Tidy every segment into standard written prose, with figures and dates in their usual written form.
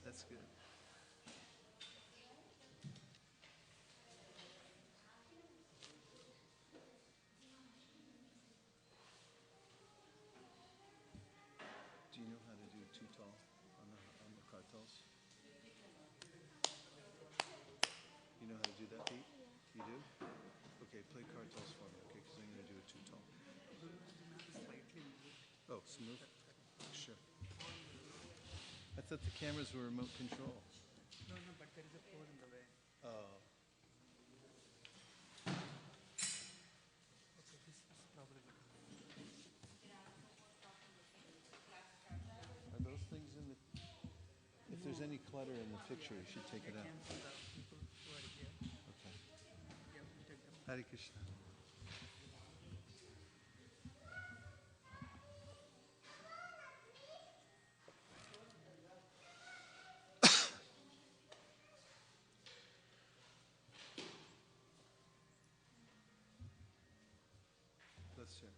That's good. Do you know how to do too tall on the kartals? You know how to do that, Pete? You do? Okay, play kartals for me, okay? Because I'm going to do it too tall. Oh, smooth? Sure. I thought the cameras were remote control. No, but there is a pole in the way. Oh. Okay, this is probably the Are those things in the... If there's any clutter in the picture, you should take it out. cancel the people who are here. Okay. Yeah, we take them. Hare Krishna. Let's hear.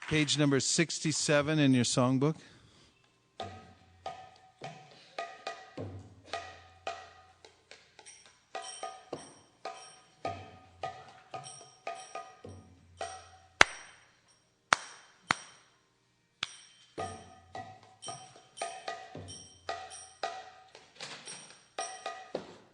Page number 67 in your songbook.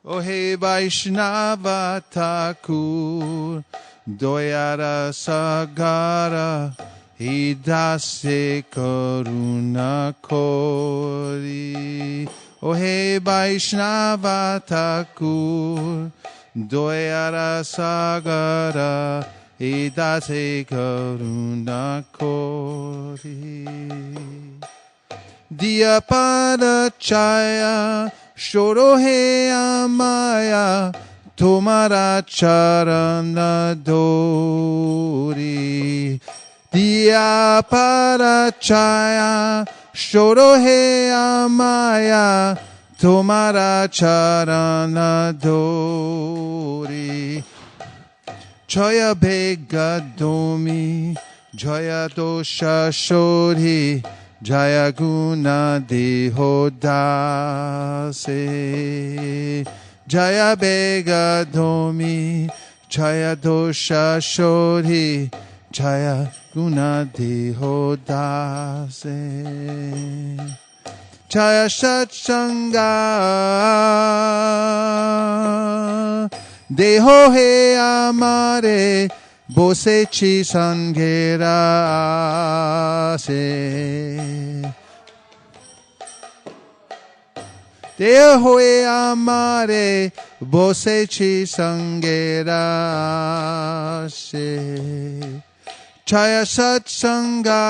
O he Vaishnava Thakur, Doyara Sagara, Hidase Karuna Kori. O he Vaishnava Thakur, Doyara Sagara, Hidase Karuna Kori. Diya Padachaya, Shoro he amaya, Tomara charana dori. Diya Padachaya, Shoro he amaya, Tomara charana dori. Jaya Begadomi, Jaya Dosha Shori, Jaya Guna Deho Dase. Jaya Begadomi, Jaya Dosha Shori, Jaya Guna Deho Dase. Jaya Satsanga, Deho he amare, Bose chi sangera se. Deho he amare, Bose chi sangera se. Jaya satsanga,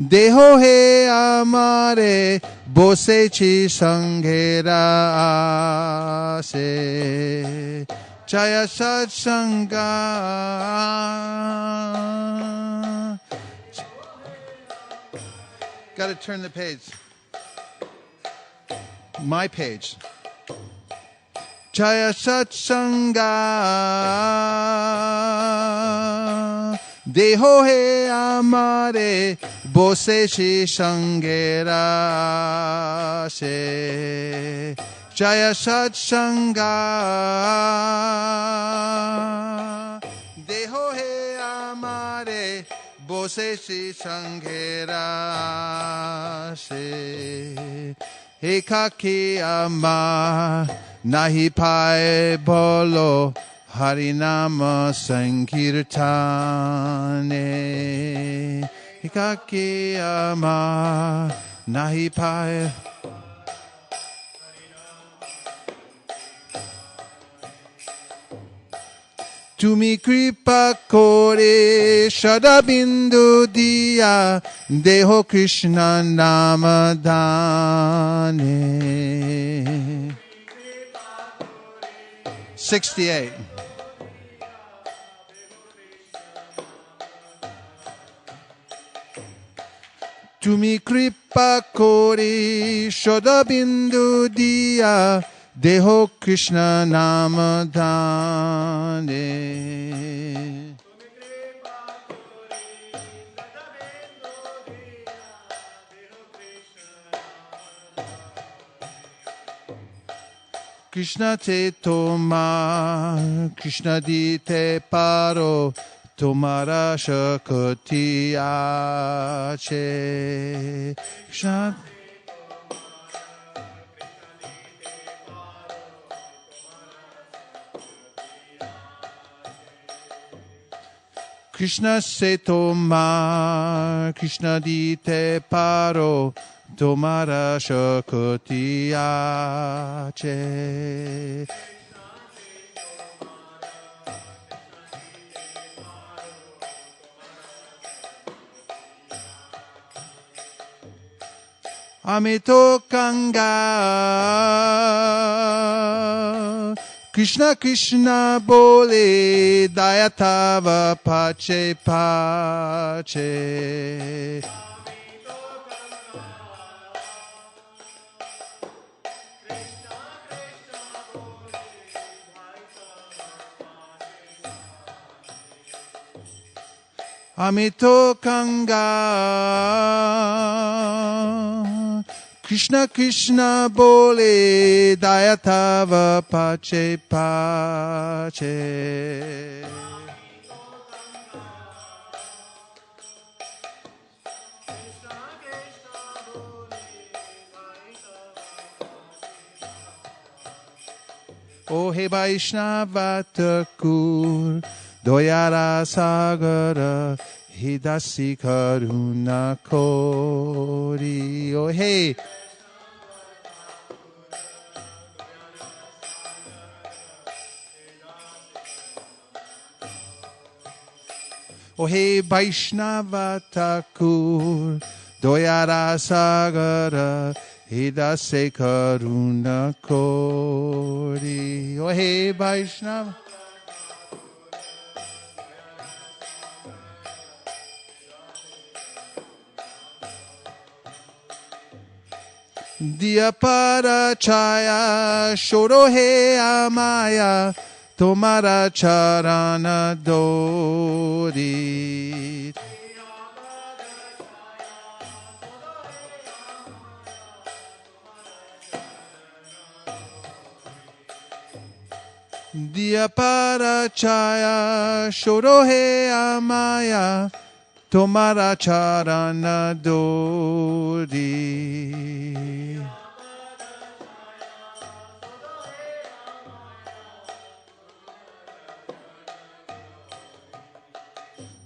Deho he amare, Bose chi sangera se. Jaya satsanga. Got to turn the page. My page. Jaya satsanga, Deho he amare, Bose chi sangera se. Jaya satsanga, Deho he amare, Bose chi sangera se. Ekaki ama, nahi pae bolo, Harinama Sankirtane Hikakiyama Nahi Paya Tumi kripa kore shadabindu diya deho Krishna namadane. 68. Tumi kripa kore shadabindu diya deho Krishna namadane. Krishna te tomar, Krishna di te paro, tomara shakti ache. Krishna Krishna se tomar, Krishna di te paro, tomara shakti ache. Amito Kanga Krishna Krishna bole dayatava pache pache. Amito Kanga Krishna Krishna bole dayatava pache pache. O he Vaishnava Thakur Doyara Sagara Hidasi Karuna Kori. Oh hey Oh hey Vaishnava Thakur Doyara Sagara Hidase Karuna Kori. Oh hey Vaishnava Diya para chaya shoro he amaya tomara charana dori. Diya para chaya shoro he amaya tomara charana dori.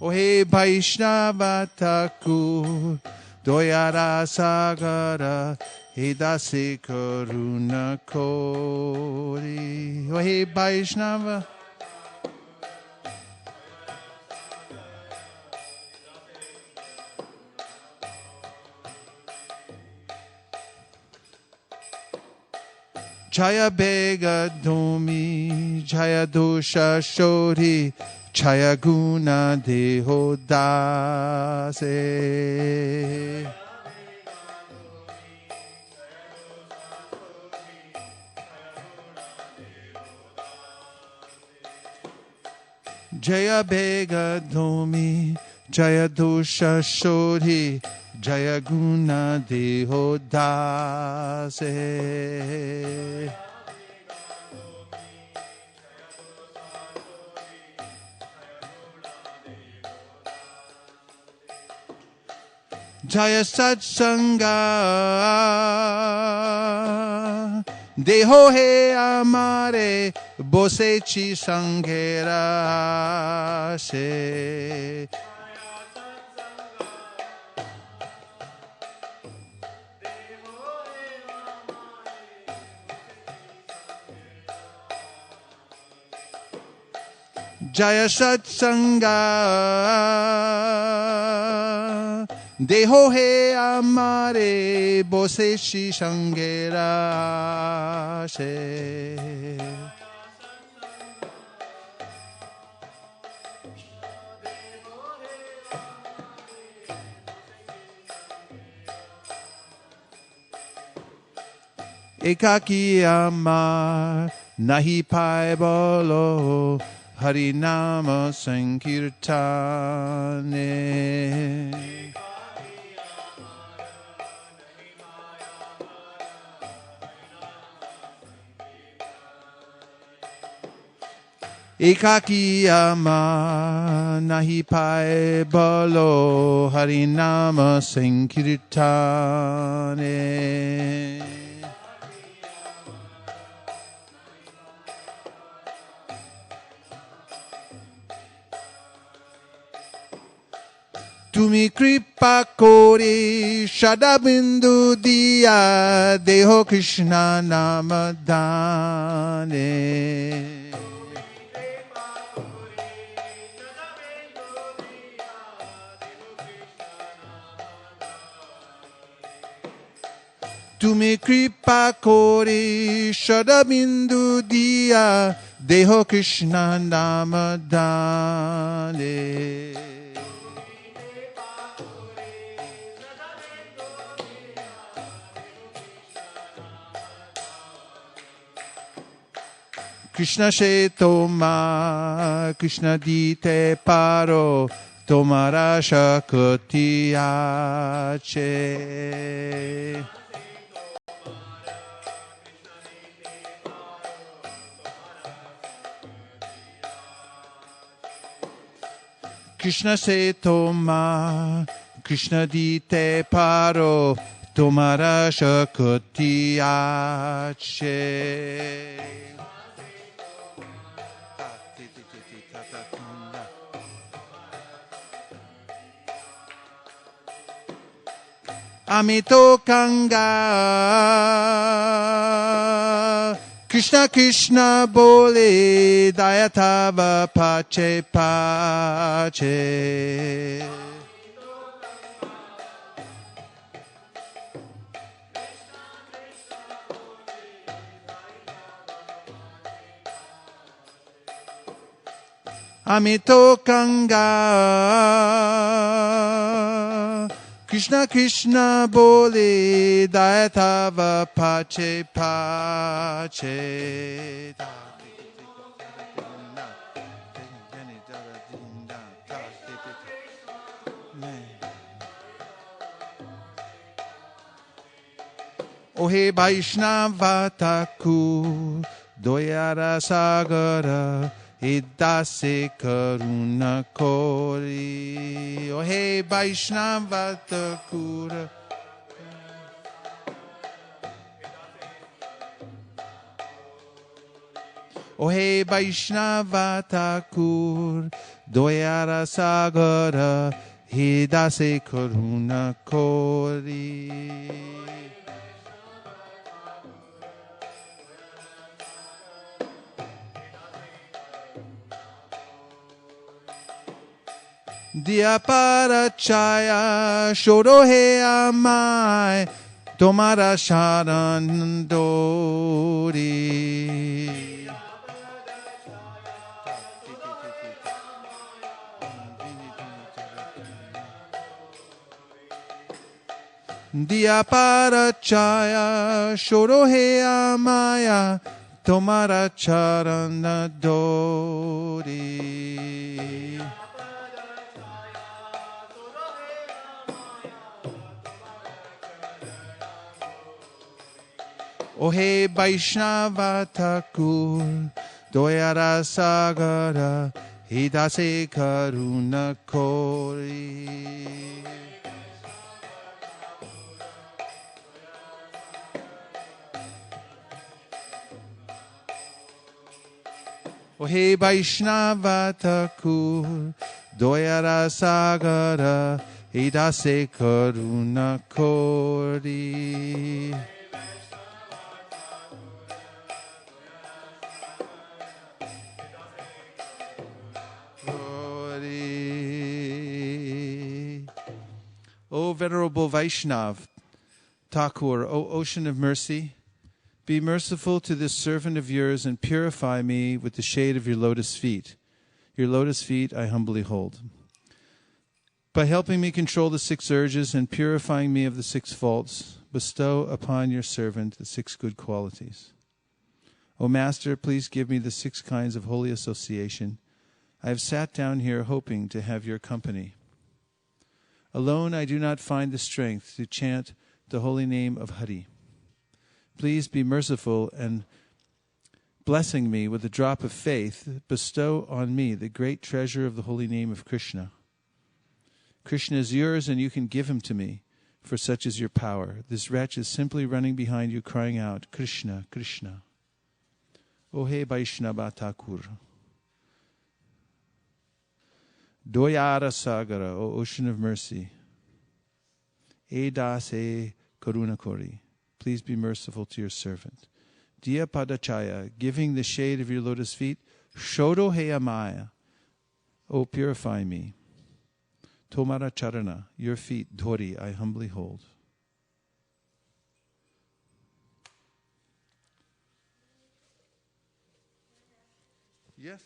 O he Vaishnava Thakur Doyara Sagara Hidase Karuna Kori. O he Vaishnava Jaya Bega Domi Jaya Dosha Shori Jaya Guna Deho Dase. Jaya Bega Domi Jaya Dosha Shori Jaya Guna Deho Dase. Jaya Satsanga Deho he amare Bosechi Sangera Se Jaya Satsanga Deho He Amare Bosechi Sangera Se Ekaki Amar Nahi Pai Bolo Harinama Sankirtane Ekaki Amar Nahi Pai Bolo Harinama Sankirtane Tumi kripa kori shadabindu diya deho Krishna namadane. Tumi kripa kori shadabindu diya deho Krishna namadane. Krishna se toma, Krishna dite paro, tomara shakti ache. Krishna se toma, Krishna dite paro, tomara shakti ache. Amito Kanga Krishna Krishna bole Dayatava Pache Pache Amito Kanga Krishna Krishna bole Dayatava Pache Pache Ohe Vaishnava Thakur Doyara Sagara Idase Karuna Kori Ohe Vaishnava Thakur Ohe Vaishnava Thakur Doyara Sagara Hidase Karuna Kori Dia Parachaya Shorohe Amai Tomara Sharandori Dia Parachaya Shorohe Amaya Tomara Charanadori Ohe Vaishnava Thakur Doyara Sagara Hidase Karuna Kori O He Vaishnava Thakur, Doyara Sagara, Edase Karuna Kori. O Venerable Vaishnav Thakur, O Ocean of Mercy, be merciful to this servant of yours and purify me with the shade of your lotus feet. Your lotus feet I humbly hold. By helping me control the 6 urges and purifying me of the 6 faults, bestow upon your servant the 6 good qualities. O Master, please give me the 6 kinds of holy association. I have sat down here hoping to have your company. Alone I do not find the strength to chant the holy name of Hari. Please be merciful and blessing me with a drop of faith, bestow on me the great treasure of the holy name of Krishna. Krishna is yours and you can give him to me, for such is your power. This wretch is simply running behind you crying out, Krishna, Krishna. O He Vaishnava Thakur. Doyara Sagara, O Ocean of Mercy. Edase Karuna Kori. Please be merciful to your servant. Diya Padachaya, giving the shade of your lotus feet. Shodo Heya Maya. O purify me. Tomara Charana, your feet, Dhori, I humbly hold. Yes.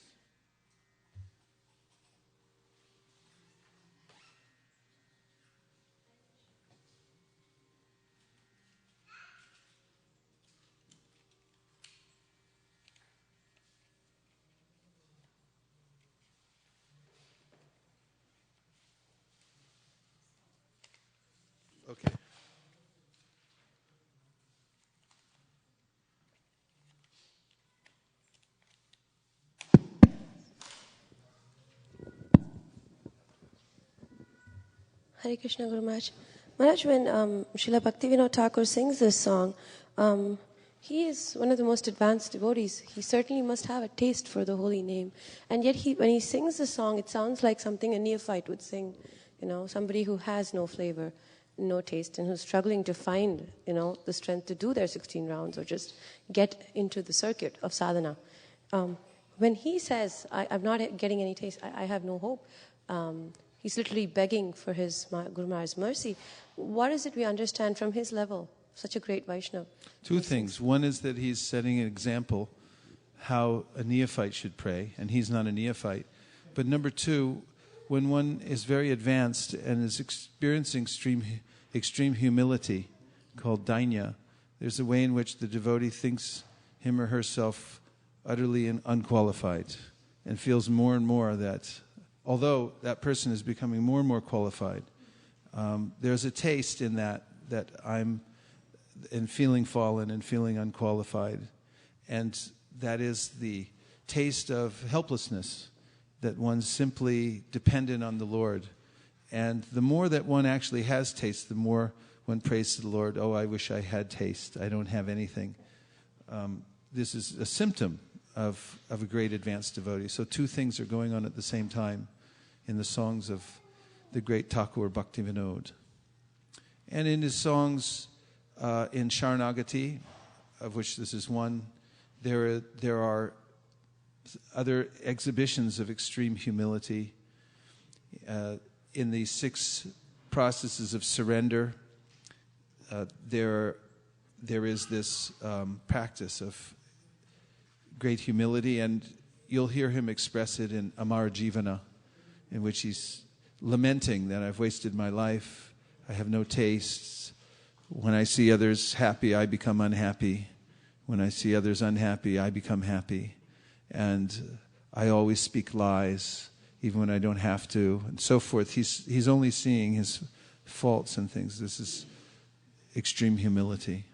Okay. Hare Krishna Guru Maharaj. Maharaj, when Srila Bhaktivinoda Thakur sings this song, he is one of the most advanced devotees. He certainly must have a taste for the holy name. And yet when he sings the song, it sounds like something a neophyte would sing. Somebody who has no flavor, no taste, and who's struggling to find, the strength to do their 16 rounds or just get into the circuit of sadhana. When he says, I'm not getting any taste, I have no hope, he's literally begging for his Guru Maharaj's mercy. What is it we understand from his level, such a great Vaishnava? 2 things. One is that he's setting an example how a neophyte should pray, and he's not a neophyte. But number 2, when one is very advanced and is experiencing extreme humility, called dainya, there's a way in which the devotee thinks him or herself utterly unqualified and feels more and more that although that person is becoming more and more qualified, there's a taste in that I'm in feeling fallen and feeling unqualified. And that is the taste of helplessness, that one's simply dependent on the Lord. And the more that one actually has taste, the more one prays to the Lord, oh, I wish I had taste. I don't have anything. This is a symptom of a great advanced devotee. So 2 things are going on at the same time in the songs of the great Thakur Bhaktivinoda. And in his songs in Sharanagati, of which this is one, there are other exhibitions of extreme humility. In the 6 processes of surrender, there is this practice of great humility, and you'll hear him express it in Amara Jivana, in which he's lamenting that I've wasted my life, I have no tastes. When I see others happy, I become unhappy. When I see others unhappy, I become happy. And I always speak lies, even when I don't have to, and so forth. He's only seeing his faults and things. This is extreme humility.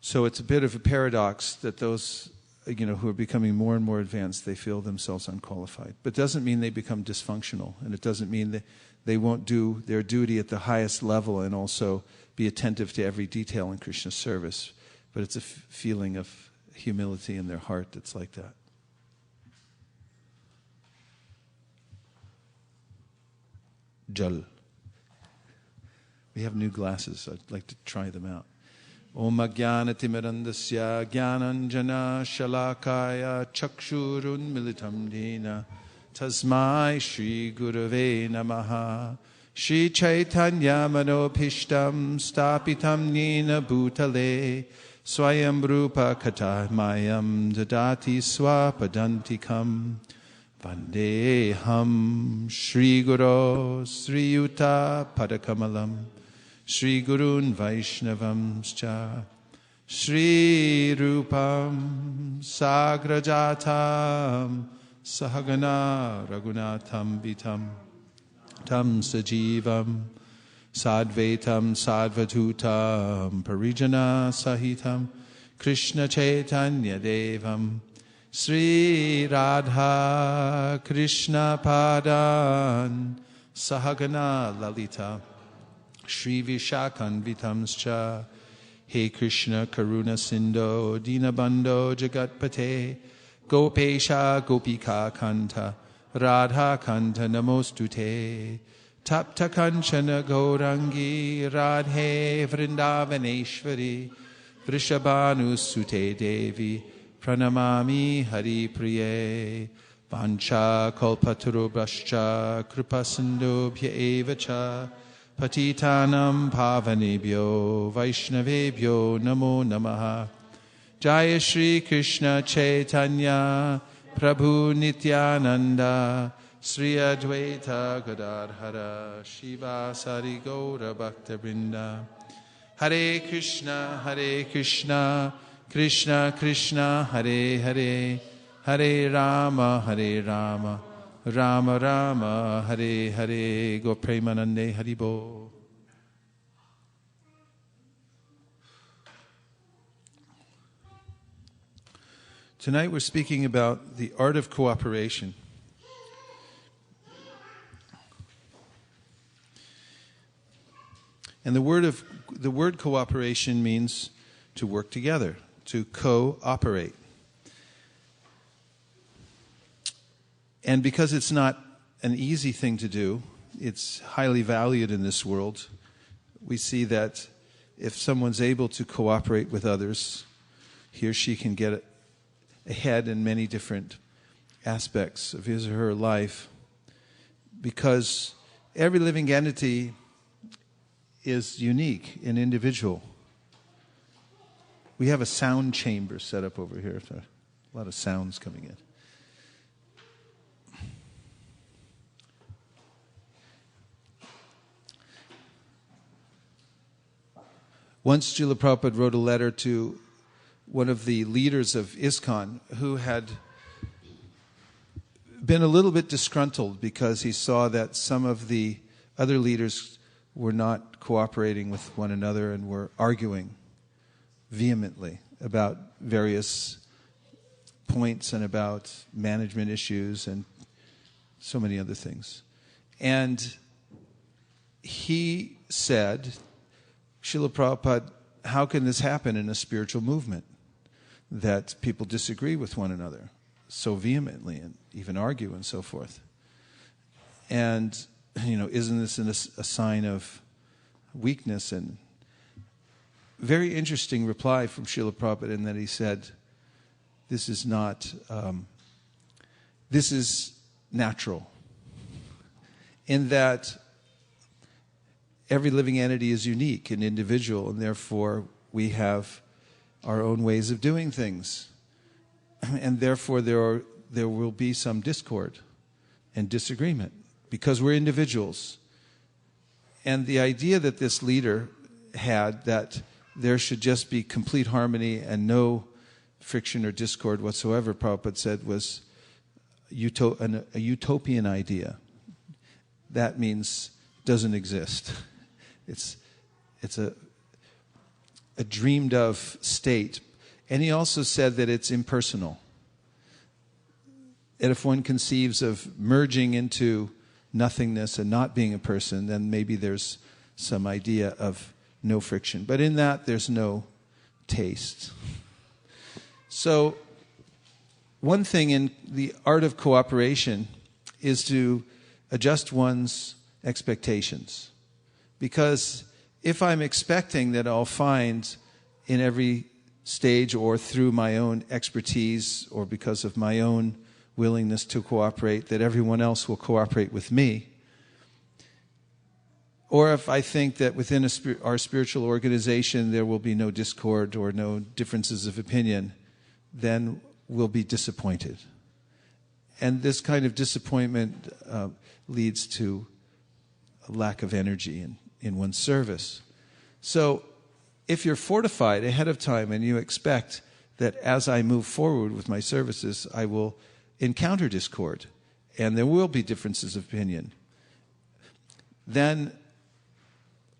So it's a bit of a paradox that those who are becoming more and more advanced, they feel themselves unqualified. But it doesn't mean they become dysfunctional, and it doesn't mean that they won't do their duty at the highest level and also be attentive to every detail in Krishna's service. But it's a feeling of humility in their heart that's like that. Jal. We have new glasses. I'd like to try them out. Om Ajnanatimirandasya Jnananjana Shalakaya Chakshurun Militam Dina Tasmai Shri Gurave Namaha Shri Chaitanya Manopishtam Stapitam Nina Bhutale Swayam Rupa Katamayam Dadati Swapadantikam Vandeham Shri Guru Sri Yuta Padakamalam Shri Gurun Vaishnavamscha Shri Rupam Sagrajatam Sahagana Raghunatham Vitam Tam Sajivam Sadvaitam Sadvatutam Parijana Sahitam Krishna Chaitanya Devam Sri Radha Krishna Padan Sahagana Lalita Shri Vishakan Vitamscha He Krishna Karuna Sindho Dinabandho Jagatpate Gopesha Gopika Kanta Radha Kanta Namostute Tapta Kanchana Gaurangi Radhe Vrindavaneshwari Vrishabhanu Sute Devi Pranamami Hari Priye Vancha Kalpaturu Brashcha Kripasindhu Bhya Evacha Patitanam Pavanebhyo Vaishnavebhyo Namo Namaha Jaya Shri Krishna Chaitanya Prabhu Nityananda Sri Advaita Gadadhara Shiva Sari Gaura Bhakta Vrinda Hare Krishna Krishna Krishna Hare Hare Hare Rama Rama Rama Hare Hare Go Premanande Haribo. Tonight we're speaking about the art of cooperation. And the word cooperation means to work together, to cooperate. And because it's not an easy thing to do, it's highly valued in this world. We see that if someone's able to cooperate with others, he or she can get ahead in many different aspects of his or her life, because every living entity is unique and individual. We have a sound chamber set up over here. A lot of sounds coming in. Once Srila Prabhupada wrote a letter to one of the leaders of ISKCON who had been a little bit disgruntled because he saw that some of the other leaders were not cooperating with one another and were arguing vehemently about various points and about management issues and so many other things. And he said, Srila Prabhupada, how can this happen in a spiritual movement, that people disagree with one another so vehemently and even argue and so forth? And, isn't this a sign of weakness? And very interesting reply from Srila Prabhupada in that he said, this is natural, in that every living entity is unique and individual, and therefore we have our own ways of doing things. And therefore there will be some discord and disagreement because we're individuals. And the idea that this leader had, that there should just be complete harmony and no friction or discord whatsoever, Prabhupada said, was a utopian idea. That means it doesn't exist. It's a dreamed of state. And he also said that it's impersonal. And if one conceives of merging into nothingness and not being a person, then maybe there's some idea of no friction. But in that, there's no taste. So one thing in the art of cooperation is to adjust one's expectations. Because if I'm expecting that I'll find in every stage or through my own expertise or because of my own willingness to cooperate that everyone else will cooperate with me, or if I think that within our spiritual organization there will be no discord or no differences of opinion, then we'll be disappointed. And this kind of disappointment leads to a lack of energy in one's service. So if you're fortified ahead of time and you expect that as I move forward with my services, I will encounter discord and there will be differences of opinion, then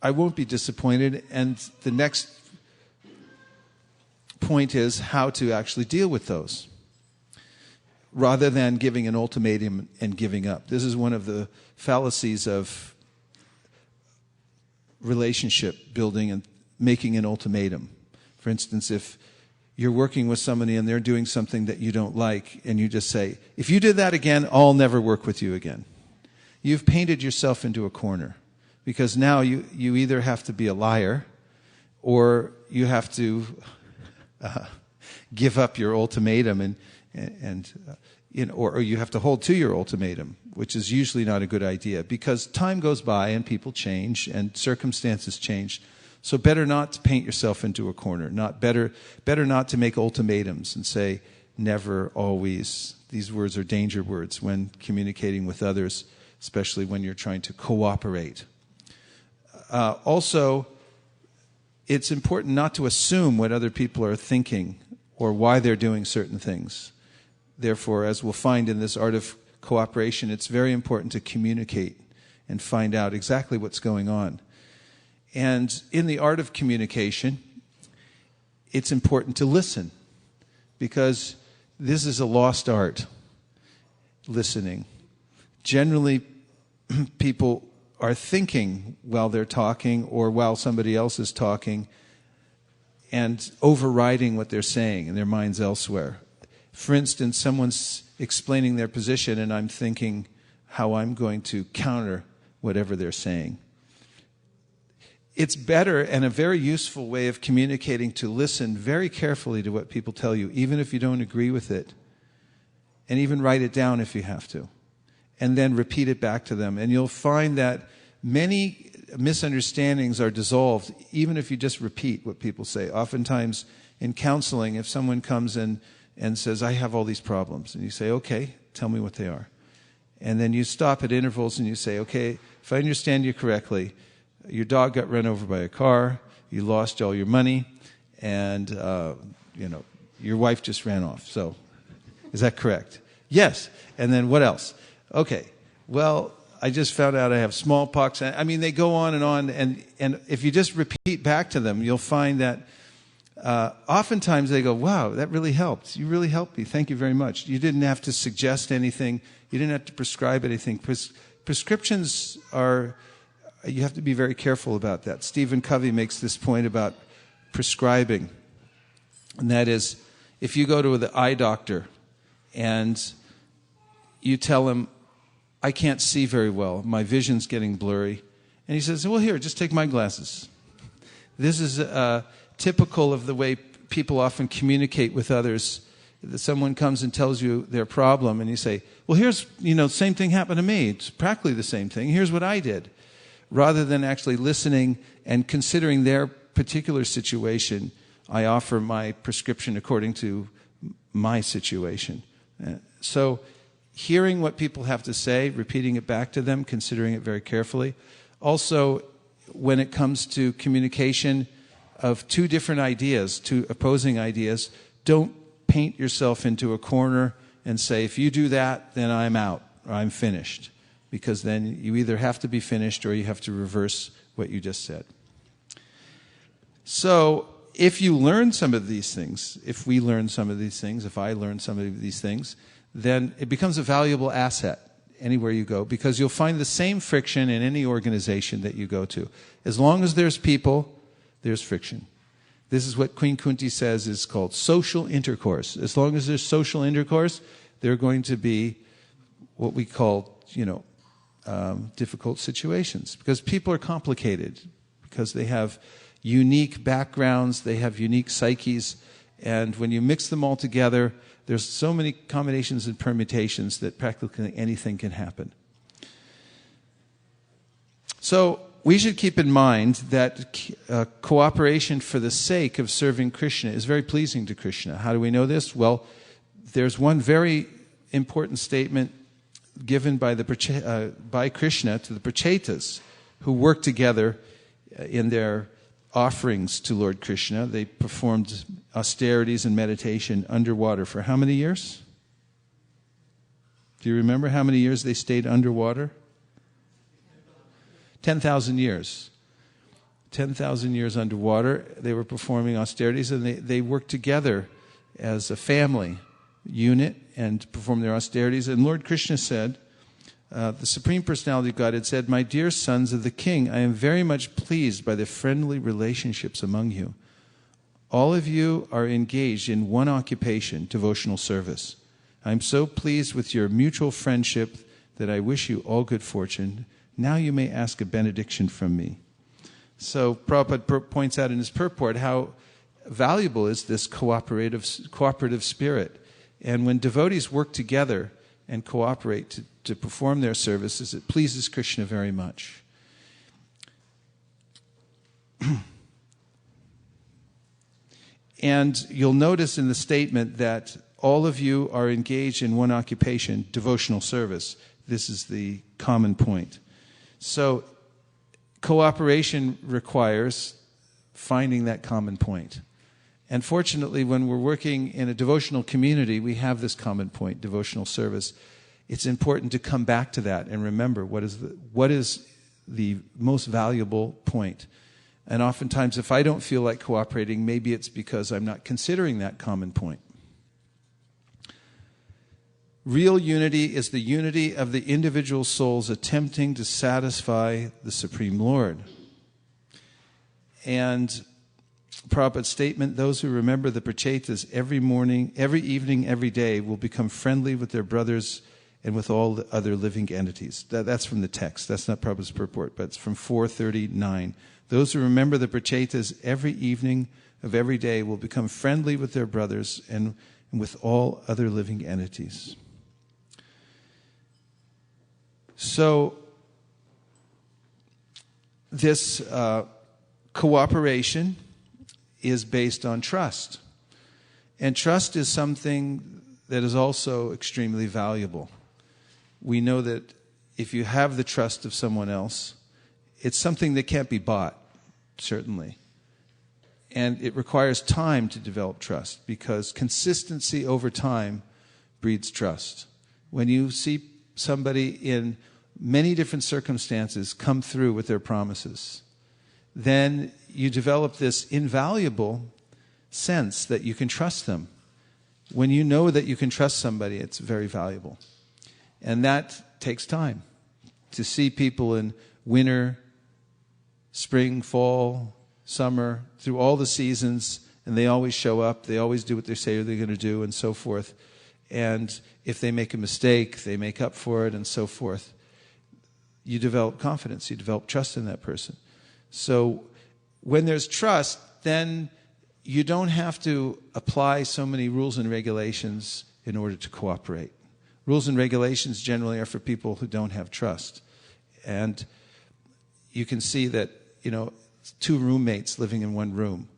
I won't be disappointed. And the next point is how to actually deal with those, rather than giving an ultimatum and giving up. This is one of the fallacies of relationship building and making an ultimatum. For instance, if you're working with somebody and they're doing something that you don't like, and you just say, if you did that again, I'll never work with you again. You've painted yourself into a corner, because now you either have to be a liar or you have to give up your ultimatum or you have to hold to your ultimatum, which is usually not a good idea, because time goes by and people change and circumstances change. So better not to paint yourself into a corner. Better not to make ultimatums and say never, always. These words are danger words when communicating with others, especially when you're trying to cooperate. Also, it's important not to assume what other people are thinking or why they're doing certain things. Therefore, as we'll find in this art of cooperation, it's very important to communicate and find out exactly what's going on. And in the art of communication, it's important to listen, because this is a lost art, listening. Generally, people are thinking while they're talking or while somebody else is talking and overriding what they're saying and their mind's elsewhere. For instance, someone's explaining their position and I'm thinking how I'm going to counter whatever they're saying. It's better and a very useful way of communicating to listen very carefully to what people tell you, even if you don't agree with it, and even write it down if you have to, and then repeat it back to them. And you'll find that many misunderstandings are dissolved even if you just repeat what people say. Oftentimes in counseling, if someone comes in and says, I have all these problems, and you say, okay, tell me what they are. And then you stop at intervals and you say, okay, if I understand you correctly, your dog got run over by a car, you lost all your money, and your wife just ran off. So, is that correct? Yes. And then what else? Okay. Well, I just found out I have smallpox. I mean, they go on, and if you just repeat back to them, you'll find that oftentimes they go, wow, that really helped. You really helped me. Thank you very much. You didn't have to suggest anything. You didn't have to prescribe anything. Prescriptions are... You have to be very careful about that. Stephen Covey makes this point about prescribing. And that is, if you go to the eye doctor and you tell him, I can't see very well, my vision's getting blurry. And he says, well, here, just take my glasses. This is typical of the way people often communicate with others. Someone comes and tells you their problem, and you say, well, here's, same thing happened to me. It's practically the same thing. Here's what I did. Rather than actually listening and considering their particular situation, I offer my prescription according to my situation. So hearing what people have to say, repeating it back to them, considering it very carefully. Also, when it comes to communication of two different ideas, two opposing ideas, don't paint yourself into a corner and say, if you do that, then I'm out or I'm finished. Because then you either have to be finished or you have to reverse what you just said. So if you learn some of these things, if we learn some of these things, if I learn some of these things, then it becomes a valuable asset anywhere you go, because you'll find the same friction in any organization that you go to. As long as there's people, there's friction. This is what Queen Kunti says is called social intercourse. As long as there's social intercourse, there are going to be what we call, difficult situations. Because people are complicated, because they have unique backgrounds, they have unique psyches, and when you mix them all together, there's so many combinations and permutations that practically anything can happen. So we should keep in mind that cooperation for the sake of serving Krishna is very pleasing to Krishna. How do we know this? Well, there's one very important statement given by Krishna to the Prachetas, who worked together in their offerings to Lord Krishna. They performed austerities and meditation underwater for how many years? Do you remember how many years they stayed underwater? 10,000 years. 10,000 years underwater. They were performing austerities, and they worked together as a family unit and performed their austerities. And Lord Krishna said, the Supreme Personality of Godhead said, "My dear sons of the King, I am very much pleased by the friendly relationships among you. All of you are engaged in one occupation, devotional service. I am so pleased with your mutual friendship that I wish you all good fortune. Now you may ask a benediction from me." So Prabhupada points out in his purport how valuable is this cooperative spirit. And when devotees work together and cooperate to perform their services, it pleases Krishna very much. And you'll notice in the statement that all of you are engaged in one occupation, devotional service. This is the common point. So cooperation requires finding that common point. And fortunately, when we're working in a devotional community, we have this common point, devotional service. It's important to come back to that and remember what is the most valuable point. And oftentimes, if I don't feel like cooperating, maybe it's because I'm not considering that common point. Real unity is the unity of the individual souls attempting to satisfy the Supreme Lord. And Prabhupada's statement, those who remember the Prachetas every morning, every evening, every day will become friendly with their brothers and with all the other living entities. That's from the text. That's not Prabhupada's purport, but it's from 439. Those who remember the Prachetas every evening of every day will become friendly with their brothers and with all other living entities. So this cooperation is based on trust. And trust is something that is also extremely valuable. We know that if you have the trust of someone else, it's something that can't be bought, certainly. And it requires time to develop trust, because consistency over time breeds trust. When you see somebody in many different circumstances come through with their promises, then you develop this invaluable sense that you can trust them. When you know that you can trust somebody, it's very valuable. And that takes time. To see people in winter, spring, fall, summer, through all the seasons, and they always show up, they always do what they say they're going to do, and so forth. And if they make a mistake, they make up for it, and so forth. You develop confidence, you develop trust in that person. So when there's trust, then you don't have to apply so many rules and regulations in order to cooperate. Rules and regulations generally are for people who don't have trust. And you can see that, two roommates living in one room.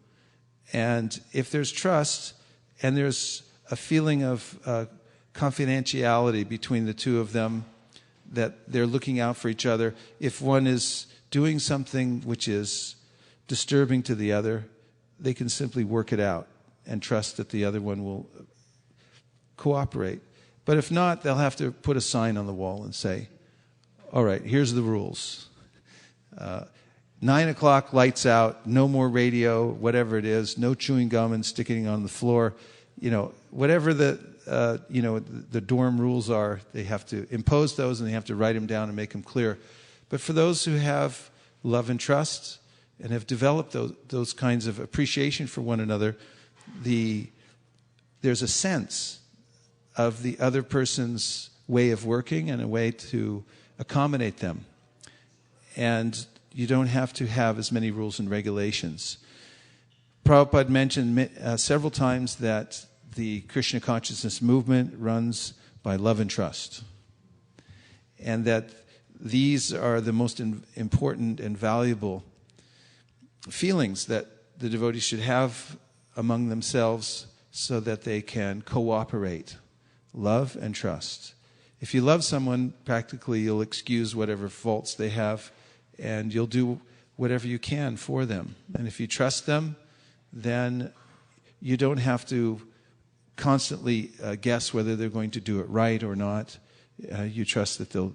And if there's trust and there's a feeling of confidentiality between the two of them, that they're looking out for each other, if one is doing something which is disturbing to the other, they can simply work it out and trust that the other one will cooperate. But if not, they'll have to put a sign on the wall and say, all right, here's the rules. 9 o'clock, lights out, no more radio, whatever it is, no chewing gum and sticking on the floor. Whatever the dorm rules are, they have to impose those and they have to write them down and make them clear. But for those who have love and trust, and have developed those kinds of appreciation for one another, there's a sense of the other person's way of working and a way to accommodate them. And you don't have to have as many rules and regulations. Prabhupada mentioned several times that the Krishna consciousness movement runs by love and trust. And that these are the most important and valuable feelings that the devotees should have among themselves so that they can cooperate. Love and trust. If you love someone, practically you'll excuse whatever faults they have and you'll do whatever you can for them. And if you trust them, then you don't have to constantly guess whether they're going to do it right or not. You trust that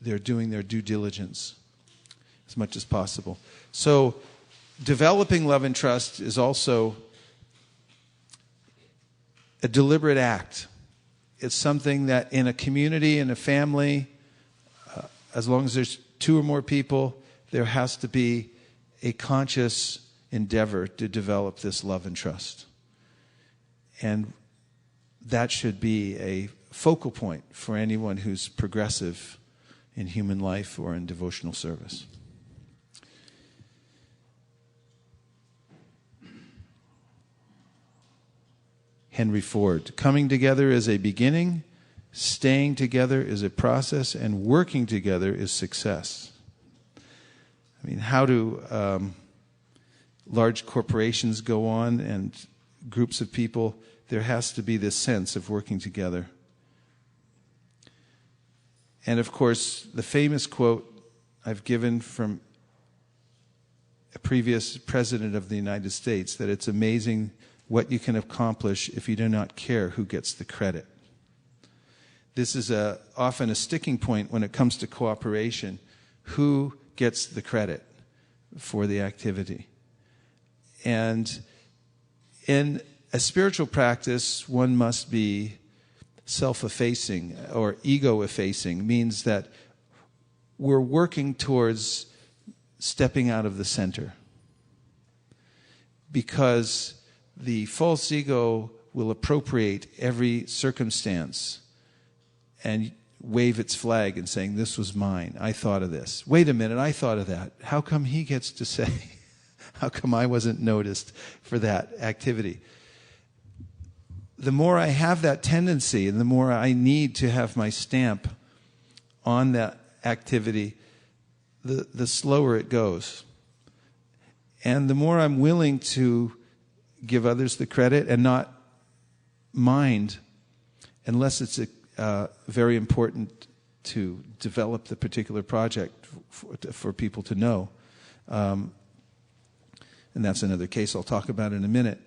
they're doing their due diligence as much as possible. So developing love and trust is also a deliberate act. It's something that in a community, in a family, as long as there's two or more people, there has to be a conscious endeavor to develop this love and trust. And that should be a focal point for anyone who's progressive in human life or in devotional service. Henry Ford, coming together is a beginning, staying together is a process, and working together is success. I mean, how do large corporations go on and groups of people? There has to be this sense of working together. And of course, the famous quote I've given from a previous president of the United States, that it's amazing what you can accomplish if you do not care who gets the credit. This is often a sticking point when it comes to cooperation. Who gets the credit for the activity? And in a spiritual practice, one must be self-effacing or ego-effacing, means that we're working towards stepping out of the center. Because the false ego will appropriate every circumstance and wave its flag and saying, this was mine, I thought of this. Wait a minute, I thought of that. How come he gets to say, how come I wasn't noticed for that activity? The more I have that tendency and the more I need to have my stamp on that activity, the slower it goes. And the more I'm willing to give others the credit and not mind, unless it's very important to develop the particular project for people to know. And that's another case I'll talk about in a minute.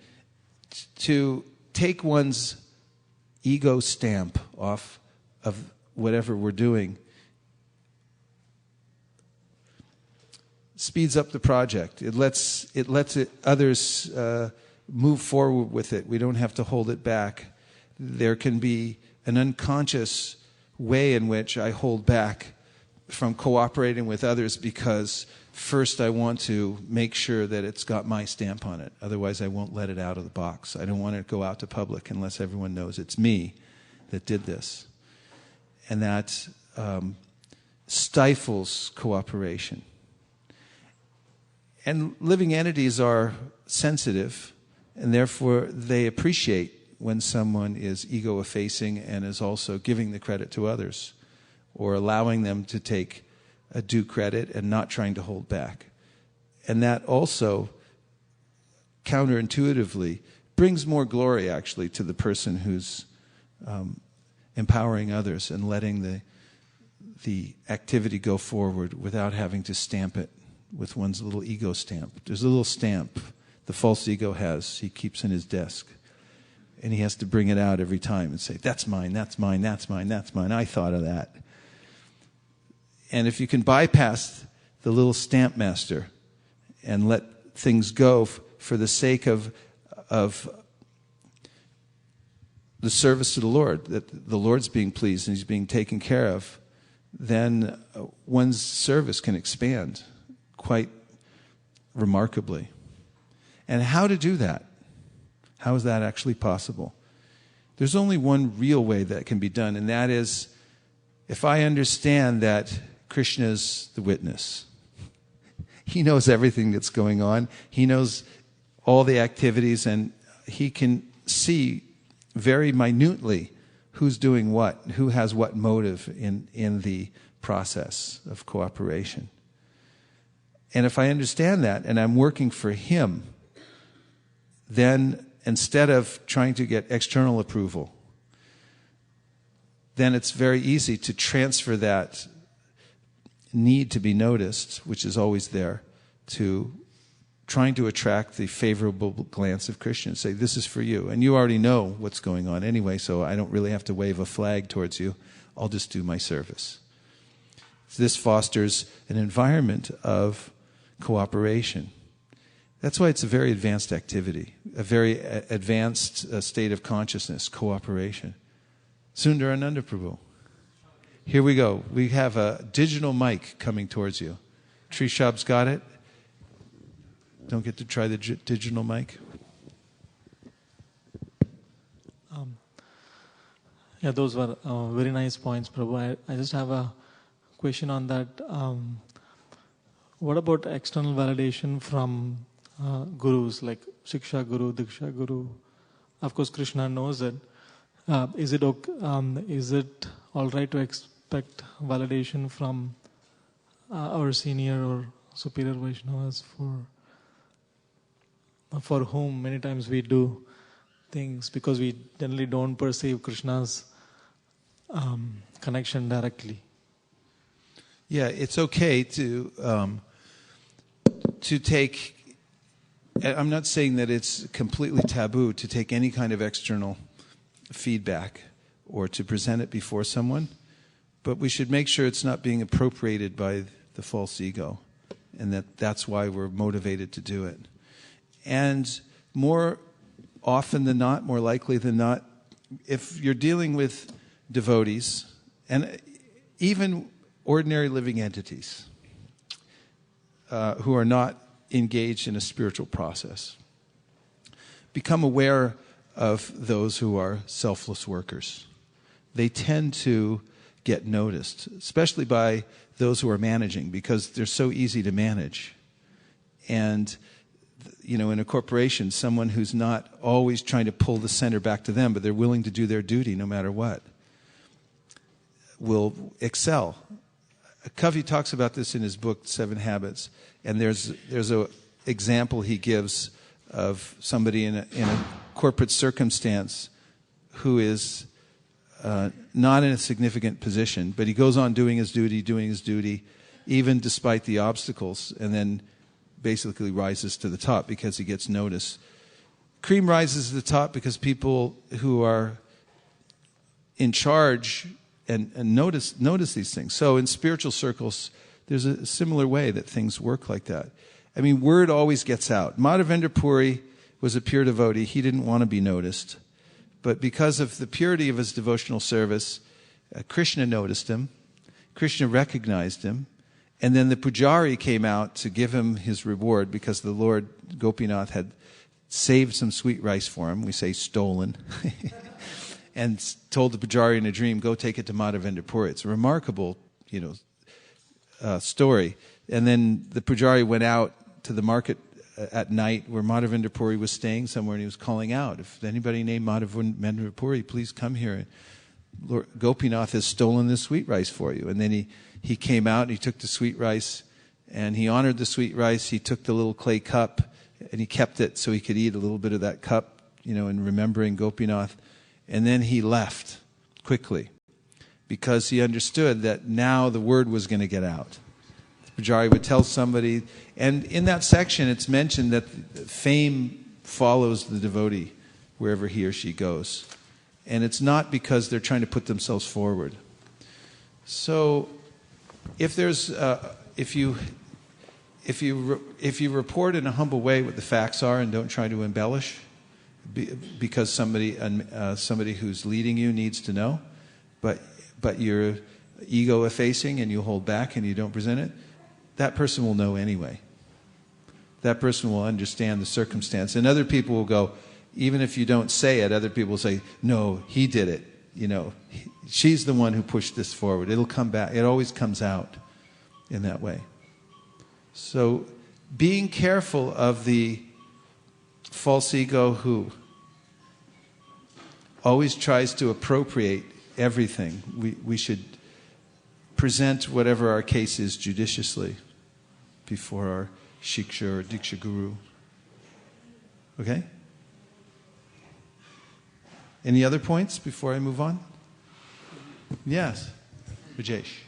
To take one's ego stamp off of whatever we're doing speeds up the project. It lets others move forward with it. We don't have to hold it back. There can be an unconscious way in which I hold back from cooperating with others because first I want to make sure that it's got my stamp on it. Otherwise I won't let it out of the box. I don't want it to go out to public unless everyone knows it's me that did this. And that stifles cooperation. And living entities are sensitive, and therefore they appreciate when someone is ego-effacing and is also giving the credit to others, or allowing them to take a due credit and not trying to hold back. And that also, counterintuitively, brings more glory, actually, to the person who's empowering others and letting the activity go forward without having to stamp it with one's little ego stamp. There's a little stamp the false ego has, he keeps in his desk. And he has to bring it out every time and say, that's mine, that's mine, that's mine, that's mine, I thought of that. And if you can bypass the little stamp master and let things go for the sake of the service to the Lord, that the Lord's being pleased and he's being taken care of, then one's service can expand quite remarkably. And how to do that? How is that actually possible? There's only one real way that can be done, and that is if I understand that Krishna's the witness. He knows everything that's going on. He knows all the activities, and he can see very minutely who's doing what, who has what motive in the process of cooperation. And if I understand that and I'm working for him, then instead of trying to get external approval, then it's very easy to transfer that need to be noticed, which is always there, to trying to attract the favorable glance of Krishna and say, this is for you. And you already know what's going on anyway, so I don't really have to wave a flag towards you. I'll just do my service. This fosters an environment of cooperation. That's why it's a very advanced activity, a very advanced state of consciousness, cooperation. Sundarananda Prabhu. Here we go. We have a digital mic coming towards you. Trishab's got it. Don't get to try the digital mic. Yeah, those were very nice points, Prabhu. I just have a question on that. What about external validation from gurus like Shiksha Guru, Diksha Guru? Of course, Krishna knows it. Is it all right to expect validation from our senior or superior Vaishnavas for whom many times we do things because we generally don't perceive Krishna's connection directly? Yeah, it's okay to take. I'm not saying that it's completely taboo to take any kind of external feedback or to present it before someone, but we should make sure it's not being appropriated by the false ego, and that's why we're motivated to do it. And more often than not, more likely than not, if you're dealing with devotees and even ordinary living entities who are not engaged in a spiritual process, become aware of those who are selfless workers. They tend to get noticed, especially by those who are managing, because they're so easy to manage. And in a corporation, someone who's not always trying to pull the center back to them, but they're willing to do their duty no matter what, will excel. Covey talks about this in his book, 7 Habits, and there's a example he gives of somebody in a corporate circumstance who is not in a significant position, but he goes on doing his duty, even despite the obstacles, and then basically rises to the top because he gets noticed. Cream rises to the top because people who are in charge and notice these things. So in spiritual circles, there's a similar way that things work like that. I mean, word always gets out. Madhavendra Puri was a pure devotee. He didn't want to be noticed. But because of the purity of his devotional service, Krishna noticed him. Krishna recognized him. And then the pujari came out to give him his reward because the Lord Gopinath had saved some sweet rice for him. We say stolen. And told the pujari in a dream, go take it to Madhavendra Puri. It's a remarkable, story. And then the pujari went out to the market at night where Madhavendra Puri was staying somewhere, and he was calling out, if anybody named Madhavendra Puri, please come here. Lord Gopinath has stolen this sweet rice for you. And then he came out and he took the sweet rice and he honored the sweet rice. He took the little clay cup and he kept it so he could eat a little bit of that cup, in remembering Gopinath. And then he left quickly because he understood that now the word was going to get out. The pujari would tell somebody, and in that section it's mentioned that fame follows the devotee wherever he or she goes. And it's not because they're trying to put themselves forward. So if you report in a humble way what the facts are and don't try to embellish, because somebody who's leading you needs to know, but you're ego effacing and you hold back and you don't present it, that person will know anyway. that person will understand the circumstance. And other people will go, even if you don't say it, other people will say, no, he did it. She's the one who pushed this forward. It'll come back. It always comes out in that way. So being careful of the false ego who always tries to appropriate everything. We should present whatever our case is judiciously before our shiksha or diksha guru. Okay? Any other points before I move on? Yes, Rajesh.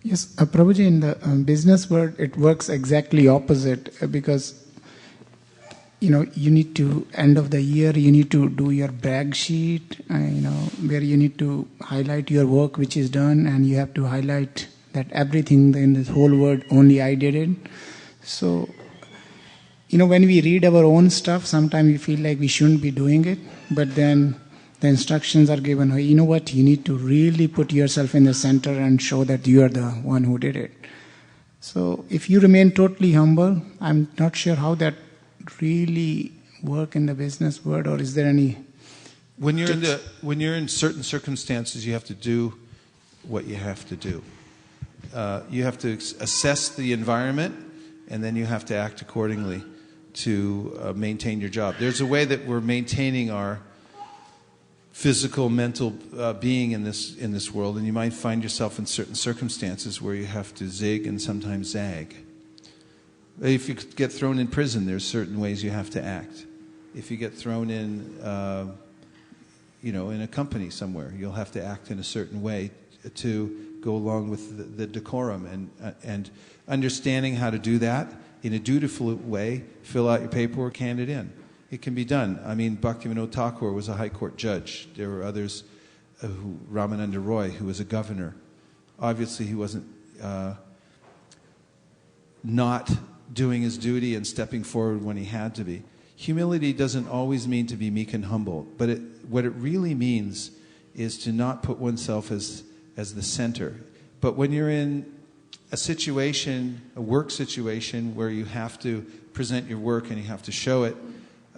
Yes, Prabhuji, in the business world, it works exactly opposite because, you need to, end of the year, you need to do your brag sheet, where you need to highlight your work which is done, and you have to highlight that everything in this whole world, only I did it. So, when we read our own stuff, sometimes we feel like we shouldn't be doing it, but then the instructions are given, you know what, you need to really put yourself in the center and show that you are the one who did it. So if you remain totally humble, I'm not sure how that really work in the business world, or is there any... When you're in certain circumstances, you have to do what you have to do. You have to assess the environment, and then you have to act accordingly to maintain your job. There's a way that we're maintaining our physical, mental being in this world, and you might find yourself in certain circumstances where you have to zig and sometimes zag. If you get thrown in prison, there's certain ways you have to act. If you get thrown in, in a company somewhere, you'll have to act in a certain way to go along with the decorum, and understanding how to do that in a dutiful way. Fill out your paperwork, hand it in. It can be done. I mean, Bhaktivinoda Thakur was a high court judge. There were others, Ramananda Roy, who was a governor. Obviously, he wasn't not doing his duty and stepping forward when he had to be. Humility doesn't always mean to be meek and humble, but what it really means is to not put oneself as the center. But when you're in a situation, a work situation, where you have to present your work and you have to show it,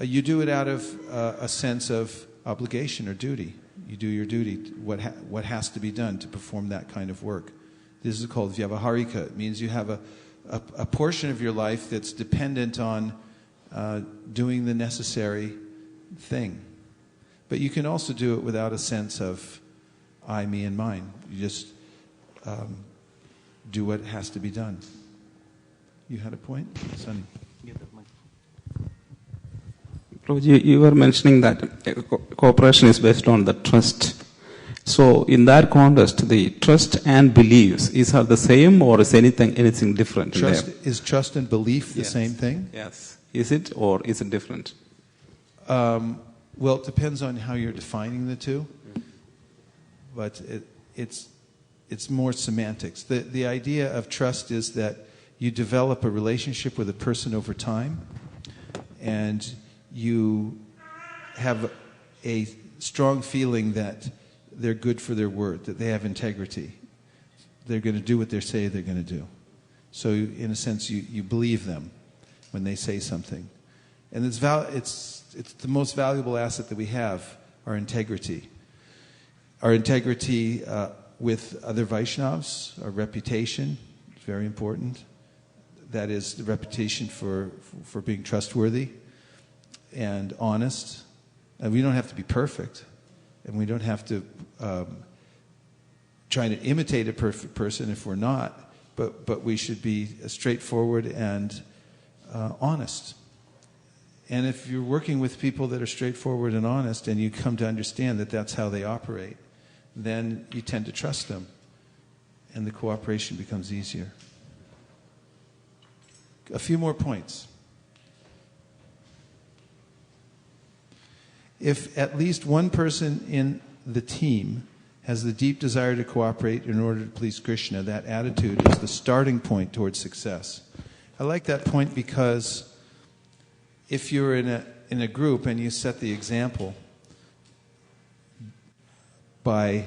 you do it out of a sense of obligation or duty. You do your duty, what has to be done to perform that kind of work. This is called vyavaharika. It means you have a portion of your life that's dependent on doing the necessary thing. But you can also do it without a sense of I, me, and mine. You just do what has to be done. You had a point, Sunny? Prabhuji, you were mentioning that cooperation is based on the trust. So, in that context, the trust and beliefs are the same, or is anything different? Is trust and belief the same thing? Yes. Is it, or is it different? Well, it depends on how you're defining the two, but it's more semantics. The idea of trust is that you develop a relationship with a person over time, and you have a strong feeling that they're good for their word, that they have integrity. They're going to do what they say they're going to do. So in a sense, you believe them when they say something. And it's the most valuable asset that we have, our integrity. Our integrity with other Vaishnavas, our reputation, is very important. That is the reputation for being trustworthy and honest. And we don't have to be perfect, and we don't have to try to imitate a perfect person if we're not, but we should be straightforward and honest. And if you're working with people that are straightforward and honest, and you come to understand that that's how they operate, then you tend to trust them, and the cooperation becomes easier. A few more points. If at least one person in the team has the deep desire to cooperate in order to please Krishna, that attitude is the starting point towards success. I like that point because if you're in a group and you set the example by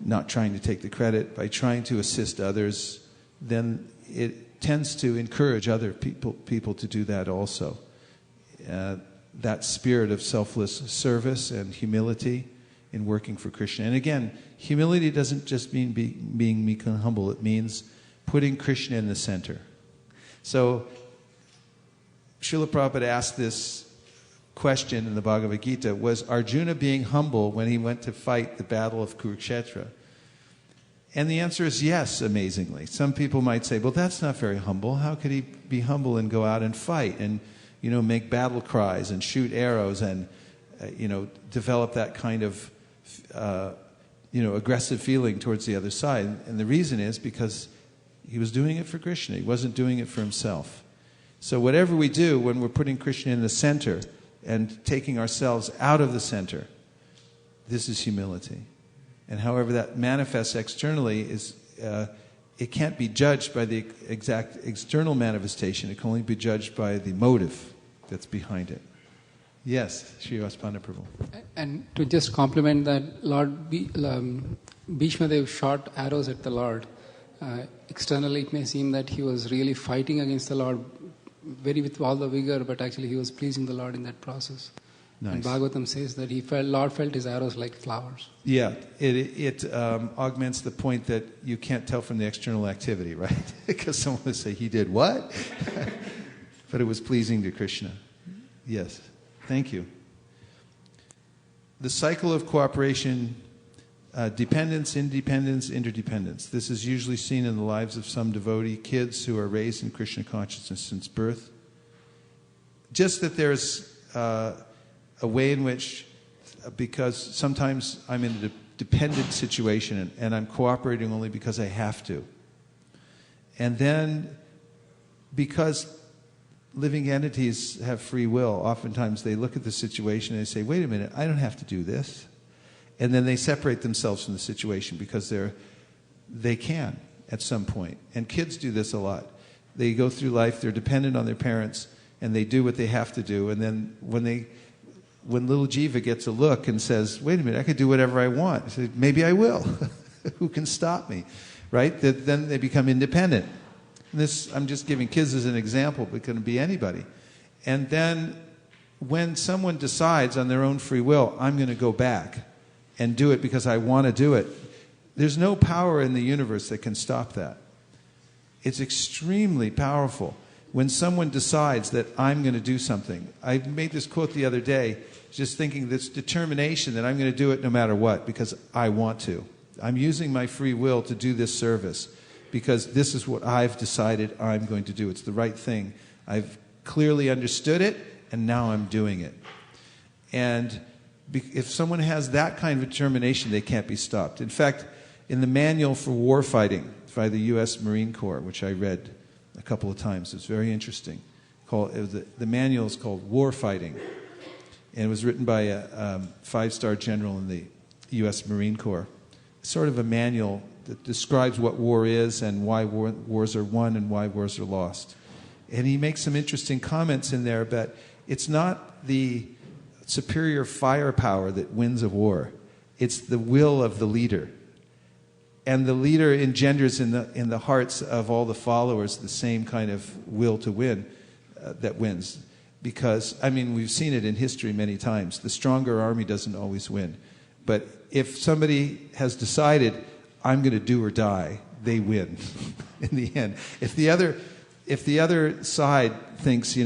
not trying to take the credit, by trying to assist others, then it tends to encourage other people to do that also. That spirit of selfless service and humility in working for Krishna. And again, humility doesn't just mean being meek and humble. It means putting Krishna in the center. So, Srila Prabhupada asked this question in the Bhagavad Gita, was Arjuna being humble when he went to fight the battle of Kurukshetra? And the answer is yes, amazingly. Some people might say, well, that's not very humble. How could he be humble and go out and fight and, make battle cries and shoot arrows and, develop that kind of, aggressive feeling towards the other side? And the reason is because he was doing it for Krishna. He wasn't doing it for himself. So whatever we do when we're putting Krishna in the center and taking ourselves out of the center, this is humility. And however that manifests externally is, it can't be judged by the exact external manifestation. It can only be judged by the motive that's behind it. Yes, Sri Vaspana Prabhu. And to just complement that, Lord Bhishma Dev shot arrows at the Lord. Externally, it may seem that he was really fighting against the Lord, with all the vigor, but actually he was pleasing the Lord in that process. Nice. And Bhagavatam says that Lord felt his arrows like flowers. Yeah, it augments the point that you can't tell from the external activity, right? Because someone would say, he did what? But it was pleasing to Krishna. Yes, thank you. The cycle of cooperation, dependence, independence, interdependence. This is usually seen in the lives of some devotee kids who are raised in Krishna consciousness since birth. Just that there's a way in which, because sometimes I'm in a dependent situation and I'm cooperating only because I have to. And then, because living entities have free will, oftentimes they look at the situation and they say, wait a minute, I don't have to do this. And then they separate themselves from the situation because they can at some point. And kids do this a lot. They go through life, they're dependent on their parents, and they do what they have to do. And then when little Jiva gets a look and says, wait a minute, I could do whatever I want. I say, maybe I will. Who can stop me? Right? Then they become independent. And this, I'm just giving kids as an example, but it can be anybody. And then when someone decides on their own free will, I'm going to go back and do it because I want to do it, there's no power in the universe that can stop that. It's extremely powerful. When someone decides that I'm going to do something, I made this quote the other day, just thinking this determination that I'm going to do it no matter what because I want to. I'm using my free will to do this service because this is what I've decided I'm going to do. It's the right thing. I've clearly understood it, and now I'm doing it. And if someone has that kind of determination, they can't be stopped. In fact, in the manual for war fighting by the U.S. Marine Corps, which I read a couple of times, it's very interesting. The manual is called War Fighting, and it was written by a five-star general in the U.S. Marine Corps. It's sort of a manual that describes what war is and why wars are won and why wars are lost. And he makes some interesting comments in there, but it's not the superior firepower that wins a war. It's the will of the leader. And the leader engenders in the hearts of all the followers the same kind of will to win that wins. Because, we've seen it in history many times. The stronger army doesn't always win. But if somebody has decided, I'm going to do or die, they win in the end. If the other side thinks,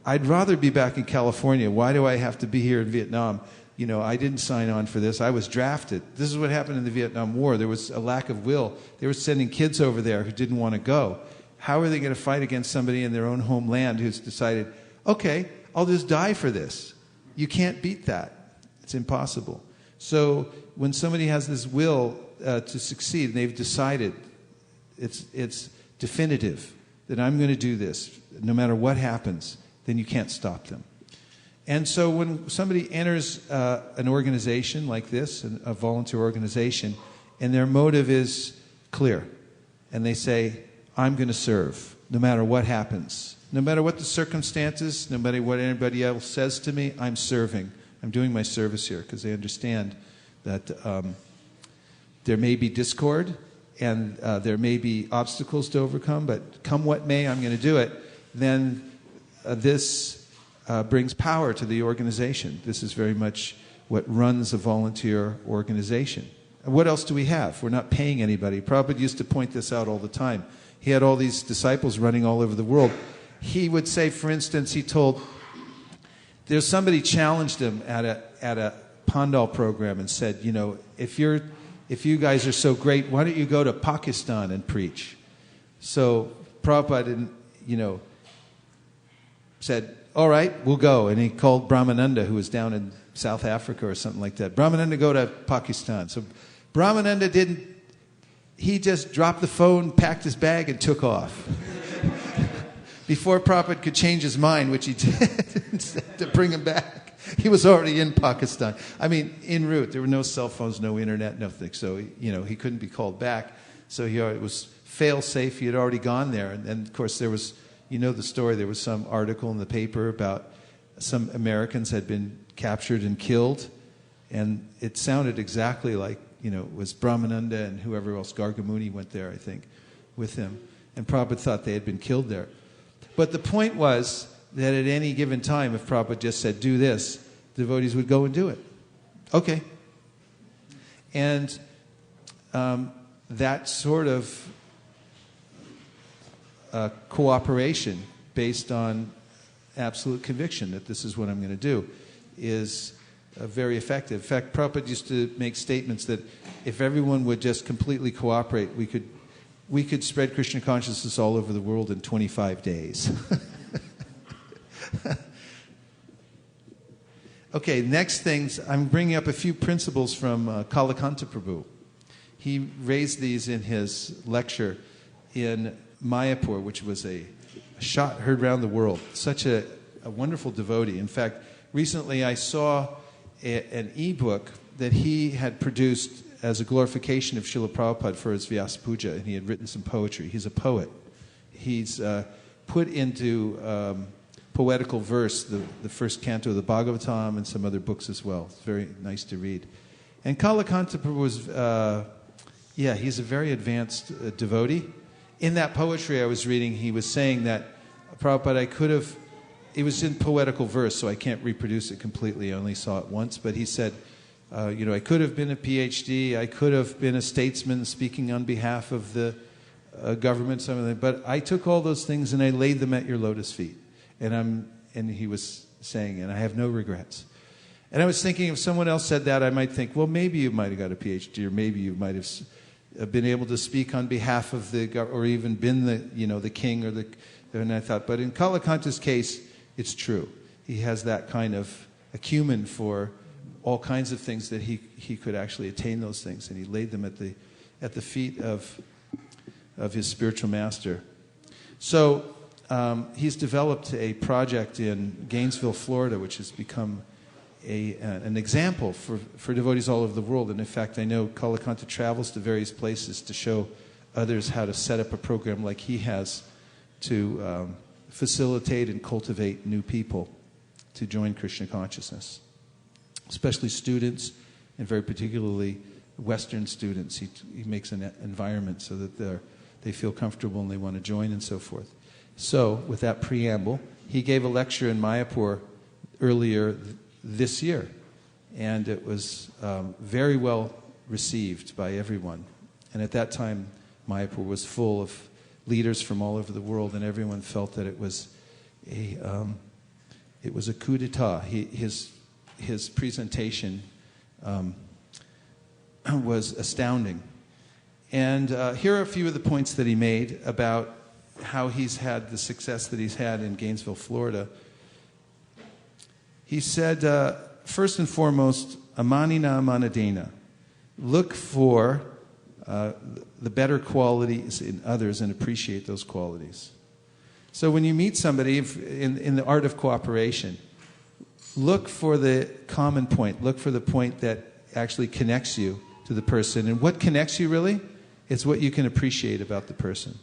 I'd rather be back in California. Why do I have to be here in Vietnam? I didn't sign on for this. I was drafted. This is what happened in the Vietnam War. There was a lack of will. They were sending kids over there who didn't want to go. How are they going to fight against somebody in their own homeland who's decided, okay, I'll just die for this? You can't beat that. It's impossible. So when somebody has this will to succeed, and they've decided, it's definitive, that I'm going to do this, no matter what happens, then you can't stop them. And so when somebody enters an organization like this, a volunteer organization, and their motive is clear, and they say, I'm going to serve, no matter what happens, no matter what the circumstances, no matter what anybody else says to me, I'm serving. I'm doing my service here, because they understand that there may be discord, and there may be obstacles to overcome, but come what may, I'm going to do it, then this brings power to the organization. This is very much what runs a volunteer organization. And what else do we have? We're not paying anybody. Prabhupada used to point this out all the time. He had all these disciples running all over the world. He would say, for instance, there's somebody challenged him at a Pandal program and said, if you guys are so great, why don't you go to Pakistan and preach? So Prabhupada, said, all right, we'll go. And he called Brahmananda, who was down in South Africa or something like that. Brahmananda, go to Pakistan. So Brahmananda he just dropped the phone, packed his bag, and took off. Before Prabhupada could change his mind, which he did, to bring him back. He was already in Pakistan. I mean, en route. There were no cell phones, no internet, nothing. So, he couldn't be called back. So it was fail-safe. He had already gone there. And of course, there was, the story. There was some article in the paper about some Americans had been captured and killed. And it sounded exactly like, it was Brahmananda and whoever else, Gargamuni went there, I think, with him. And Prabhupada thought they had been killed there. But the point was that at any given time, if Prabhupada just said, do this, devotees would go and do it. Okay. And that sort of cooperation based on absolute conviction that this is what I'm going to do is very effective. In fact, Prabhupada used to make statements that if everyone would just completely cooperate, we could spread Krishna consciousness all over the world in 25 days. Okay, next things, I'm bringing up a few principles from Kalakanta Prabhu. He raised these in his lecture in Mayapur, which was a shot heard around the world. Such a wonderful devotee. In fact, recently I saw an e-book that he had produced as a glorification of Srila Prabhupada for his Vyasa Puja, and he had written some poetry. He's a poet. He's put into poetical verse the first canto of the Bhagavatam and some other books as well. It's very nice to read. And Kalakanta Prabhu was, he's a very advanced devotee. In that poetry I was reading, he was saying that, Prabhupada, it was in poetical verse, so I can't reproduce it completely. I only saw it once. But he said, I could have been a PhD. I could have been a statesman speaking on behalf of the government, something. But I took all those things and I laid them at your lotus feet. And he was saying, and I have no regrets. And I was thinking, if someone else said that, I might think, well, maybe you might have got a PhD, or maybe you might have been able to speak on behalf of the government, or even been the king or the. And I thought, but in Kalakanta's case, it's true. He has that kind of acumen for all kinds of things that he could actually attain those things, and he laid them at the feet of his spiritual master. So he's developed a project in Gainesville, Florida, which has become an example for devotees all over the world. And in fact, I know Kalakanta travels to various places to show others how to set up a program like he has to facilitate and cultivate new people to join Krishna consciousness, especially students, and very particularly Western students. He makes an environment so that they feel comfortable and they want to join and so forth. So, with that preamble, he gave a lecture in Mayapur earlier this year, and it was very well received by everyone. And at that time, Mayapur was full of leaders from all over the world, and everyone felt that it was a coup d'etat. His presentation was astounding. And here are a few of the points that he made about how he's had the success that he's had in Gainesville, Florida. He said, first and foremost, amanina amanadena. Look for the better qualities in others and appreciate those qualities. So when you meet somebody in the art of cooperation, look for the common point. Look for the point that actually connects you to the person. And what connects you really? It's what you can appreciate about the person.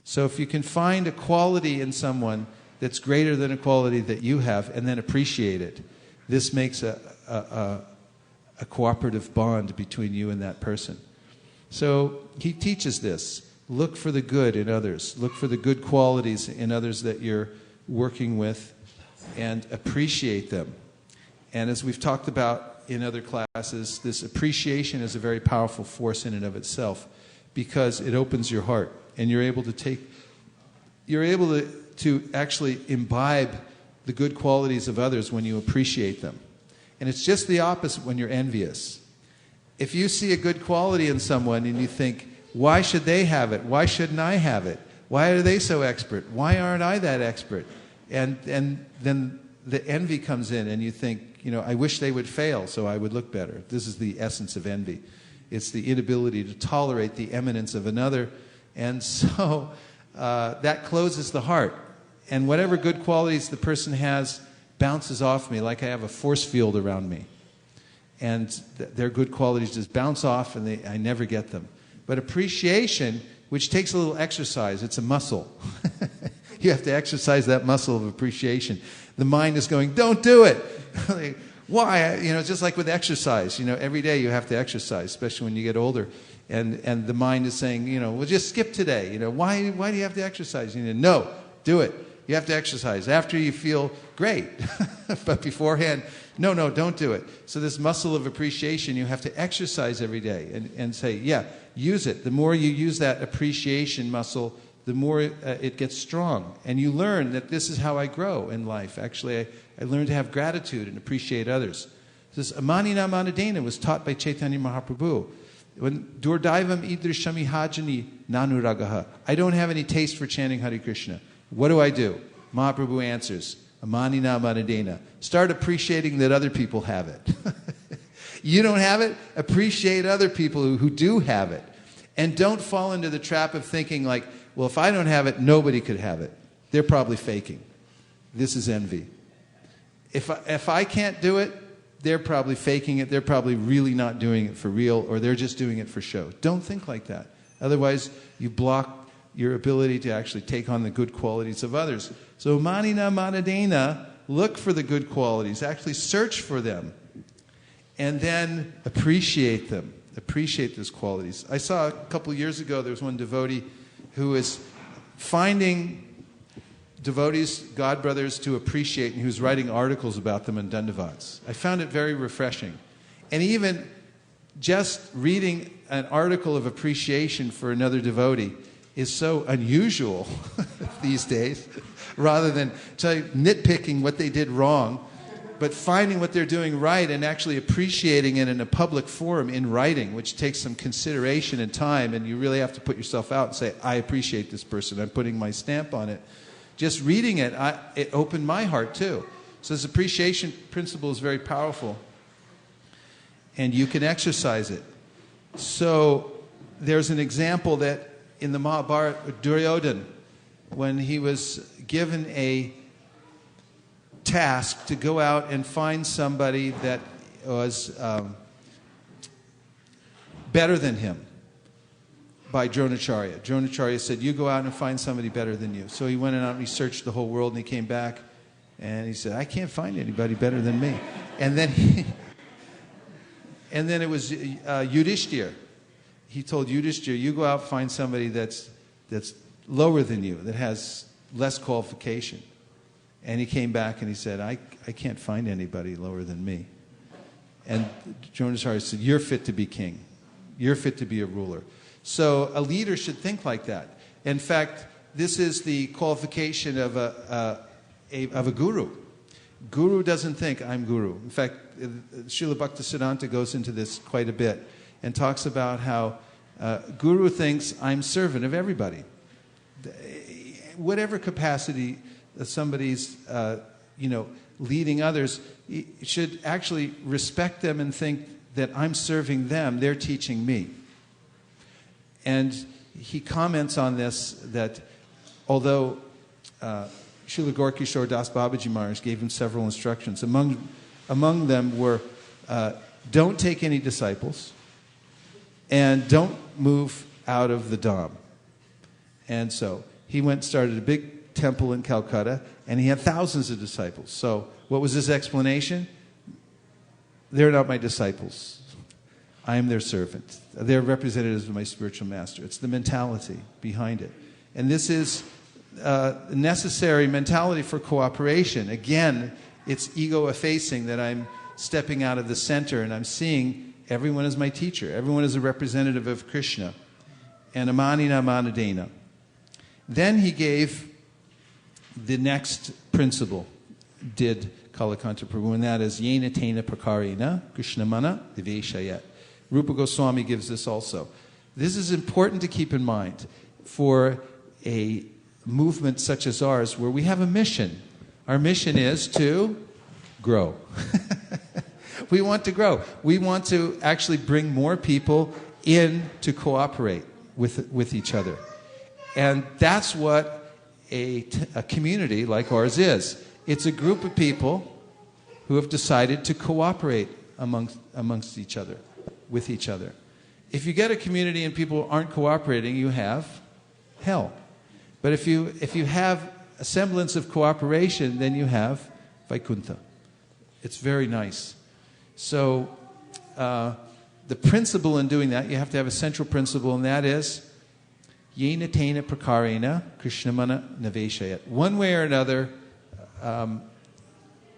So if you can find a quality in someone that's greater than a quality that you have and then appreciate it, this makes a cooperative bond between you and that person. So he teaches this. Look for the good in others. Look for the good qualities in others that you're working with and appreciate them. And as we've talked about in other classes, this appreciation is a very powerful force in and of itself because it opens your heart and you're able to actually imbibe the good qualities of others when you appreciate them. And it's just the opposite when you're envious. If you see a good quality in someone and you think, why should they have it? Why shouldn't I have it? Why are they so expert? Why aren't I that expert? And then the envy comes in and you think, I wish they would fail so I would look better. This is the essence of envy. It's the inability to tolerate the eminence of another. And so that closes the heart. And whatever good qualities the person has bounces off me like I have a force field around me. And their good qualities just bounce off and I never get them. But appreciation, which takes a little exercise, it's a muscle. You have to exercise that muscle of appreciation. The mind is going, don't do it. Like, why? Just like with exercise. Every day you have to exercise, especially when you get older. And the mind is saying, well, just skip today. Why do you have to exercise? No, do it. You have to exercise. After you feel great. But beforehand, no, don't do it. So this muscle of appreciation, you have to exercise every day and say, yeah, use it. The more you use that appreciation muscle, the more it gets strong. And you learn that this is how I grow in life. Actually, I learned to have gratitude and appreciate others. This Amanina Manadena was taught by Chaitanya Mahaprabhu. When Durdaivam idrishami hajani nanuragaha. I don't have any taste for chanting Hare Krishna. What do? Mahaprabhu answers, Amanina Manadena. Start appreciating that other people have it. You don't have it? Appreciate other people who do have it. And don't fall into the trap of thinking like, well, if I don't have it, nobody could have it. They're probably faking. This is envy. If I can't do it, they're probably faking it. They're probably really not doing it for real, or they're just doing it for show. Don't think like that. Otherwise, you block your ability to actually take on the good qualities of others. So, manina manadena, look for the good qualities. Actually search for them. And then appreciate them. Appreciate those qualities. I saw a couple of years ago, there was one devotee who was finding devotees, God brothers, to appreciate, and he was writing articles about them in Dandavats. I found it very refreshing. And even just reading an article of appreciation for another devotee is so unusual these days, rather than nitpicking what they did wrong, but finding what they're doing right and actually appreciating it in a public forum in writing, which takes some consideration and time, and you really have to put yourself out and say, I appreciate this person, I'm putting my stamp on it. Just reading it, it opened my heart too. So this appreciation principle is very powerful, and you can exercise it. So there's an example that in the Mahabharata, Duryodhana, when he was given a task to go out and find somebody that was better than him by Dronacharya. Dronacharya said, you go out and find somebody better than you. So he went out and he searched the whole world, and he came back and he said, I can't find anybody better than me. And then it was Yudhishthira. He told Yudhishthira, you go out and find somebody that's lower than you, that has less qualification. And he came back and he said, I can't find anybody lower than me. And Dronacharya said, you're fit to be king. You're fit to be a ruler. So a leader should think like that. In fact, this is the qualification of a guru. Guru doesn't think, I'm guru. In fact, Srila Bhaktisiddhanta goes into this quite a bit and talks about how guru thinks, I'm servant of everybody. Whatever capacity somebody's, leading others, you should actually respect them and think that I'm serving them, they're teaching me. And he comments on this, that although Srila Gaurkishore Das Babaji Maharaj gave him several instructions, among them were, don't take any disciples, and don't move out of the Dham. And so he went and started a big temple in Calcutta, and he had thousands of disciples. So what was his explanation? They're not my disciples. I am their servant. They're representatives of my spiritual master. It's the mentality behind it. And this is necessary mentality for cooperation. Again, it's ego-effacing that I'm stepping out of the center and I'm seeing everyone as my teacher. Everyone is a representative of Krishna. And amanina manadena. Then he gave the next principle, did Kalakanta Prabhu, and that is yena tena prakarena krishnamana niveshayat. Rupa Goswami gives this also. This is important to keep in mind for a movement such as ours where we have a mission. Our mission is to grow. We want to grow. We want to actually bring more people in to cooperate with each other. And that's what a community like ours is. It's a group of people who have decided to cooperate amongst each other, with each other. If you get a community and people aren't cooperating, you have hell. But if you have a semblance of cooperation, then you have Vaikuntha. It's very nice. So the principle in doing that, you have to have a central principle, and that is yena tena prakarena krishnamana naveshayat. One way or another,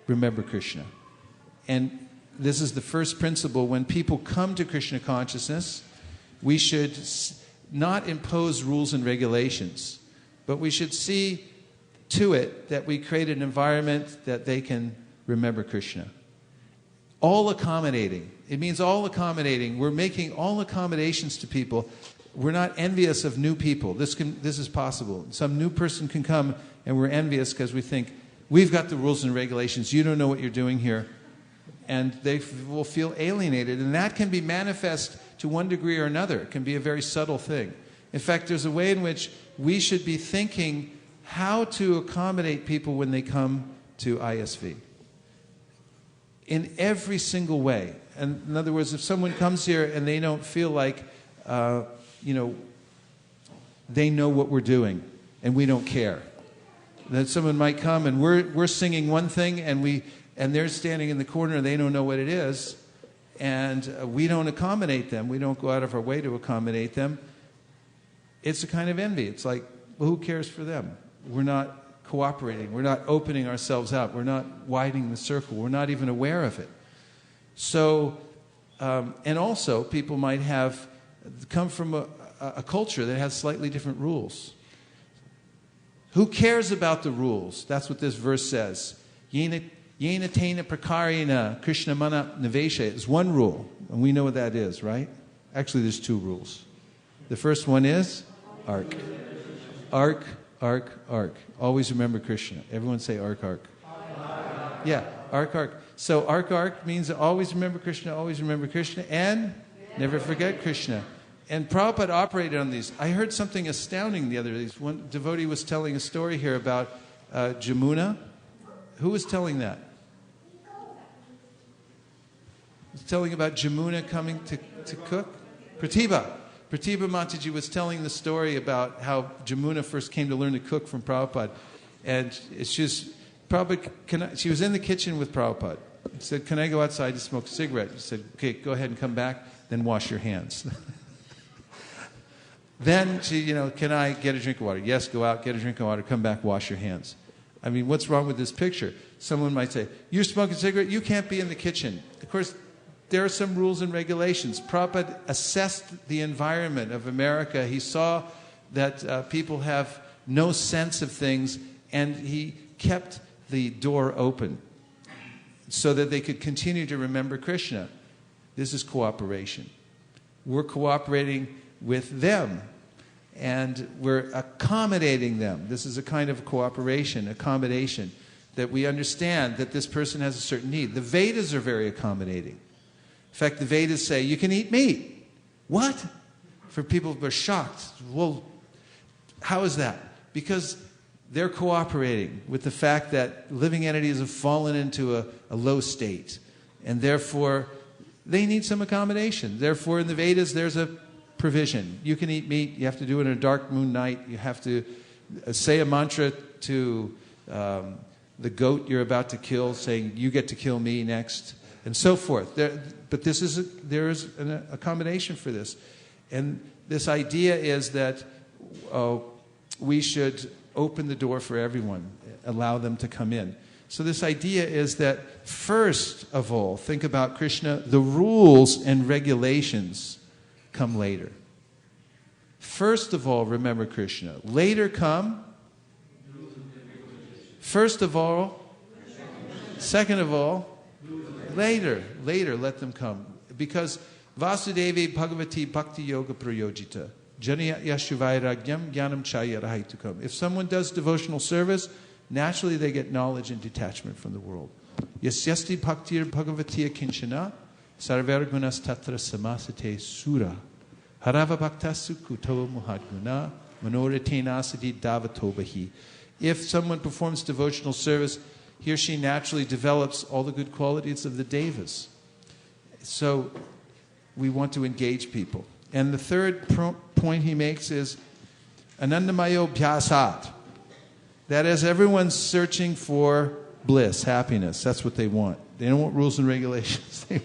remember Krishna. And this is the first principle. When people come to Krishna consciousness, we should not impose rules and regulations, but we should see to it that we create an environment that they can remember Krishna. All accommodating. It means all accommodating. We're making all accommodations to people. We're not envious of new people. This is possible. Some new person can come and we're envious because we think, we've got the rules and regulations. You don't know what you're doing here. And they will feel alienated. And that can be manifest to one degree or another. It can be a very subtle thing. In fact, there's a way in which we should be thinking how to accommodate people when they come to ISV. In every single way. And in other words, if someone comes here and they don't feel like, they know what we're doing and we don't care. Then someone might come and we're singing one thing and they're standing in the corner and they don't know what it is, and we don't accommodate them. We don't go out of our way to accommodate them. It's a kind of envy. It's like, well, who cares for them? We're not cooperating. We're not opening ourselves out. We're not widening the circle. We're not even aware of it. So, and also people might have come from a culture that has slightly different rules. Who cares about the rules? That's what this verse says. Yena tena prakarena krishnamana nivesha. It's one rule, and we know what that is, right? Actually, there's two rules. The first one is ark. Ark, ark, ark. Always remember Krishna. Everyone say ark, ark. Yeah, ark, ark. So ark, ark means always remember Krishna, and never forget Krishna. And Prabhupada operated on these. I heard something astounding the other day. One devotee was telling a story here about Jamuna. Who was telling that? He was telling about Jamuna coming to cook? Pratibha Mataji was telling the story about how Jamuna first came to learn to cook from Prabhupada. And she was in the kitchen with Prabhupada. He said, "Can I go outside to smoke a cigarette?" He said, "Okay, go ahead and come back, then wash your hands." Then she, "Can I get a drink of water?" "Yes, go out, get a drink of water, come back, wash your hands." I mean, what's wrong with this picture? Someone might say, "You're smoking a cigarette, you can't be in the kitchen." Of course, there are some rules and regulations. Prabhupada assessed the environment of America. He saw that people have no sense of things, and he kept the door open so that they could continue to remember Krishna. This is cooperation. We're cooperating with them, and we're accommodating them. This is a kind of cooperation, accommodation, that we understand that this person has a certain need. The Vedas are very accommodating. In fact, the Vedas say, you can eat meat. What? For people who are shocked. Well, how is that? Because they're cooperating with the fact that living entities have fallen into a low state, and therefore they need some accommodation. Therefore, in the Vedas, there's a provision. You can eat meat. You have to do it on a dark moon night. You have to say a mantra to the goat you're about to kill, saying, "You get to kill me next." and so forth. But there is a combination for this. And this idea is that we should open the door for everyone, allow them to come in. So this idea is that first of all, think about Krishna, the rules and regulations come later. First of all, remember Krishna. Later come, first of all, second of all, later let them come. Because Vasudevi Bhagavati Bhakti Yoga Prayojita Jana Yashuvairagyam Jnanam Chaya Rahaitukam. If someone does devotional service, naturally they get knowledge and detachment from the world. Yasyasti Bhaktir Bhagavatiya Kinchana Sarvar Gunas Tatra Samasate Sura Harava Bhaktasu Kuto Muhadguna Manoretenasati Davatobahi. If someone performs devotional service, he or she naturally develops all the good qualities of the devas. So we want to engage people. And the third point he makes is Anandamayo Bhyasat. That is, everyone's searching for bliss, happiness. That's what they want. They don't want rules and regulations. They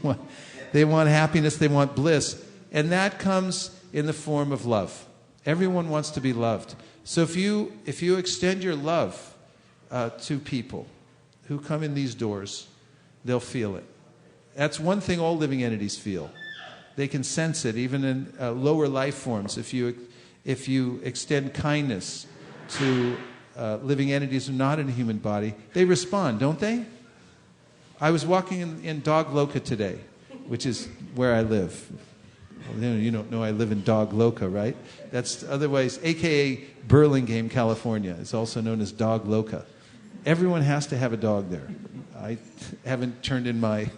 want happiness, they want bliss. And that comes in the form of love. Everyone wants to be loved. So if you extend your love to people who come in these doors, they'll feel it. That's one thing all living entities feel. They can sense it, even in lower life forms. If you extend kindness to living entities who are not in a human body, they respond, don't they? I was walking in Dog Loka today, which is where I live. Well, you don't know I live in Dog Loka, right? That's otherwise, a.k.a. Burlingame, California. It's also known as Dog Loka. Everyone has to have a dog there. I haven't turned in my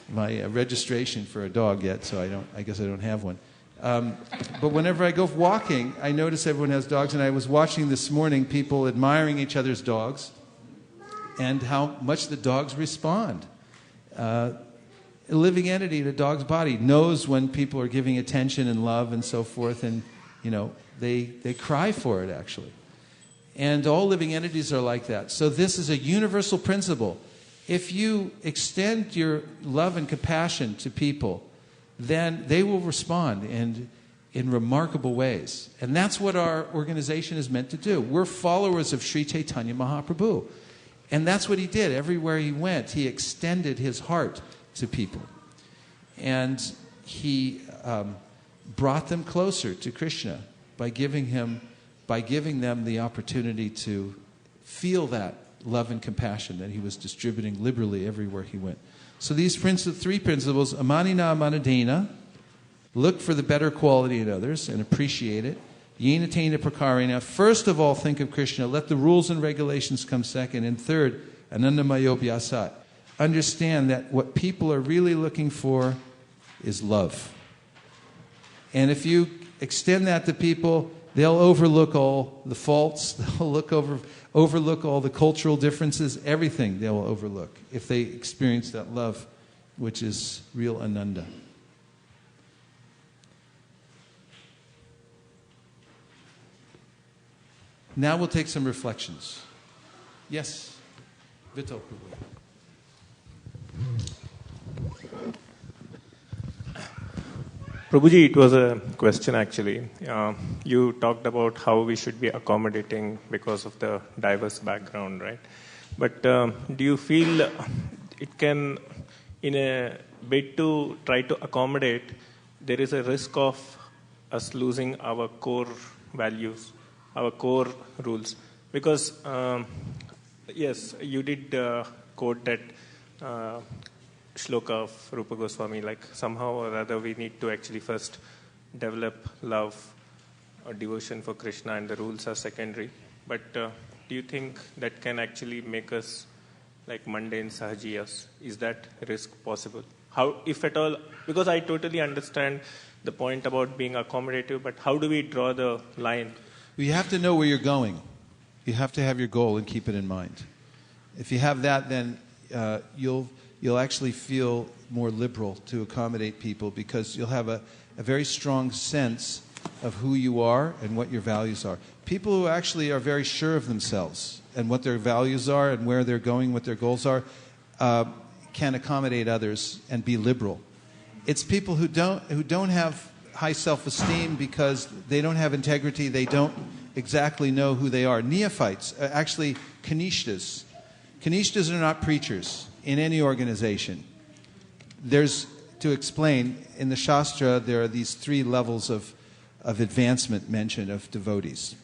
my registration for a dog yet, so I guess I don't have one. But whenever I go walking, I notice everyone has dogs, and I was watching this morning people admiring each other's dogs and how much the dogs respond. A living entity in a dog's body knows when people are giving attention and love and so forth, and they cry for it, actually. And all living entities are like that. So this is a universal principle. If you extend your love and compassion to people, then they will respond in remarkable ways. And that's what our organization is meant to do. We're followers of Sri Chaitanya Mahaprabhu. And that's what he did. Everywhere he went, he extended his heart to people. And he brought them closer to Krishna by giving them the opportunity to feel that love and compassion that he was distributing liberally everywhere he went. So these three principles, amanina amanadena, look for the better quality in others and appreciate it. Yenatena prakarena, first of all think of Krishna, let the rules and regulations come second. And third, anandamayo vyasat, understand that what people are really looking for is love. And if you extend that to people, they'll overlook all the faults, they'll overlook all the cultural differences, everything they will overlook if they experience that love, which is real ananda. Now we'll take some reflections. Yes, Vito. Prabhuji, it was a question actually. You talked about how we should be accommodating because of the diverse background, right? But do you feel it can, in a bid to try to accommodate, there is a risk of us losing our core values, our core rules? Because, yes, you did quote that shloka of Rupa Goswami, like somehow or other we need to actually first develop love or devotion for Krishna and the rules are secondary. But do you think that can actually make us like mundane sahajiyas? Is that risk possible? How, if at all, because I totally understand the point about being accommodative, but how do we draw the line? You have to know where you're going. You have to have your goal and keep it in mind. If you have that, then you'll actually feel more liberal to accommodate people because you'll have a very strong sense of who you are and what your values are. People who actually are very sure of themselves and what their values are and where they're going, what their goals are, can accommodate others and be liberal. It's people who don't have high self-esteem because they don't have integrity, they don't exactly know who they are. Neophytes, actually kanishtas. Kanishtas are not preachers in any organization. To explain, in the Shastra, there are these 3 levels of advancement mentioned of devotees.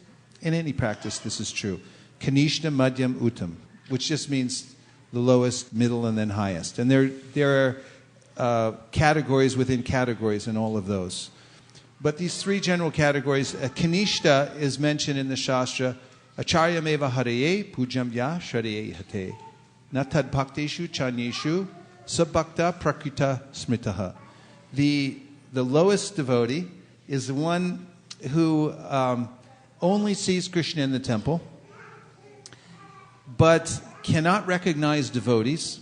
In any practice, this is true. Kanishta, Madhyam, Uttam, which just means the lowest, middle, and then highest. And there are categories within categories in all of those. But these 3 general categories, Kanishta is mentioned in the Shastra, Acharyameva hareye pujamya shareye hate, natad bhakteshu chanyeshu sabhakta prakrita smritaha. The lowest devotee is the one who only sees Krishna in the temple, but cannot recognize devotees,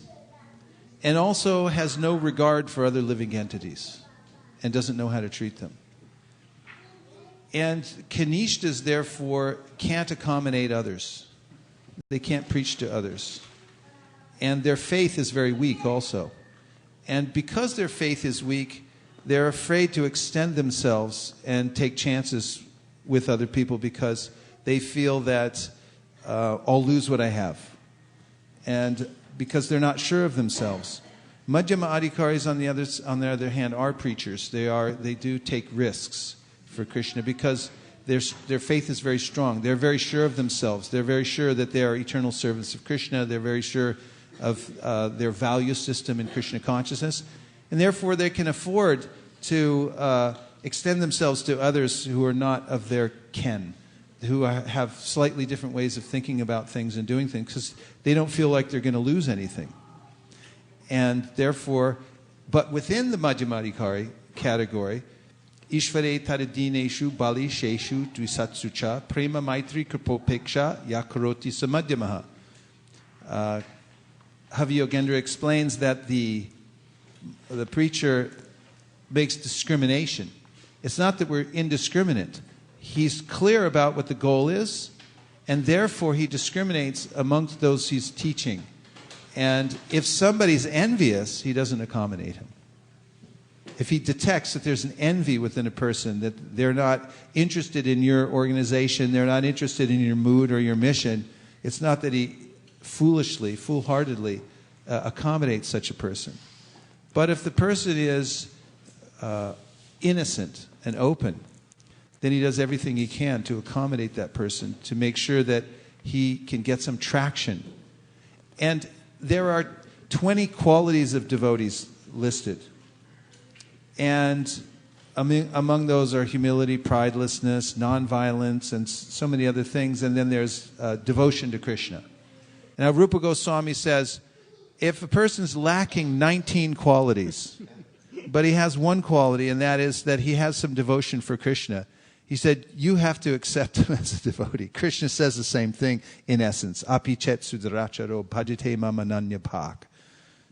and also has no regard for other living entities, and doesn't know how to treat them. And Kanishtas, therefore, can't accommodate others. They can't preach to others. And their faith is very weak also. And because their faith is weak, they're afraid to extend themselves and take chances with other people because they feel that I'll lose what I have. And because they're not sure of themselves. Madhyama Adhikaris, on the other hand, are preachers. They do take risks for Krishna because their faith is very strong. They're very sure of themselves. They're very sure that they are eternal servants of Krishna. They're very sure of their value system in Krishna consciousness. And therefore they can afford to extend themselves to others who are not of their ken, who have slightly different ways of thinking about things and doing things, because they don't feel like they're going to lose anything. And therefore, but within the Madhyamadikari category, Ishvare Taradineshu Bali Sheshu Dvisatsucha Prema Maitri Kripopeksha Yakaroti Samadhyamaha. Havi Yogendra explains that the preacher makes discrimination. It's not that we're indiscriminate. He's clear about what the goal is, and therefore he discriminates amongst those he's teaching. And if somebody's envious, he doesn't accommodate him. If he detects that there's an envy within a person, that they're not interested in your organization, they're not interested in your mood or your mission, it's not that he foolhardily accommodates such a person. But if the person is innocent and open, then he does everything he can to accommodate that person, to make sure that he can get some traction. And there are 20 qualities of devotees listed. And among those are humility, pridelessness, nonviolence, and so many other things. And then there's devotion to Krishna. Now, Rupa Goswami says, if a person's lacking 19 qualities, but he has one quality, and that is that he has some devotion for Krishna, he said, you have to accept him as a devotee. Krishna says the same thing in essence. Api chet sudaracharo bhajate mamananya bhak.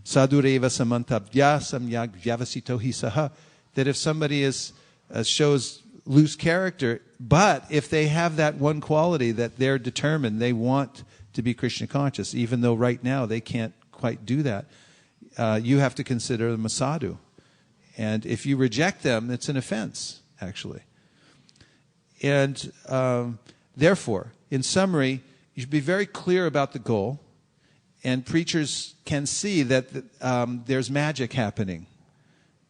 Sadureva samantabhya samyag vyavasito hisaha. That if somebody shows loose character, but if they have that one quality that they're determined, they want to be Krishna conscious, even though right now they can't quite do that, you have to consider them a sadhu. And if you reject them, it's an offense, actually. And therefore, in summary, you should be very clear about the goal, and preachers can see that there's magic happening.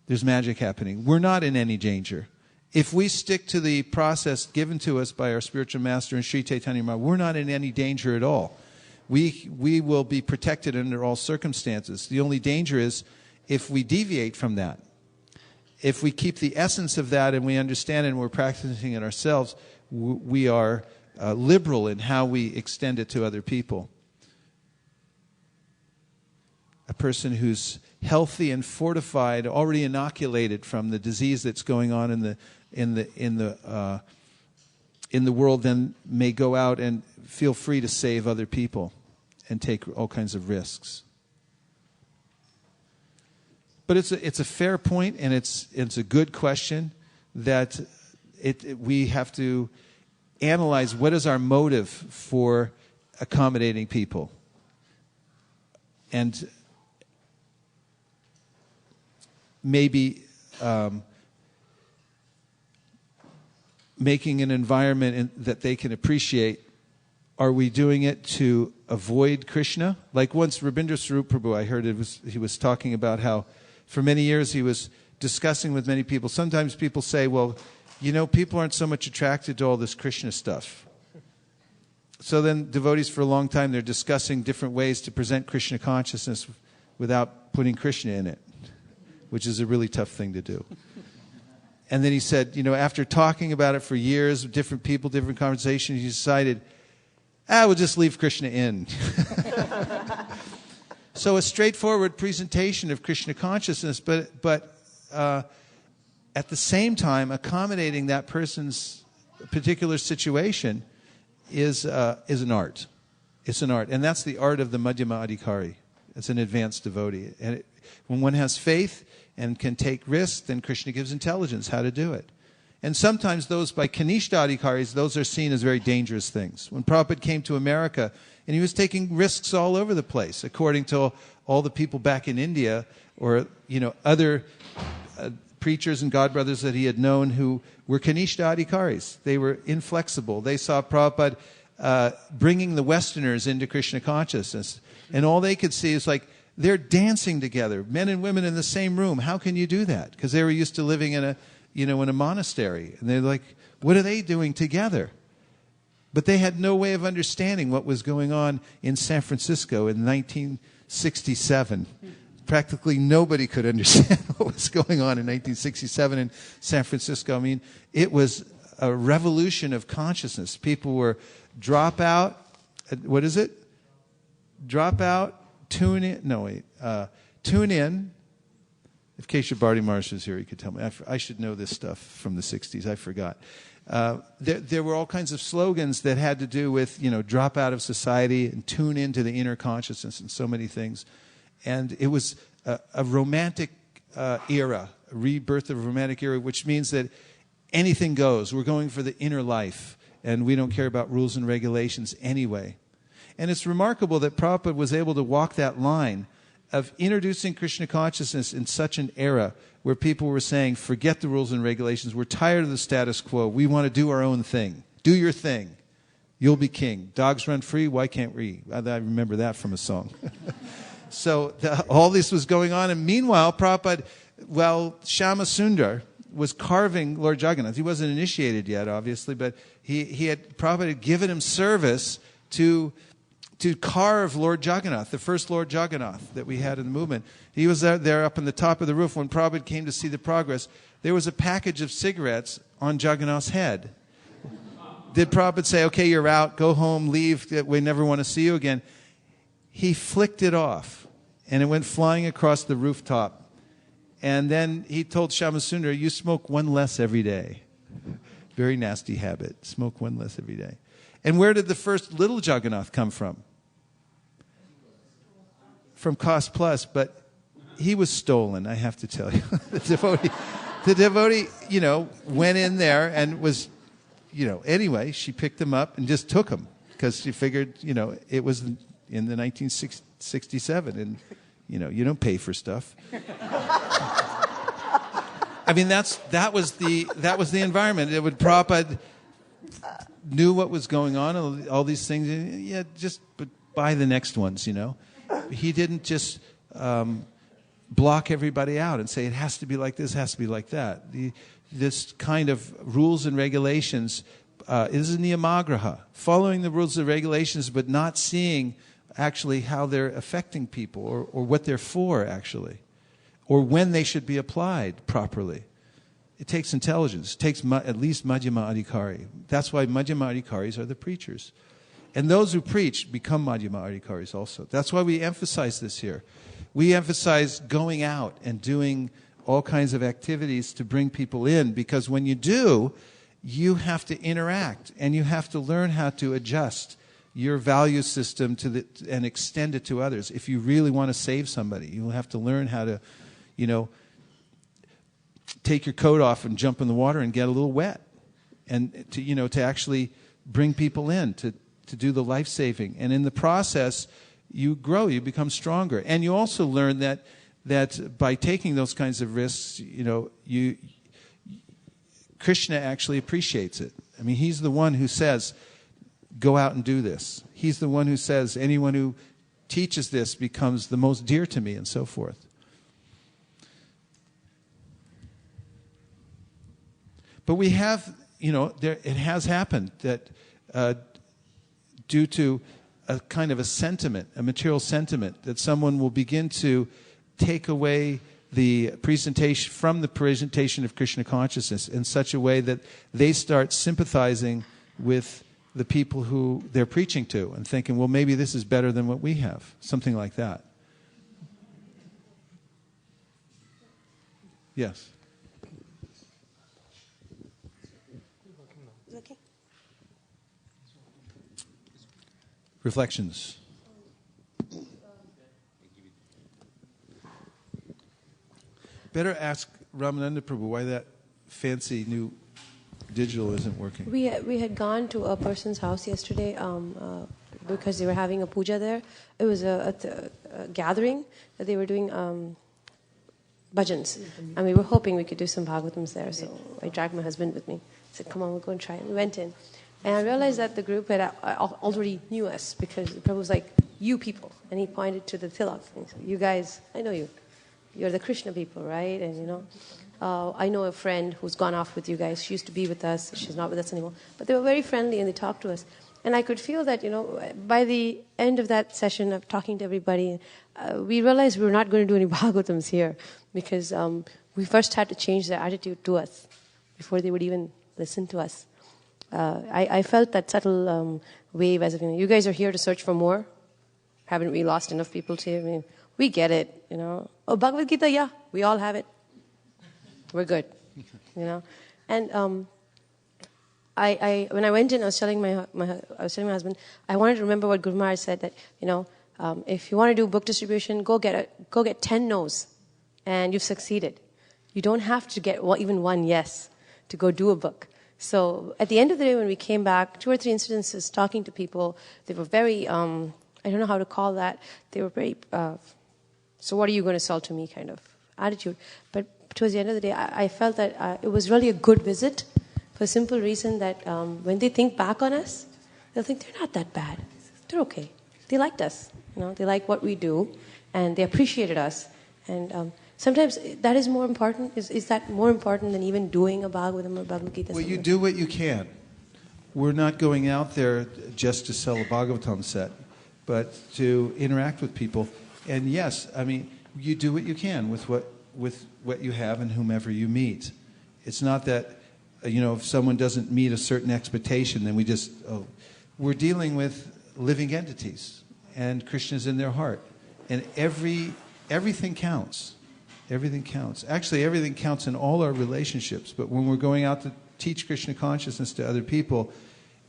There's magic happening. We're not in any danger. If we stick to the process given to us by our spiritual master and Sri Chaitanya Maharaj, we're not in any danger at all. We will be protected under all circumstances. The only danger is if we deviate from that. If we keep the essence of that and we understand it and we're practicing it ourselves, we are liberal in how we extend it to other people. A person who's healthy and fortified, already inoculated from the disease that's going on in the world, then may go out and feel free to save other people and take all kinds of risks. But it's a fair point, and it's a good question that we have to analyze what is our motive for accommodating people. And maybe making an environment that they can appreciate. Are we doing it to avoid Krishna? Like once Rabindra Swarup Prabhu, I heard he was talking about how for many years he was discussing with many people. Sometimes people say, well, people aren't so much attracted to all this Krishna stuff. So then devotees for a long time, they're discussing different ways to present Krishna consciousness without putting Krishna in it, which is a really tough thing to do. And then he said, after talking about it for years, with different people, different conversations, he decided, we'll just leave Krishna in. So a straightforward presentation of Krishna consciousness, but at the same time accommodating that person's particular situation is an art. It's an art, and that's the art of the Madhyama Adhikari. It's an advanced devotee, and when one has faith and can take risks, then Krishna gives intelligence how to do it. And sometimes those by Kanishta Adhikaris, those are seen as very dangerous things. When Prabhupada came to America, and he was taking risks all over the place, according to all the people back in India, or other preachers and godbrothers that he had known who were Kanishta Adhikaris. They were inflexible. They saw Prabhupada bringing the Westerners into Krishna consciousness. And all they could see is like, they're dancing together, men and women in the same room. How can you do that? Because they were used to living in a monastery. And they're like, what are they doing together? But they had no way of understanding what was going on in San Francisco in 1967. Practically nobody could understand what was going on in 1967 in San Francisco. I mean, it was a revolution of consciousness. People were drop out, tune in. No, wait. Tune in. If Keshav Bharti Maharaj was here, he could tell me. I should know this stuff from the 60s. I forgot. There were all kinds of slogans that had to do with, drop out of society and tune into the inner consciousness and so many things. And it was a romantic era, a rebirth of a romantic era, which means that anything goes. We're going for the inner life, and we don't care about rules and regulations anyway. And it's remarkable that Prabhupada was able to walk that line of introducing Krishna consciousness in such an era where people were saying, forget the rules and regulations. We're tired of the status quo. We want to do our own thing. Do your thing. You'll be king. Dogs run free. Why can't we? I remember that from a song. So all this was going on. And meanwhile, Prabhupada, Shama Sundar was carving Lord Jagannath. He wasn't initiated yet, obviously, but Prabhupada had given him service to carve Lord Jagannath, the first Lord Jagannath that we had in the movement. He was there up on the top of the roof. When Prabhupada came to see the progress, there was a package of cigarettes on Jagannath's head. Did Prabhupada say, okay, you're out, go home, leave, we never want to see you again? He flicked it off, and it went flying across the rooftop. And then he told Shyama-Sundar, you smoke one less every day. Very nasty habit. Smoke one less every day. And where did the first little Jagannath come from? From Cost Plus, but he was stolen, I have to tell you. The devotee, went in there and was, anyway, she picked him up and just took him because she figured, it was in the 1967, and you don't pay for stuff. I mean, that was the environment. It would Prabhupada knew what was going on, all these things. Yeah, just buy the next ones. He didn't just block everybody out and say it has to be like this, has to be like that. This kind of rules and regulations is a niyamagraha, following the rules and regulations, but not seeing actually how they're affecting people or what they're for, actually, or when they should be applied properly. It takes intelligence. It takes at least Madhyama Adhikari. That's why Madhyama Adhikaris are the preachers. And those who preach become Madhyama Adhikaris also. That's why we emphasize this here. We emphasize going out and doing all kinds of activities to bring people in, because when you do, you have to interact and you have to learn how to adjust your value system and extend it to others. If you really want to save somebody, you'll have to learn how to, take your coat off and jump in the water and get a little wet, and to actually bring people in to do the life saving. And in the process, you grow, you become stronger, and you also learn that that by taking those kinds of risks, Krishna actually appreciates it. I mean, he's the one who says, go out and do this. He's the one who says, anyone who teaches this becomes the most dear to me, and so forth. But we have, it has happened that due to a kind of a sentiment, a material sentiment, that someone will begin to take away the presentation from the presentation of Krishna consciousness in such a way that they start sympathizing with the people who they're preaching to and thinking, well, maybe this is better than what we have. Something like that. Yes. Okay. Reflections. Better ask Ramananda Prabhu why that fancy new digital isn't working. We had gone to a person's house yesterday because they were having a puja there. It was a gathering that they were doing bhajans. And we were hoping we could do some Bhagavatams there. So I dragged my husband with me. I said, come on, we'll go and try it. We went in. And I realized that the group had already knew us because Prabhu was like, you people. And he pointed to the tilak. And he said, you guys, I know you. You're the Krishna people, right? And, I know a friend who's gone off with you guys. She used to be with us. She's not with us anymore. But they were very friendly and they talked to us. And I could feel that, by the end of that session of talking to everybody, we realized we were not going to do any Bhagavatams here because we first had to change their attitude to us before they would even listen to us. I felt that subtle wave as if, you guys are here to search for more. Haven't we lost enough people to you? I mean, we get it, Oh, Bhagavad Gita, yeah, we all have it. We're good, And when I went in, I was telling my husband, I wanted to remember what Guru Maharaj said that, if you want to do book distribution, go get 10 no's, and you've succeeded. You don't have to get even one yes to go do a book. So at the end of the day, when we came back, 2 or 3 incidences talking to people, they were very, I don't know how to call that. They were very, so what are you going to sell to me kind of attitude. But towards the end of the day, I felt that it was really a good visit for a simple reason that when they think back on us, they'll think they're not that bad. They're okay. They liked us. They like what we do, and they appreciated us. And sometimes that is more important. Is that more important than even doing a Bhagavatam or Bhagavad Gita? Well, you do what you can. We're not going out there just to sell a Bhagavatam set, but to interact with people. And yes, I mean, you do what you can with what you have and whomever you meet. It's not that, if someone doesn't meet a certain expectation, then we're dealing with living entities, and Krishna's in their heart. And everything counts. Everything counts. Actually, everything counts in all our relationships. But when we're going out to teach Krishna consciousness to other people,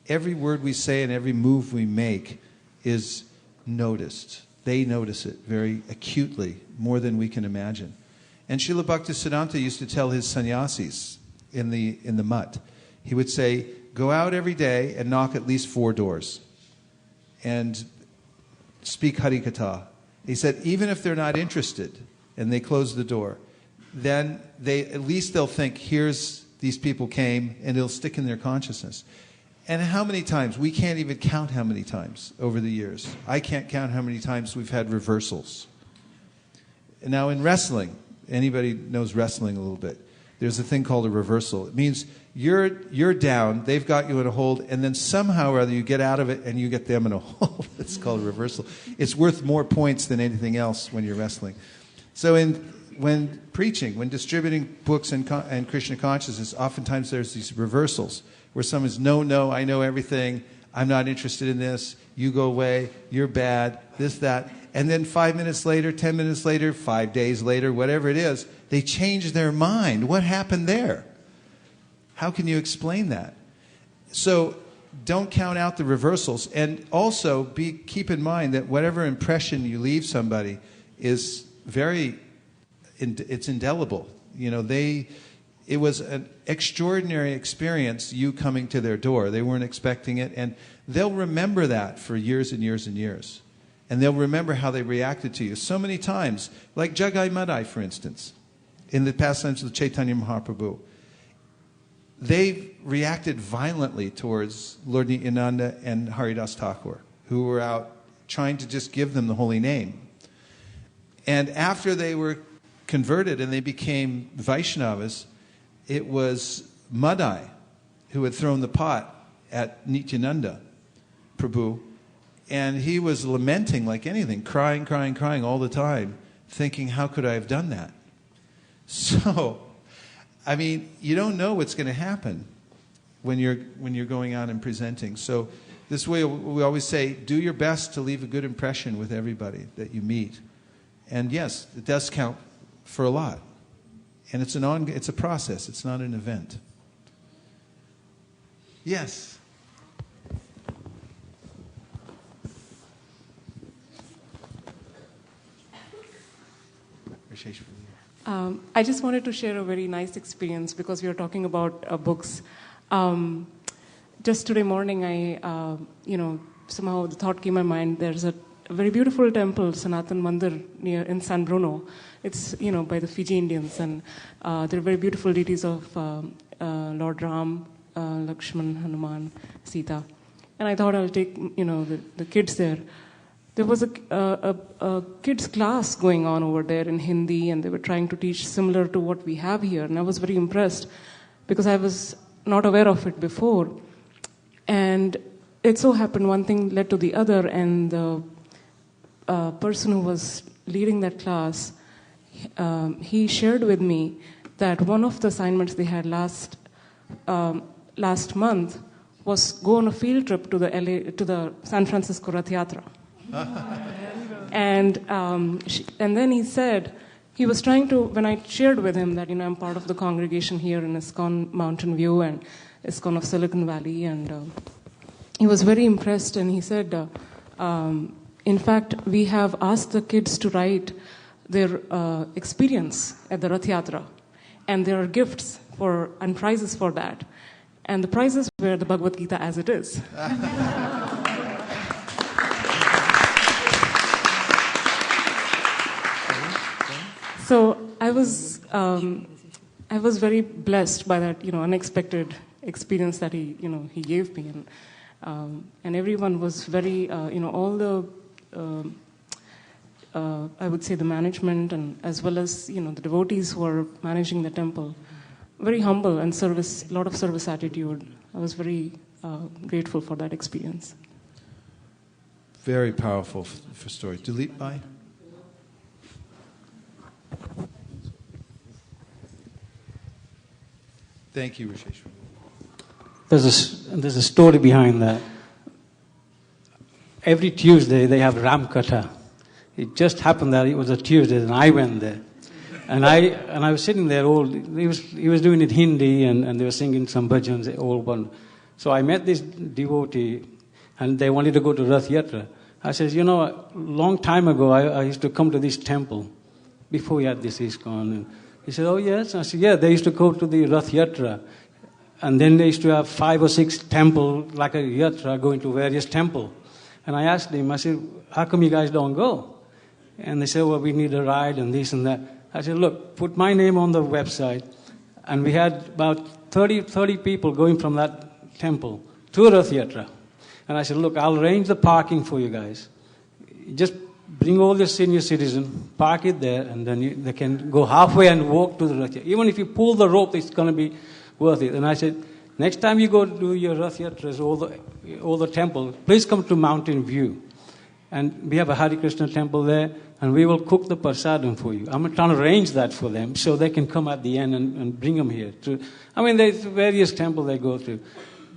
every word we say and every move we make is noticed. They notice it very acutely, more than we can imagine. And Srila Bhaktisiddhanta used to tell his sannyasis in the mutt, he would say, go out every day and knock at least 4 doors and speak Harikatha. He said, even if they're not interested and they close the door, then at least they'll think, these people came, and it'll stick in their consciousness. And how many times? We can't even count how many times over the years. I can't count how many times we've had reversals. Now in wrestling, anybody knows wrestling a little bit, there's a thing called a reversal. It means you're down, they've got you in a hold, and then somehow or other you get out of it and you get them in a hold. It's called a reversal. It's worth more points than anything else when you're wrestling. So when preaching, when distributing books and Krishna consciousness, oftentimes there's these reversals where someone's, no, I know everything, I'm not interested in this, you go away, you're bad, this, that. And then 5 minutes later, 10 minutes later, 5 days later, whatever it is, they change their mind. What happened there? How can you explain that? So don't count out the reversals. And also keep in mind that whatever impression you leave somebody is it's indelible. It was an extraordinary experience, you coming to their door. They weren't expecting it, and they'll remember that for years and years and years. And they'll remember how they reacted to you so many times. Like Jagai Madai, for instance, in the pastimes of Chaitanya Mahaprabhu. They reacted violently towards Lord Nityananda and Haridas Thakur, who were out trying to just give them the holy name. And after they were converted and they became Vaishnavas, it was Madai who had thrown the pot at Nityananda Prabhu. And he was lamenting like anything, crying all the time, thinking, how could I have done that? So, I mean, you don't know what's going to happen when you're going out and presenting. So this way we always say, do your best to leave a good impression with everybody that you meet. And yes, it does count for a lot. And it's a process. It's not an event. Yes. I just wanted to share a very nice experience because we were talking about books. Just today morning, I, somehow the thought came to my mind. There's a very beautiful temple, Sanatan Mandir, in San Bruno. It's, by the Fiji Indians, and there are very beautiful deities of Lord Ram, Lakshman, Hanuman, Sita. And I thought I'll take, the kids there. There was a kids class going on over there in Hindi, and they were trying to teach similar to what we have here. And I was very impressed because I was not aware of it before. And it so happened one thing led to the other, and the person who was leading that class, he shared with me that one of the assignments they had last month was go on a field trip to the San Francisco Rath Yatra. And then he said, he was trying to, when I shared with him that, I'm part of the congregation here in ISKCON Mountain View and ISKCON of Silicon Valley, and he was very impressed, and he said, in fact, we have asked the kids to write their experience at the Rath Yatra, and there are gifts and prizes for that. And the prizes were the Bhagavad Gita as it is. So I was very blessed by that, unexpected experience that he gave me, and everyone was very, all the, I would say the management and as well as the devotees who are managing the temple, very humble and a lot of service attitude. I was very grateful for that experience. Very powerful for story. Dilip Bhai. Thank you, Rashesh. There's a story behind that. Every Tuesday they have Ram Katha. It just happened that it was a Tuesday, and I went there, and I was sitting there. He was doing it Hindi, and they were singing some bhajans, all one. So I met this devotee, and they wanted to go to Rath Yatra. I said, a long time ago I used to come to this temple before we had this ISKCON. And he said, oh yes? I said, yeah, they used to go to the Rath Yatra. And then they used to have 5 or 6 temples, like a yatra, going to various temples. And I asked him, I said, how come you guys don't go? And they said, well, we need a ride and this and that. I said, look, put my name on the website. And we had about 30 people going from that temple to Rath Yatra. And I said, look, I'll arrange the parking for you guys. Just bring all your senior citizens, park it there, and then they can go halfway and walk to the Rath Yatra. Even if you pull the rope, it's going to be worth it. And I said, next time you go to do your Rath Yatras, all the temples, please come to Mountain View. And we have a Hare Krishna temple there, and we will cook the prasadam for you. I'm trying to arrange that for them so they can come at the end and bring them here. There's various temples they go to.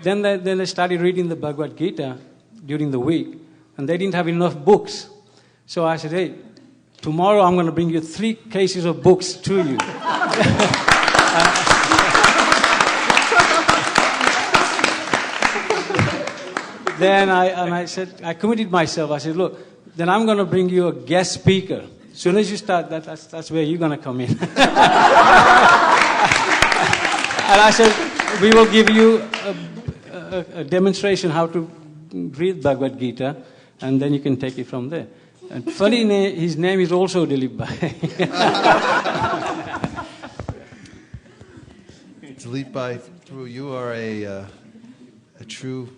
Then they started reading the Bhagavad Gita during the week, and they didn't have enough books. So I said, hey, tomorrow I'm going to bring you 3 cases of books to you. Then I said, I committed myself. I said, look, then I'm going to bring you a guest speaker. As soon as you start, that's where you're going to come in. And I said, we will give you a demonstration how to read Bhagavad Gita, and then you can take it from there. And funny, his name is also Dilip Bhai. Dilip Bhai, you are a true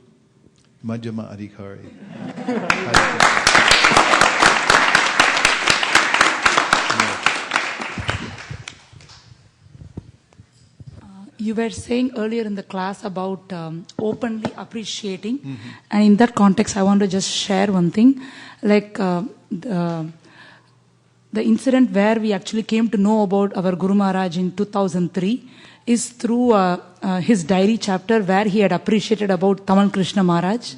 Madhyama Adhikari. You were saying earlier in the class about openly appreciating, and in that context, I want to just share one thing. Like the incident where we actually came to know about our Guru Maharaj in 2003 is through his diary chapter where he had appreciated about Tamal Krishna Maharaj.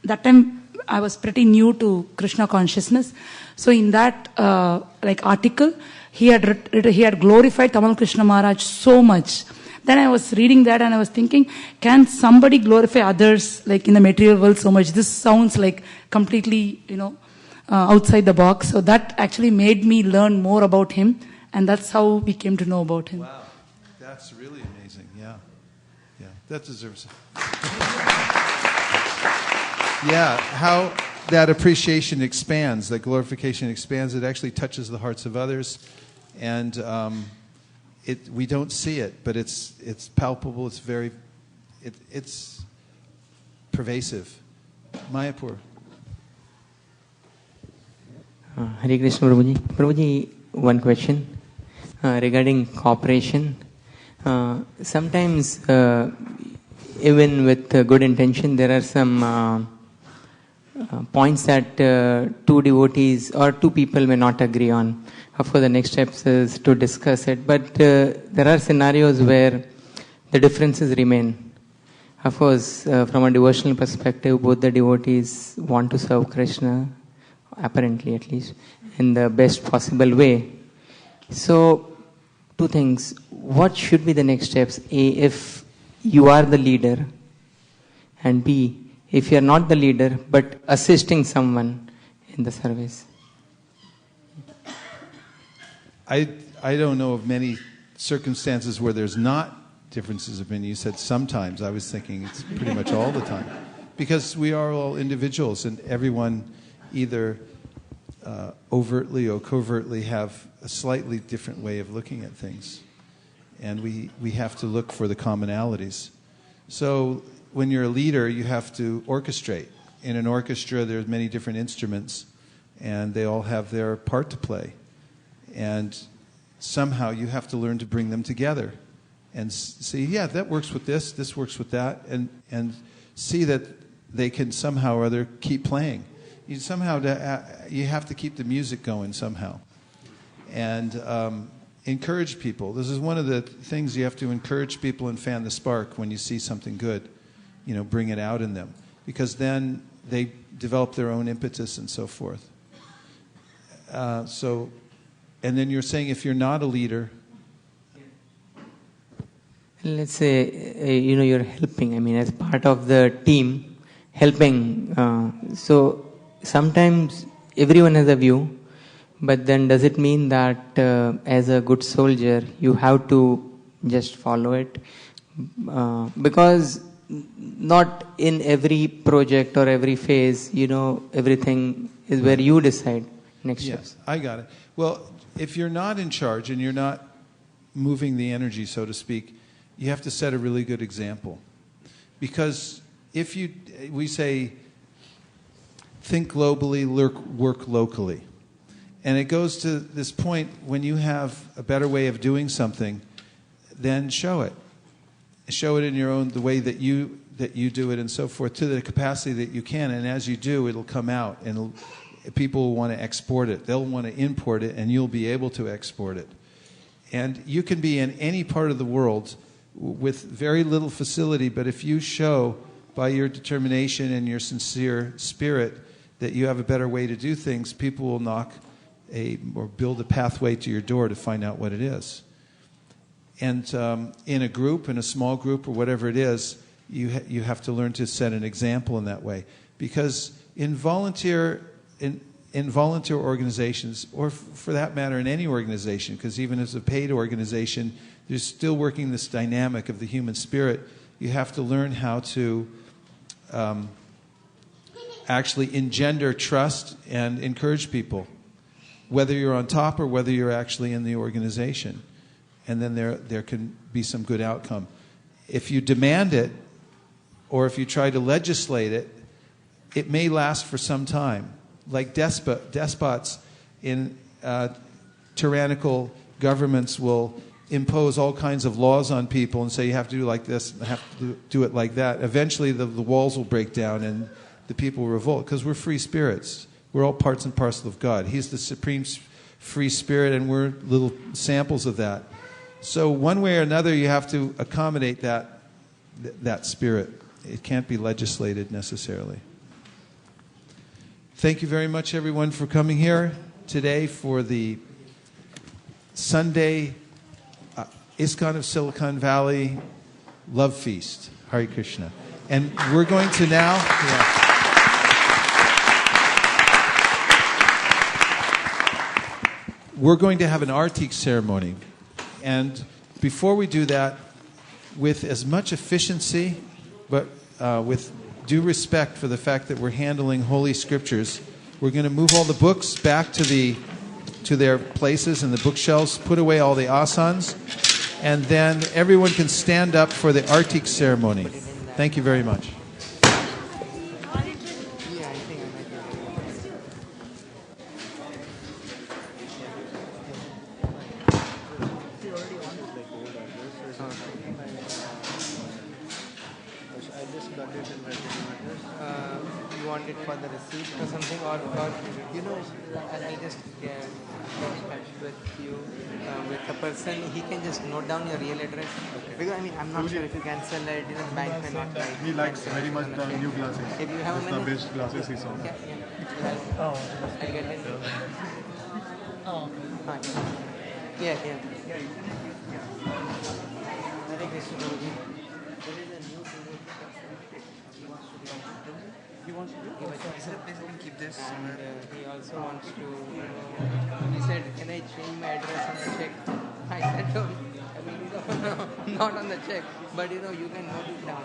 That time I was pretty new to Krishna consciousness. So in that article, he had glorified Tamal Krishna Maharaj so much. Then I was reading that and I was thinking, can somebody glorify others like in the material world so much? This sounds like completely, outside the box. So that actually made me learn more about him, and that's how we came to know about him. Wow, that's really amazing. Yeah, that deserves it. Yeah, how that appreciation expands, that glorification expands. It actually touches the hearts of others, and we don't see it, but it's palpable. It's pervasive. Mayapur. Hare Krishna Prabhuji. Prabhuji, one question regarding cooperation. Sometimes, even with good intention, there are some points that two devotees or two people may not agree on. Of course, the next step is to discuss it. But there are scenarios where the differences remain. Of course, from a devotional perspective, both the devotees want to serve Krishna, apparently at least, in the best possible way. So, two things. What should be the next steps? A, if you are the leader, and B, if you are not the leader but assisting someone in the service. I don't know of many circumstances where there's not differences of opinion. You said sometimes. I was thinking it's pretty much all the time. Because we are all individuals, and everyone either overtly or covertly have a slightly different way of looking at things. And we have to look for the commonalities. So when you're a leader, you have to orchestrate. In an orchestra, there's many different instruments, and they all have their part to play. And somehow you have to learn to bring them together and see, that works with this works with that, and see that they can somehow or other keep playing. You have to keep the music going somehow. And encourage people. This is one of the things you have to encourage people and fan the spark when you see something good. Bring it out in them. Because then they develop their own impetus and so forth. And then you're saying if you're not a leader... Let's say, you're helping, as part of the team, helping. So sometimes everyone has a view, but then does it mean that as a good soldier, you have to just follow it? Because not in every project or every phase, everything is where you decide next steps. Yes, I got it. Well, if you're not in charge and you're not moving the energy, so to speak, you have to set a really good example. Because we say, think globally, work locally. And it goes to this point, when you have a better way of doing something, then show it. Show it in your own, the way that you do it and so forth, to the capacity that you can. And as you do, it'll come out, and people will want to export it. They'll want to import it, and you'll be able to export it. And you can be in any part of the world with very little facility, but if you show by your determination and your sincere spirit that you have a better way to do things, people will knock or build a pathway to your door to find out what it is. And in a group, in a small group or whatever it is, you have to learn to set an example in that way. Because in volunteer organizations, or for that matter in any organization, because even as a paid organization, there's still working this dynamic of the human spirit. You have to learn how to actually engender trust and encourage people, whether you're on top or whether you're actually in the organization. And then there can be some good outcome. If you demand it, or if you try to legislate it, it may last for some time. Like despots in tyrannical governments will impose all kinds of laws on people and say you have to do like this, and have to do it like that. Eventually the walls will break down and the people will revolt, because we're free spirits. We're all parts and parcel of God. He's the supreme free spirit, and we're little samples of that. So one way or another, you have to accommodate that spirit. It can't be legislated necessarily. Thank you very much, everyone, for coming here today for the Sunday ISKCON of Silicon Valley Love Feast. Hare Krishna. And we're going to now... Yeah. We're going to have an artik ceremony. And before we do that, with as much efficiency, but with due respect for the fact that we're handling holy scriptures, we're going to move all the books back to their places in the bookshelves, put away all the asanas, and then everyone can stand up for the artik ceremony. Thank you very much. You want it for the receipt or something, or you know, I'll just get in touch with you, with the person. He can just note down your real address. Okay. Because I mean, I'm not sure if you cancel it, you know, the bank may not like. He likes very much the new glasses. If you have a minute. The best glasses he saw. Yeah. Oh. I'll get it. Oh. Fine. Yeah. Hare Krishna. There is a new thing. He wants to do? He said basically keep this. And he also wants to, he said, can I change my address on the check? I said, no, not on the check, but you can note it down.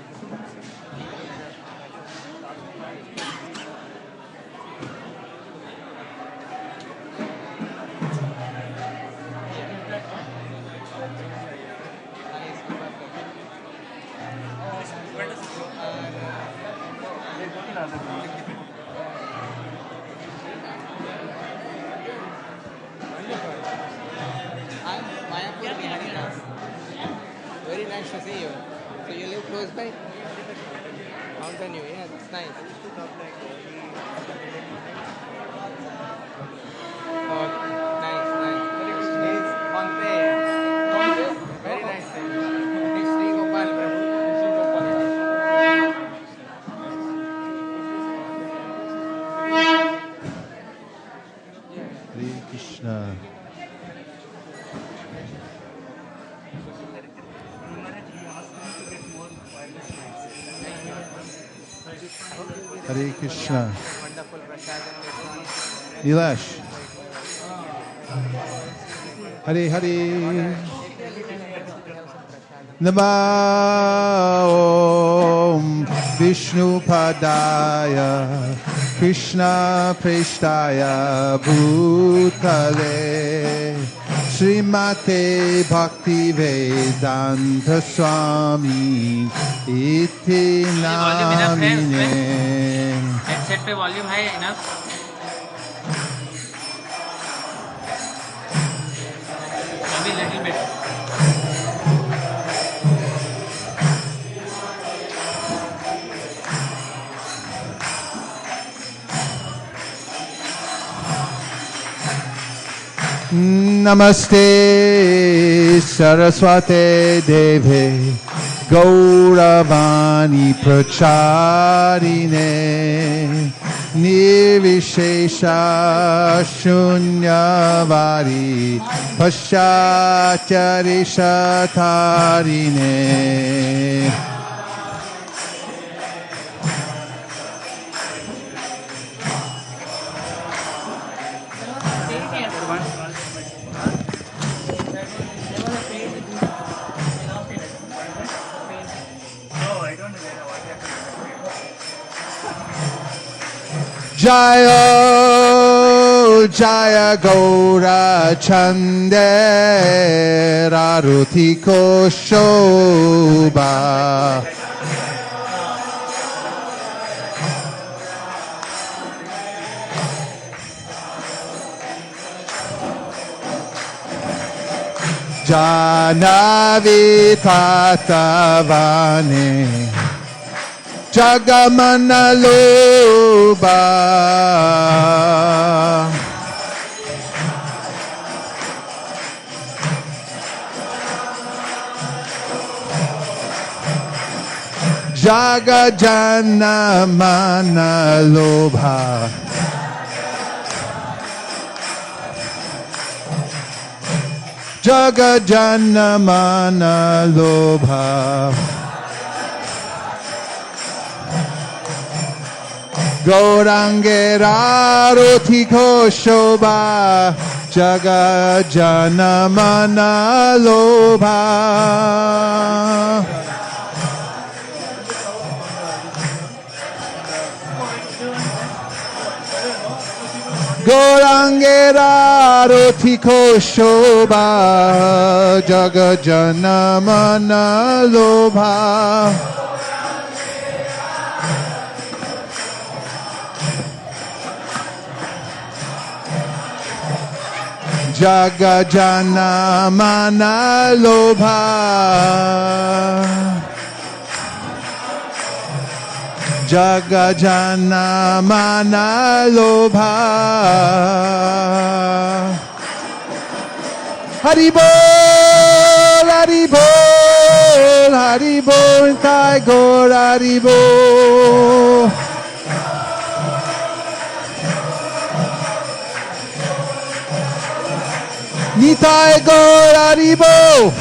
Very nice to see you. So you live close by? Mountain View, yeah, that's nice. Oh, nice. He's Pompeii. Very nice thing. It's Sri Gopal Prabhu. Hare Krishna. Hare Krishna. Wonderful prasadam. Nilesh. Hare. Nama Om Vishnu Padaya Krishna Preshtaya Bhutale Srimate Bhakti Vedanta Swami Iti Namine. Headset पे volume है enough अभी little bit Namaste Saraswate Deve Gauravani Pracharine Nirvishesha Shunyavadi Paschacharishatarine. Jaya Jaya Gaura Chande Raruti Koshoba. Janavi Tatavane Jagamana Loba. Jagajana Mana Lobha. Jagajana Mana Lobha. Gaurangera Rotiko Shobha. Jagajana Mana Lobha. Gaurangera Rotiko Shobha. Jagajana Mana Lobha. Jagajana Mana Lobha. Jagajana Mana Lobha. Haribol, Haribol, Haribol, Thai Gaur Haribol. Nitai Gaur Haribol.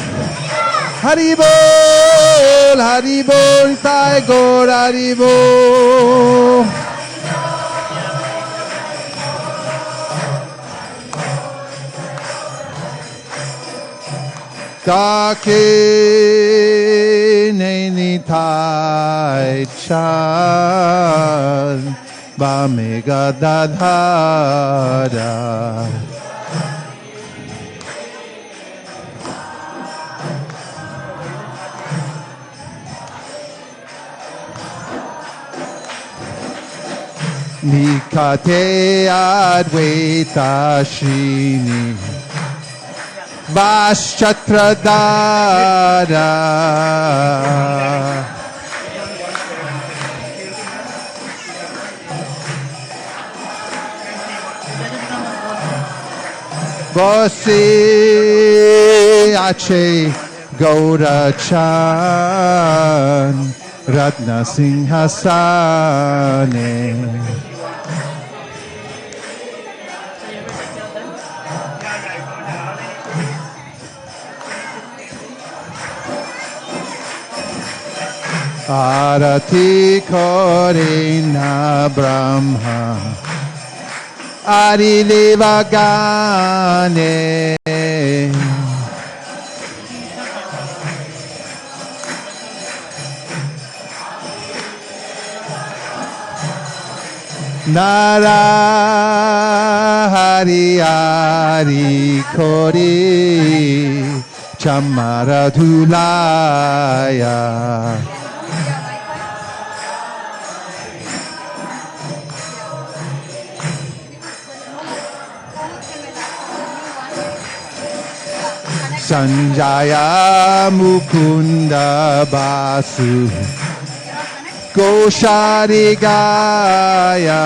Haribol, Haribol, Nitai Gaur Haribol. Take Nitai Chan Bamega Dadhara. Nikate Advaita Shrini Vaschatradara. Bosi Ache Gaura Chan Ratna Singhasane. Arati Korina Brahma Adi Devagane. Nara Hari Hari Kori Chamara Dhulaya. Sanjaya Mukunda Basu Goshari Gaya.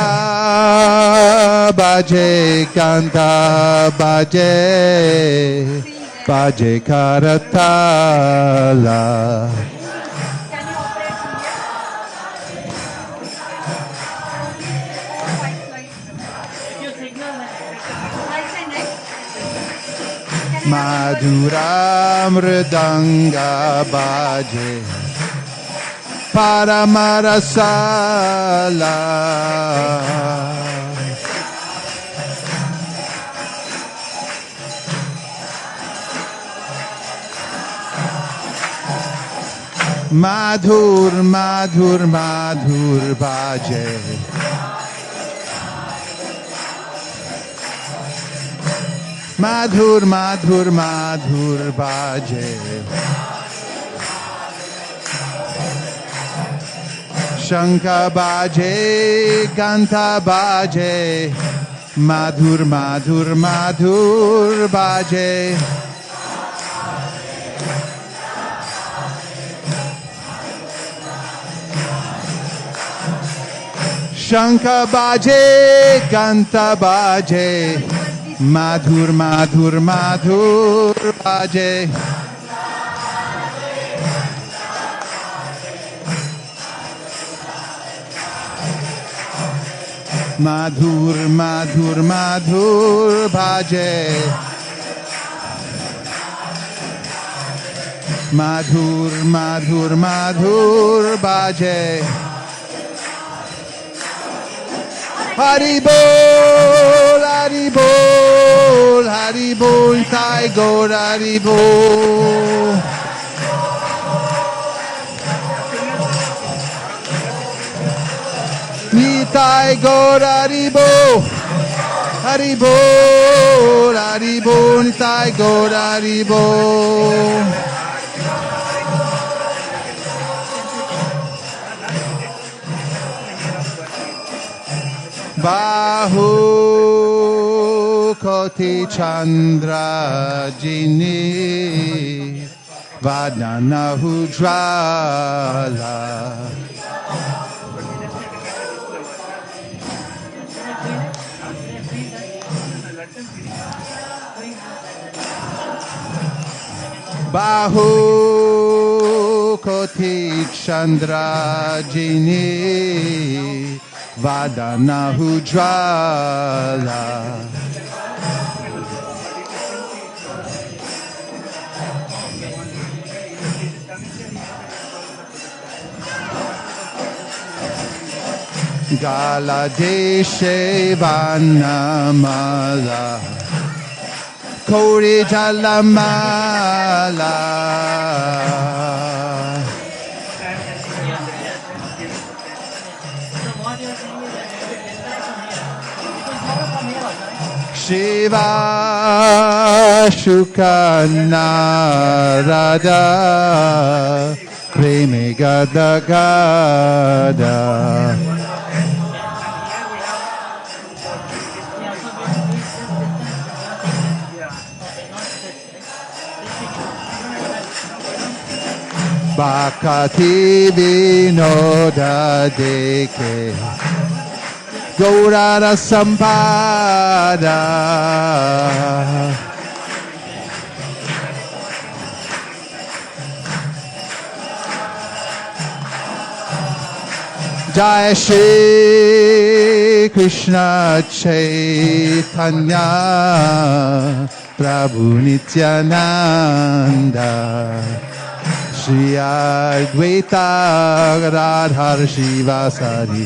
Shankar Baje Kanta Baje Baje Karatala. Madhura Mridanga Baje Paramarasala. Madhur, madhur, madhur baje. Madhur, madhur, madhur baje. Shankha baje, ganta baje. Madhur, madhur, madhur baje. Shankha baje, ganta baje. Madhur, madhur, madhur baje. Madhur, madhur, madhur baje. Madhur, madhur, madhur baje. Hari bol, hari bol, hari bol, Sai Gaur hari bol. Nitai Gaur hari bol, hari bol, hari bol, Nitai Gaur hari bol. Bahu Koti Chandra Jini Vadana Hujwala Bahu Koti Chandra Jini Vadana Hujwala Gala Deshe Vanamala Kori Jalamala Shiva Shukanarada Preme Gada Gada Bhakati Vinoda Deke Gaurara Sampada Jai Shri Krishna Chaitanya Prabhu Nityananda Shri Advaita Radhar Shivasari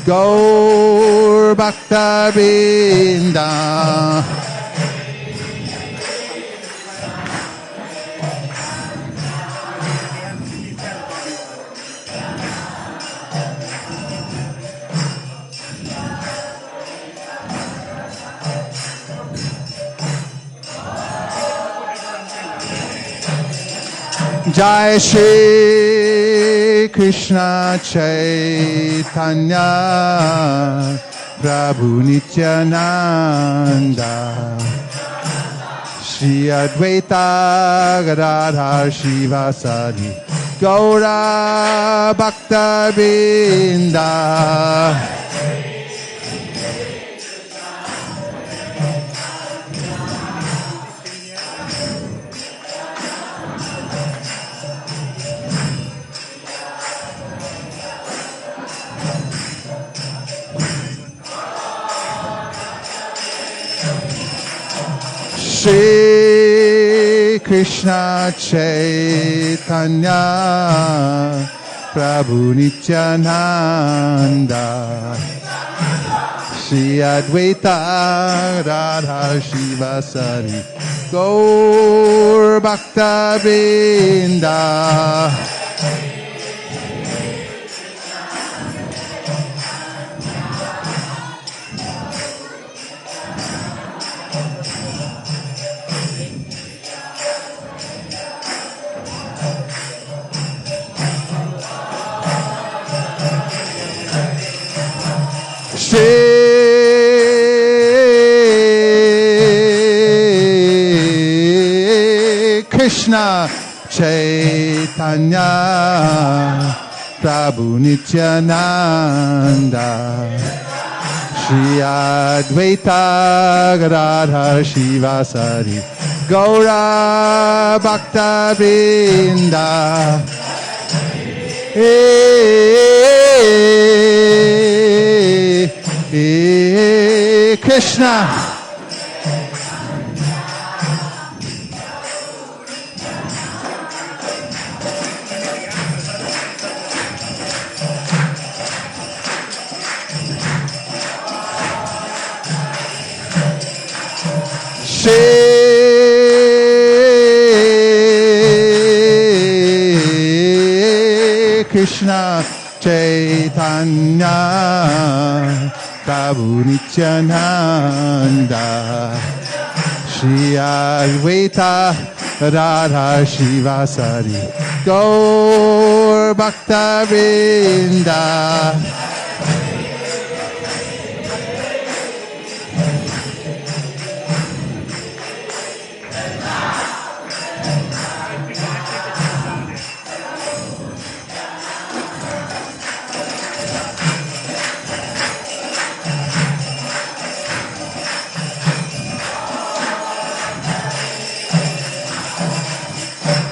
Gaur Bhakta Vrinda Jai Shri Krishna Chaitanya Prabhu Nityananda Shri Advaita Gadadhar Shivasari Gaura Bhakta Vrinda Shri Krishna Chaitanya Prabhu Nityananda Shri Advaita Radha Shivasari Gaur Bhakta Vrinda Krishna Chaitanya Prabhu Nityananda Shri Advaita Gadadhar Shivasari Gaura Bhakta Vrinda Krishna Krishna Chaitanya Prabhu Nityananda Shri Advaita Radha Shivasari Gaur Bhakta Vrinda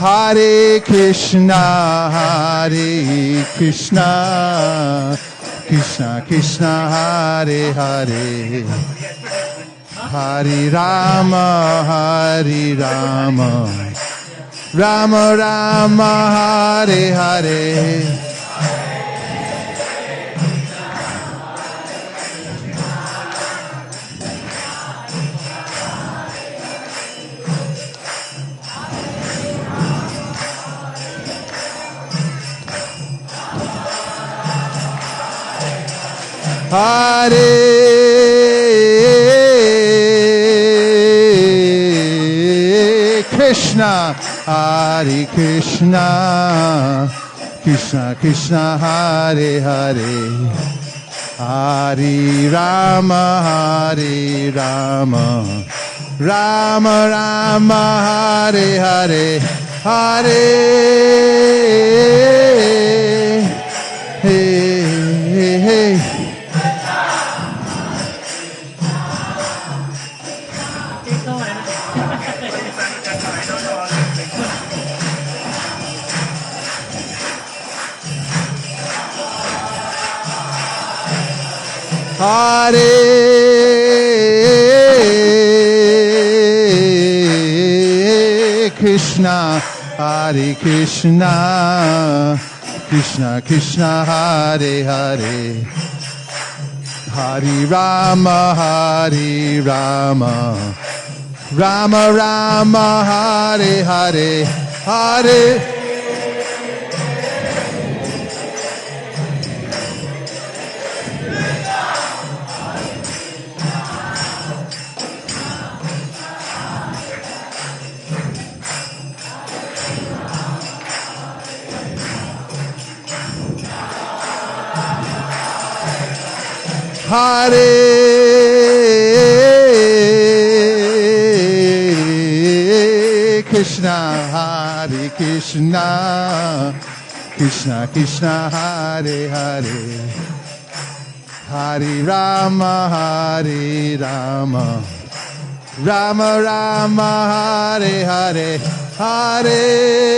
Hare Krishna, Krishna Krishna, Hare Hare, Hare Rama, Rama Rama, Hare Hare. Hare Krishna, Hare Krishna, Krishna Krishna, Hare Hare, Hare Rama, Rama Rama, Hare Hare, Hare Hey. Hare Krishna, Hare Krishna, Krishna Krishna, Hare Hare, Hare Rama, Rama Rama, Hare Hare, Hare Hare Krishna, Hare Krishna, Krishna Krishna, Hare Hare, Hare Rama, Rama Rama, Hare Hare, Hare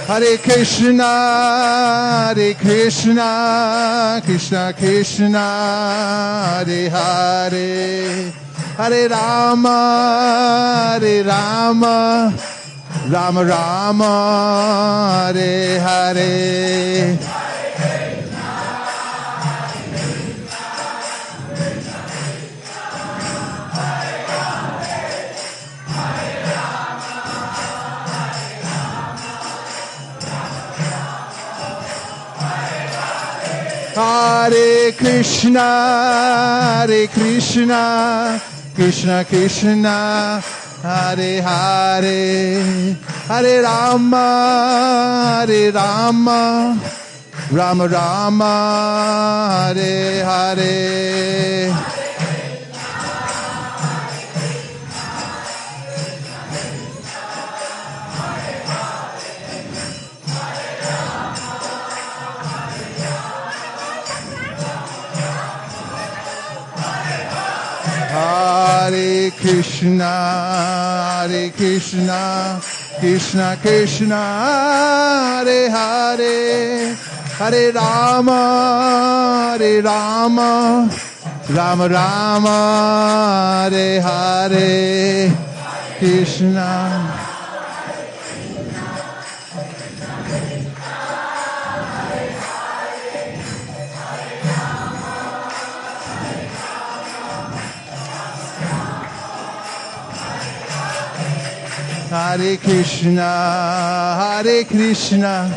Hare Krishna, Krishna Krishna, Hare Hare, Hare Rama, Rama Rama, Hare Hare. Hare Krishna, Krishna Krishna, Hare Hare, Hare Rama, Hare Rama, Rama Rama, Hare Hare. Hare Krishna, Krishna Krishna, Hare Hare, Hare Rama, Rama Rama, Hare Hare, Krishna. Hare Krishna,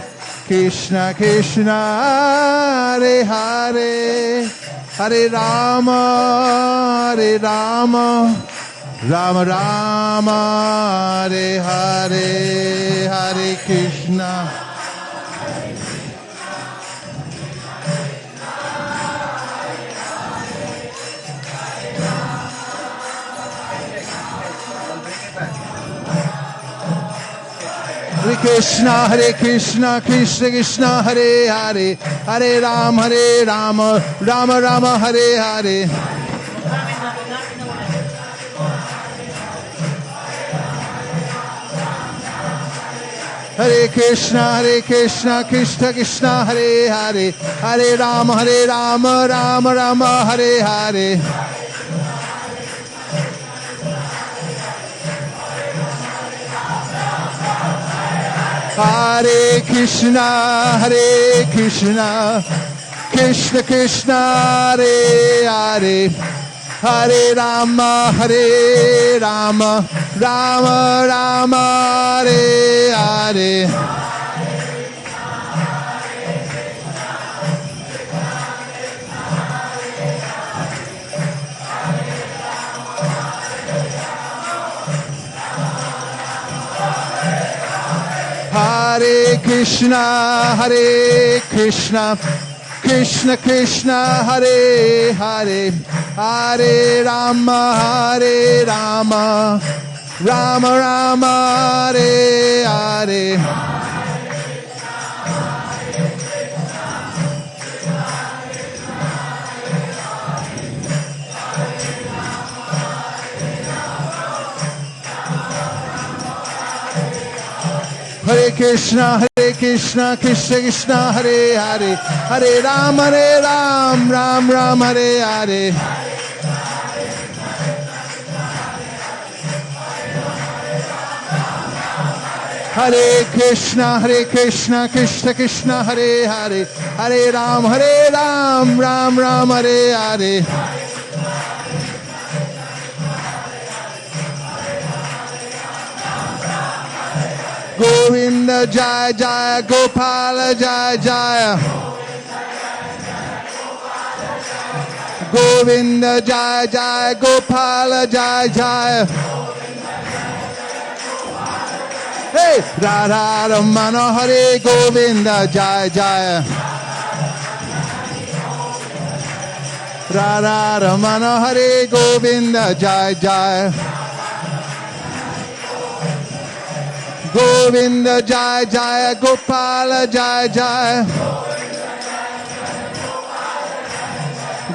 Krishna Krishna, Hare Hare, Hare Rama, Rama Rama, Hare Hare, Hare Krishna. Hare Krishna, Krishna Krishna, Hare Hare, Hare Rama, Rama Rama, Hare Hare. Hare Krishna, Krishna Krishna, Hare Hare, Hare Rama, Rama Rama, Hare Hare. Hare Krishna, Krishna Krishna, Hare Hare, Hare Rama, Rama Rama, Hare Hare. Hare Krishna, Krishna Krishna, Hare Hare, Hare Rama, Rama Rama, Hare Hare. Hare Krishna, Krishna Krishna, Hare Hare, Hare Ram, Ram Ram, Hare Hare. Hare Krishna, Krishna Krishna, Hare Hare, Hare Ram, Ram Ram, Hare Hare. Govinda Jaya Jaya, Gopala Jaya Jaya. Govinda Jaya Jaya, Gopala Jaya Jaya. Hey, Radha Ramana Hare, Govinda Jaya Jaya. Radha Ramana Hare, Govinda Jaya Jaya. Govinda Jaya Jaya, Gopala Jaya Jaya.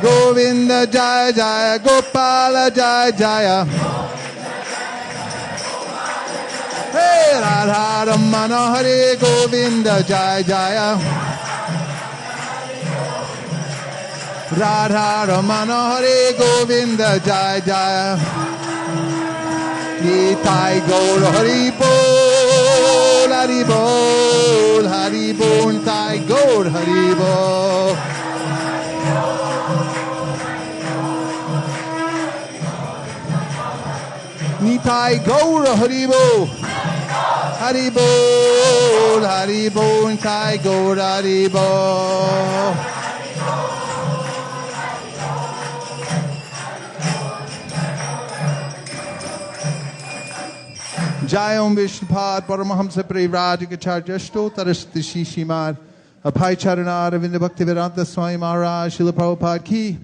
Govinda Jaya Jaya, Gopala Jaya Jaya. Hey, Radha Ramana Hare, Govinda Jaya Jaya. Radha Ramana Hare, Govinda Jaya Jaya. Nitai Gaur Hari Bol, Hari Bol, Hari Bol, Nitai Gaur Hari Bol. Nitai Gaur Hari Bol, Hari Bol, Hari Bol, Nitai Gaur Hari Bol. Jai Om Vishnupad Paramahamsa Privrajakacharya Shtotarashti Shishimad Abhay Charana Ravinda Bhaktivedanta Swami Maharaj Srila Prabhupada Ki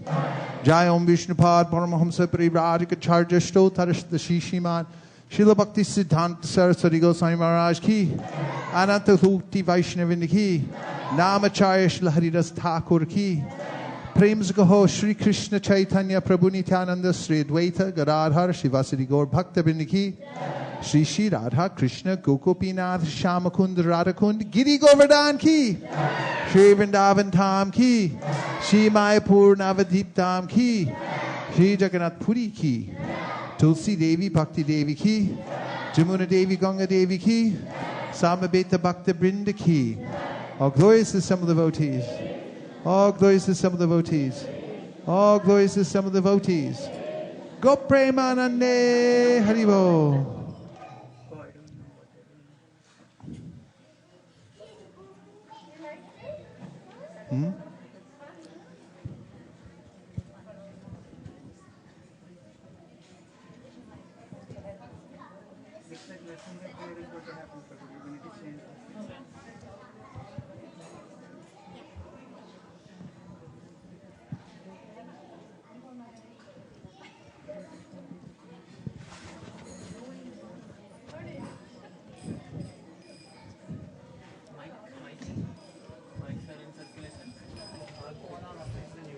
Jai Om Vishnupad Paramahamsa Privrajakacharya Shtotarashti Shishimad Srila Bhakti Siddhanta Saraswati Goswami Maharaj Ki Ananta Bhukti Vaishnavinda Ki Namacharya Srila Haridas Thakur Ki Prem Gaho Shri Krishna Chaitanya Prabhu Nityananda Sri Advaita Gadadhar Shivasari Gaur Bhakta Ki Shri Shri Radha Krishna Gokopinath Shamakund Radhakund Giri Govardhan Ki Shri Vrindavan Tham Ki Shri Mayapur Navadip Dham Ki Shri Jagannath Puri Ki Tulsi Devi Bhakti Devi Ki Jamuna Devi Ganga Devi Ki Samabeta Bhakta Brinda Ki. All glories to some of the devotees. All glories to some of the devotees. All glories to some of the devotees. Go Premanande Haribo.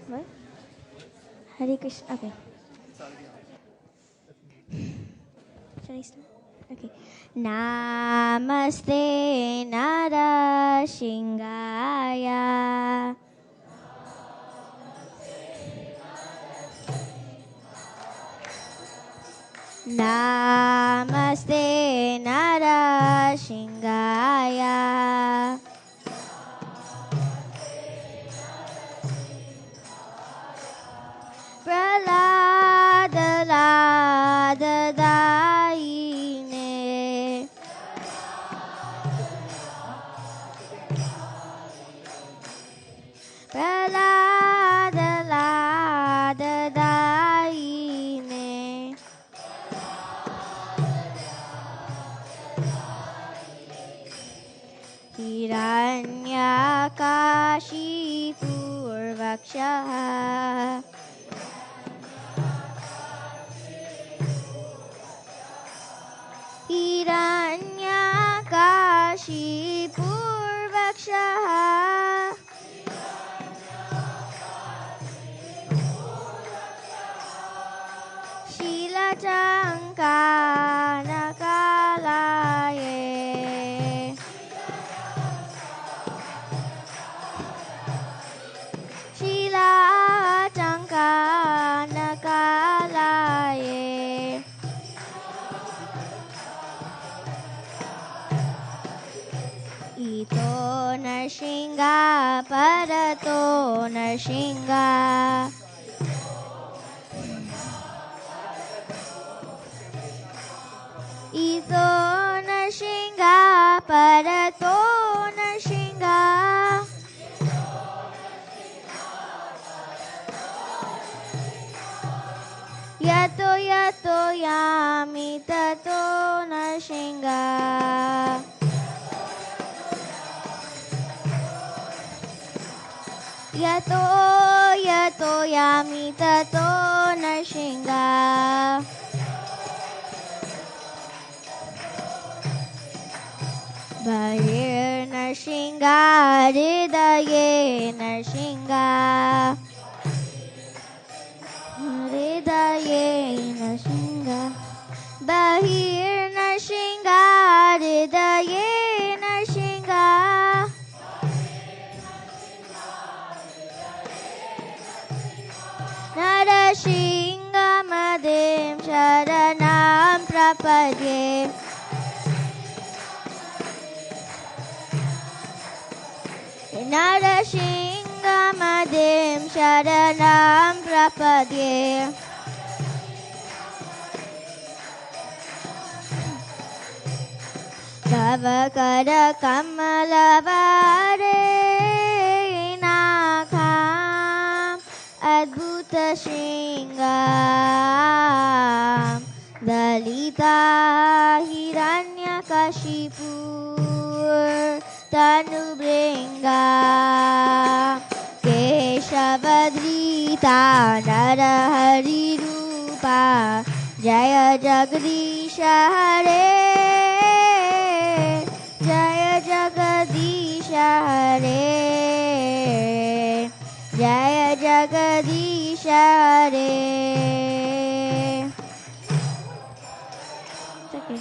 What? Hare Krishna. Okay. Shall I start? Okay. Namaste Nara Shingaya. Namaste Nara Shingaya. Pralada Lada Daine. Pralada Lada Daine. Hiranyakashi Purvakshaha. Hiranyakashi Purvakshaha. Shilachankanakalaya. Shilachankanakalaya. Ito Narsingha Parato Narsingha. Ito Narsingha Parato Narsingha. Yato yato yami tato Narsingha. Yato yato yami tato Narsingha. Bahir Narsingha Hridaye Narsingha. Hridaye Narsingha. Bahir Narsingha Hridaye Narsingha. Narasingha Madhim Sharanam Prapadye. Narasingha Madhim Sharanam Prapadye. Tavakara Kamalavare Nakham Adbhuta Shringam Dalita Hiran Manipur Tanubringa Keshavadrita Narahari Rupa Jaya Jagadisha Hare Jaya Jagadisha Hare Jaya Jagadisha Hare. It's okay.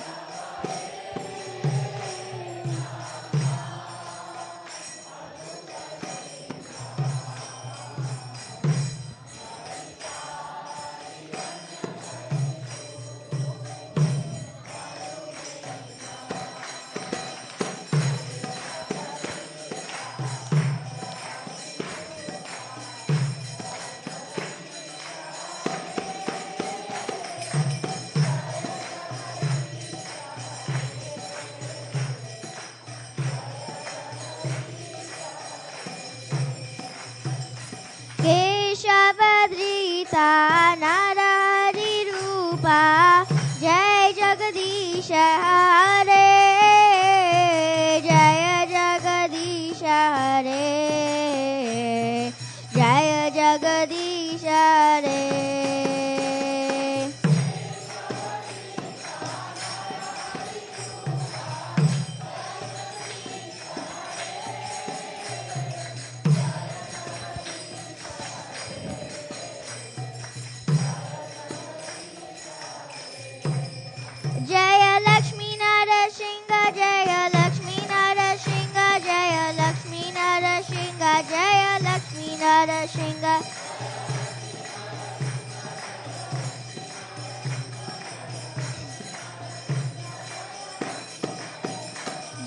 Keshavadrita Narahari Rupa Jai Jagadisha Hare Jaya Jagadisha Hare Jaya Jagadisha Hare. Jaya Lakshmi Narasingha Jaya Lakshmi Narasingha Jaya Lakshmi Narasingha Jaya Lakshmi Narasingha.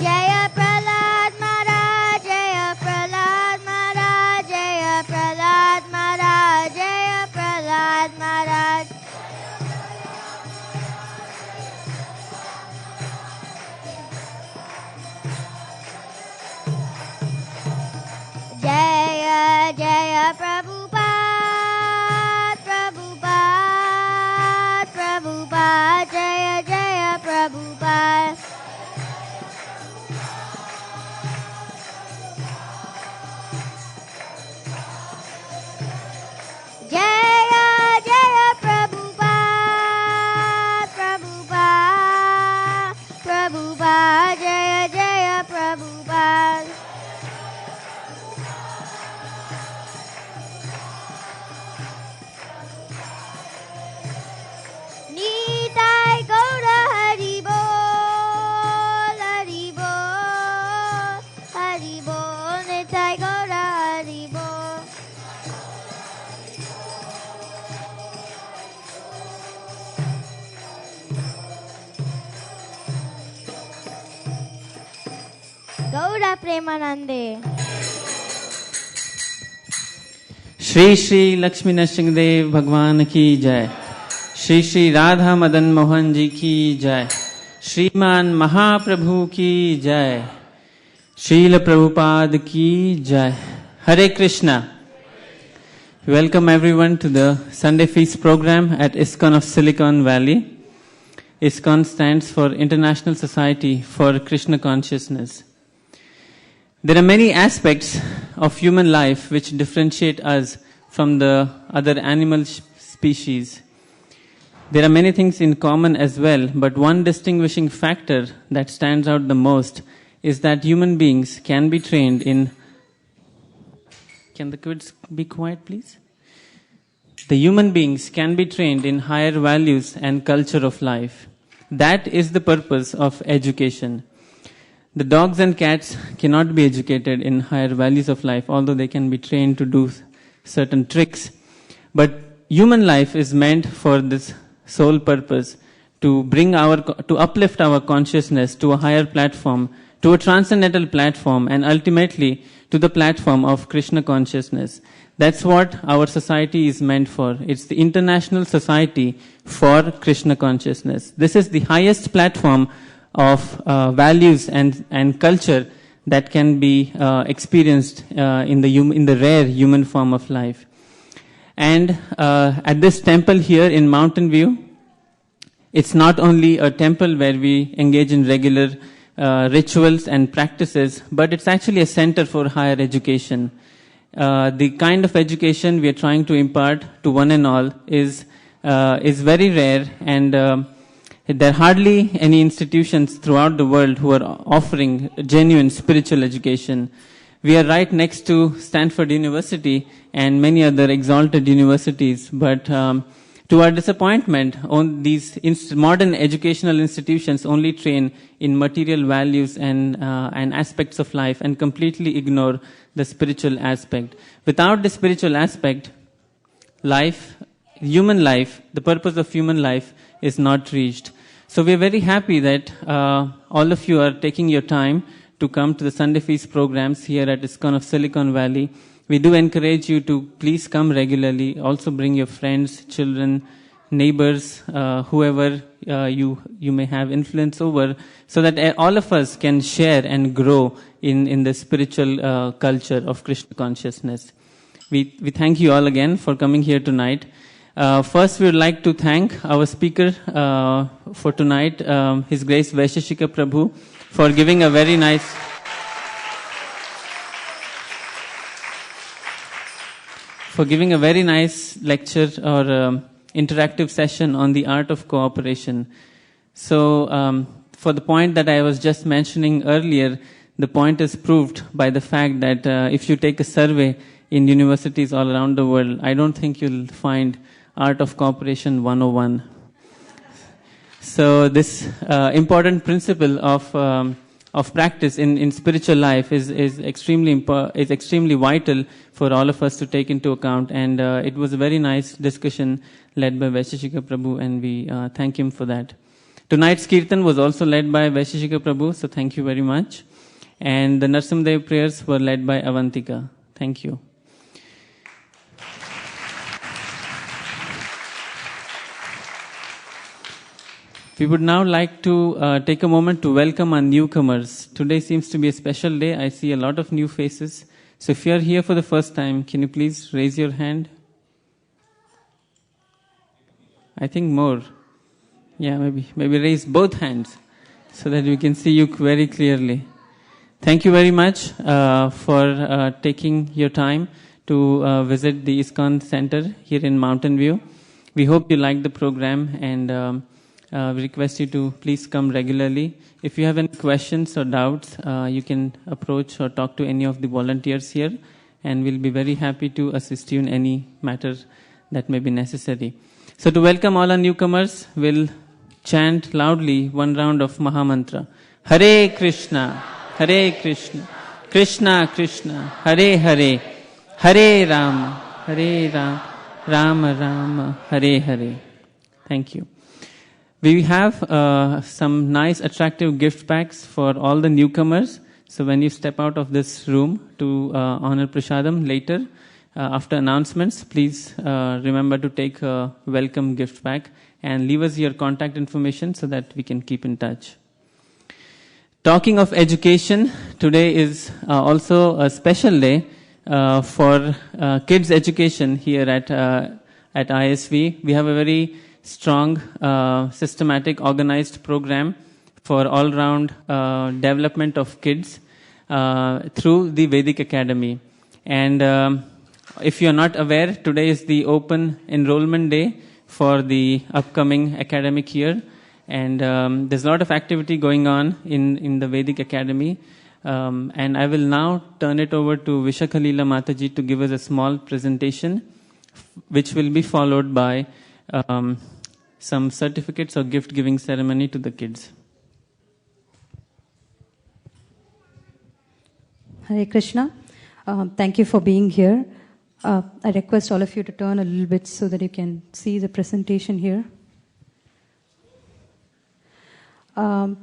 Jaya Prahlad Maharaj Jaya Prahlad Maharaj Jaya Prahlad Maharaj Jaya Prahlad Maharaj. Jaya Jaya Prabhupada Prabhupada Prabhupada Jaya Jaya Prabhupada. Jaya Jaya Prabhupada Prabhupada Prabhupada Jaya Jaya Prabhupada. Nitai Gaura Hari Bol Hari Bol Hari Bol Nitai Gaura Hari Bol. Gaura Premanande. Shri Shri Lakshmi Narasimhadev भगवान की जय। श्री श्री राधा मदन मोहन जी की जय। श्रीमान महाप्रभु की जय। श्रील प्रभुपाद की जय। Hare Krishna. Welcome everyone to the Sunday Feast program at ISKCON of Silicon Valley. ISKCON stands for International Society for Krishna Consciousness. There are many aspects of human life which differentiate us from the other animal species. There are many things in common as well, but one distinguishing factor that stands out the most is that human beings can be trained in... Can the kids be quiet, please? The human beings can be trained in higher values and culture of life. That is the purpose of education. The dogs and cats cannot be educated in higher values of life, although they can be trained to do certain tricks. But human life is meant for this sole purpose, to uplift our consciousness to a higher platform, to a transcendental platform, and ultimately to the platform of Krishna consciousness. That's what our society is meant for. It's the International Society for Krishna Consciousness. This is the highest platform of values and culture that can be experienced in the rare human form of life. And at this temple here in Mountain View, it's not only a temple where we engage in regular rituals and practices, but it's actually a center for higher education. The kind of education we are trying to impart to one and all is very rare, and there are hardly any institutions throughout the world who are offering genuine spiritual education. We are right next to Stanford University and many other exalted universities, but to our disappointment, these modern educational institutions only train in material values and aspects of life and completely ignore the spiritual aspect. Without the spiritual aspect, human life, the purpose of human life is not reached. So we are very happy that all of you are taking your time to come to the Sunday Feast programs here at ISKCON of Silicon Valley. We do encourage you to please come regularly. Also bring your friends, children, neighbors, whoever you may have influence over, so that all of us can share and grow in the spiritual culture of Krishna consciousness. We thank you all again for coming here tonight. First, we would like to thank our speaker for tonight, His Grace Vaisesika Prabhu, for giving a very nice lecture or interactive session on the art of cooperation. So, for the point that I was just mentioning earlier, the point is proved by the fact that if you take a survey in universities all around the world, I don't think you'll find Art of Cooperation 101. So this important principle of practice in spiritual life is extremely vital for all of us to take into account. And it was a very nice discussion led by Vaisesika Prabhu, and we thank him for that. Tonight's Kirtan was also led by Vaisesika Prabhu, so thank you very much. And the Narsimdev prayers were led by Avantika. Thank you. We would now like to take a moment to welcome our newcomers. Today seems to be a special day. I see a lot of new faces. So if you are here for the first time, can you please raise your hand? I think more. Yeah, maybe raise both hands so that we can see you very clearly. Thank you very much for taking your time to visit the ISKCON Center here in Mountain View. We hope you liked the program, and we request you to please come regularly. If you have any questions or doubts, you can approach or talk to any of the volunteers here, and we'll be very happy to assist you in any matter that may be necessary. So to welcome all our newcomers, we'll chant loudly one round of Mahamantra. Hare Krishna, Krishna Krishna, Hare Hare, Hare Rama, Rama Rama, Hare Hare. Thank you. We have some nice attractive gift packs for all the newcomers. So when you step out of this room to honor Prasadam later, after announcements, please remember to take a welcome gift pack and leave us your contact information so that we can keep in touch. Talking of education, today is also a special day for kids education here at ISV. We have a very strong, systematic, organized program for all-round development of kids through the Vedic Academy. And if you're not aware, today is the open enrollment day for the upcoming academic year. And there's a lot of activity going on in the Vedic Academy. And I will now turn it over to Vishakhalila Mataji to give us a small presentation, which will be followed by some certificates or gift-giving ceremony to the kids. Hare Krishna. Thank you for being here. I request all of you to turn a little bit so that you can see the presentation here. We'll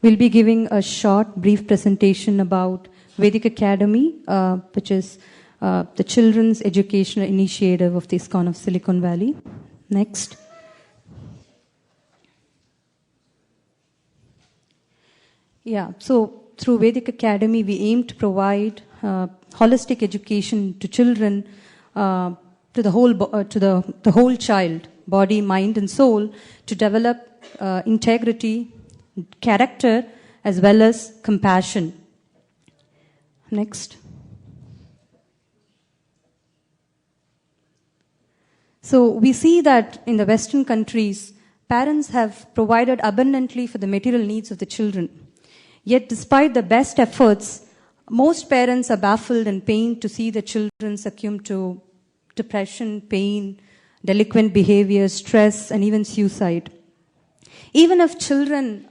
be giving a short, brief presentation about Vedic Academy, which is the children's educational initiative of the ISKCON of Silicon Valley. Next. Yeah, so through Vedic Academy, we aim to provide holistic education to children, to the whole child, body, mind, and soul, to develop integrity, character as well as compassion. Next. So we see that in the Western countries, parents have provided abundantly for the material needs of the children. Yet despite the best efforts, most parents are baffled and pained to see the children succumb to depression, pain, delinquent behavior, stress, and even suicide. Even if children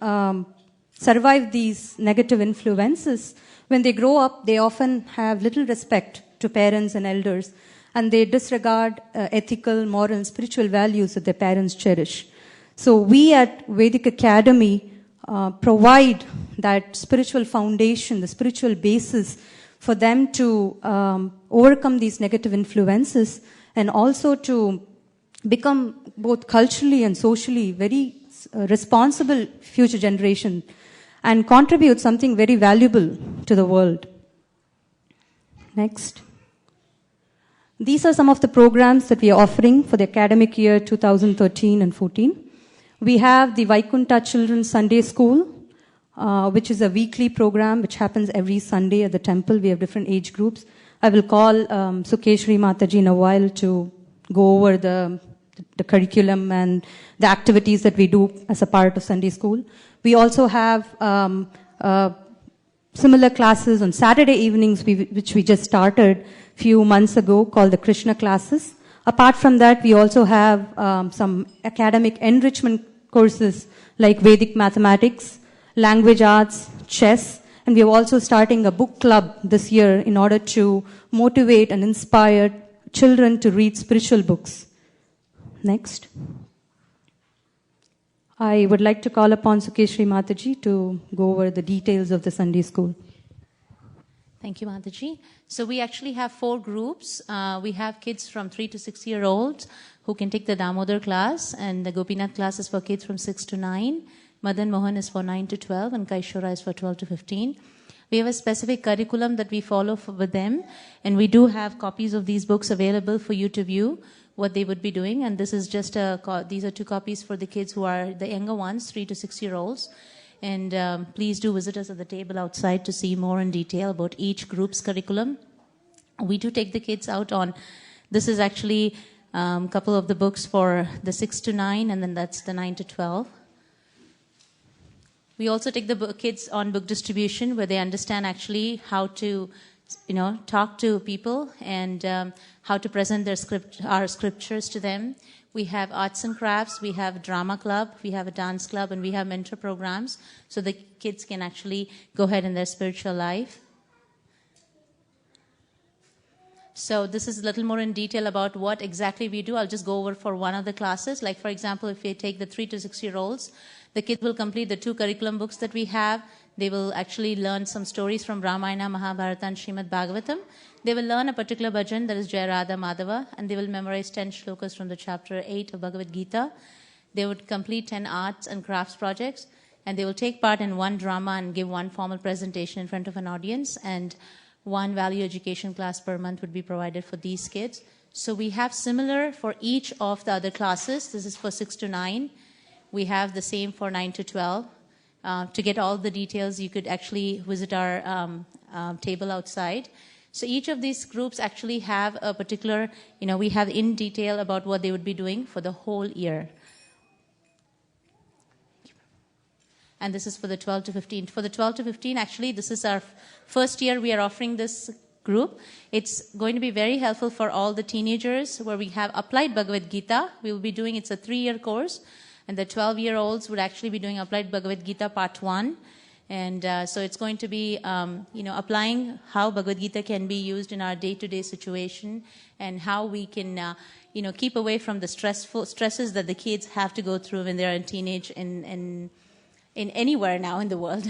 survive these negative influences, when they grow up, they often have little respect to parents and elders, and they disregard ethical, moral, and spiritual values that their parents cherish. So we at Vedic Academy provide that spiritual foundation, the spiritual basis for them to overcome these negative influences and also to become both culturally and socially very responsible future generation and contribute something very valuable to the world. Next. These are some of the programs that we are offering for the academic year 2013 and 14. We have the Vaikunta Children's Sunday School, which is a weekly program which happens every Sunday at the temple. We have different age groups. I will call Sukeshri Mataji in a while to go over the curriculum and the activities that we do as a part of Sunday School. We also have similar classes on Saturday evenings, which we just started a few months ago, called the Krishna classes. Apart from that, we also have some academic enrichment courses like Vedic mathematics, language arts, chess, and we are also starting a book club this year in order to motivate and inspire children to read spiritual books. Next. I would like to call upon Sukeshri Mataji to go over the details of the Sunday school. Thank you, Mataji. So we actually have 4 groups. We have kids from 3 to 6 year olds who can take the Damodar class, and the Gopinath class is for kids from 6 to 9. Madan Mohan is for 9 to 12, and Kaishora is for 12 to 15. We have a specific curriculum that we follow with them, and we do have copies of these books available for you to view what they would be doing. And this is just these are 2 copies for the kids who are the younger ones, 3 to 6 year olds. And please do visit us at the table outside to see more in detail about each group's curriculum. We do take the kids out on, this is actually a couple of the books for the 6 to 9, and then that's the 9 to 12. We also take the kids on book distribution, where they understand actually how to, talk to people and how to present our scriptures to them. We have arts and crafts, we have drama club, we have a dance club, and we have mentor programs, so the kids can actually go ahead in their spiritual life. So this is a little more in detail about what exactly we do. I'll just go over for one of the classes. Like, for example, if we take the 3 to 6 year olds, the kids will complete the 2 curriculum books that we have. They will actually learn some stories from Ramayana, Mahabharata, and Srimad Bhagavatam. They will learn a particular bhajan, that is Jai Radha Madhava, and they will memorize 10 shlokas from the chapter 8 of Bhagavad Gita. They would complete 10 arts and crafts projects, and they will take part in 1 drama and give 1 formal presentation in front of an audience, and 1 value education class per month would be provided for these kids. So we have similar for each of the other classes. This is for 6 to 9. We have the same for 9 to 12. To get all the details, you could actually visit our table outside. So each of these groups actually have a particular, we have in detail about what they would be doing for the whole year. And this is for the 12 to 15. For the 12 to 15, actually, this is our first year we are offering this group. It's going to be very helpful for all the teenagers, where we have applied Bhagavad Gita. We will be doing, it's a 3-year course. And the 12-year-olds would actually be doing Applied Bhagavad Gita Part 1. And so it's going to be, applying how Bhagavad Gita can be used in our day-to-day situation, and how we can, keep away from the stresses that the kids have to go through when they're in teenage in anywhere now in the world.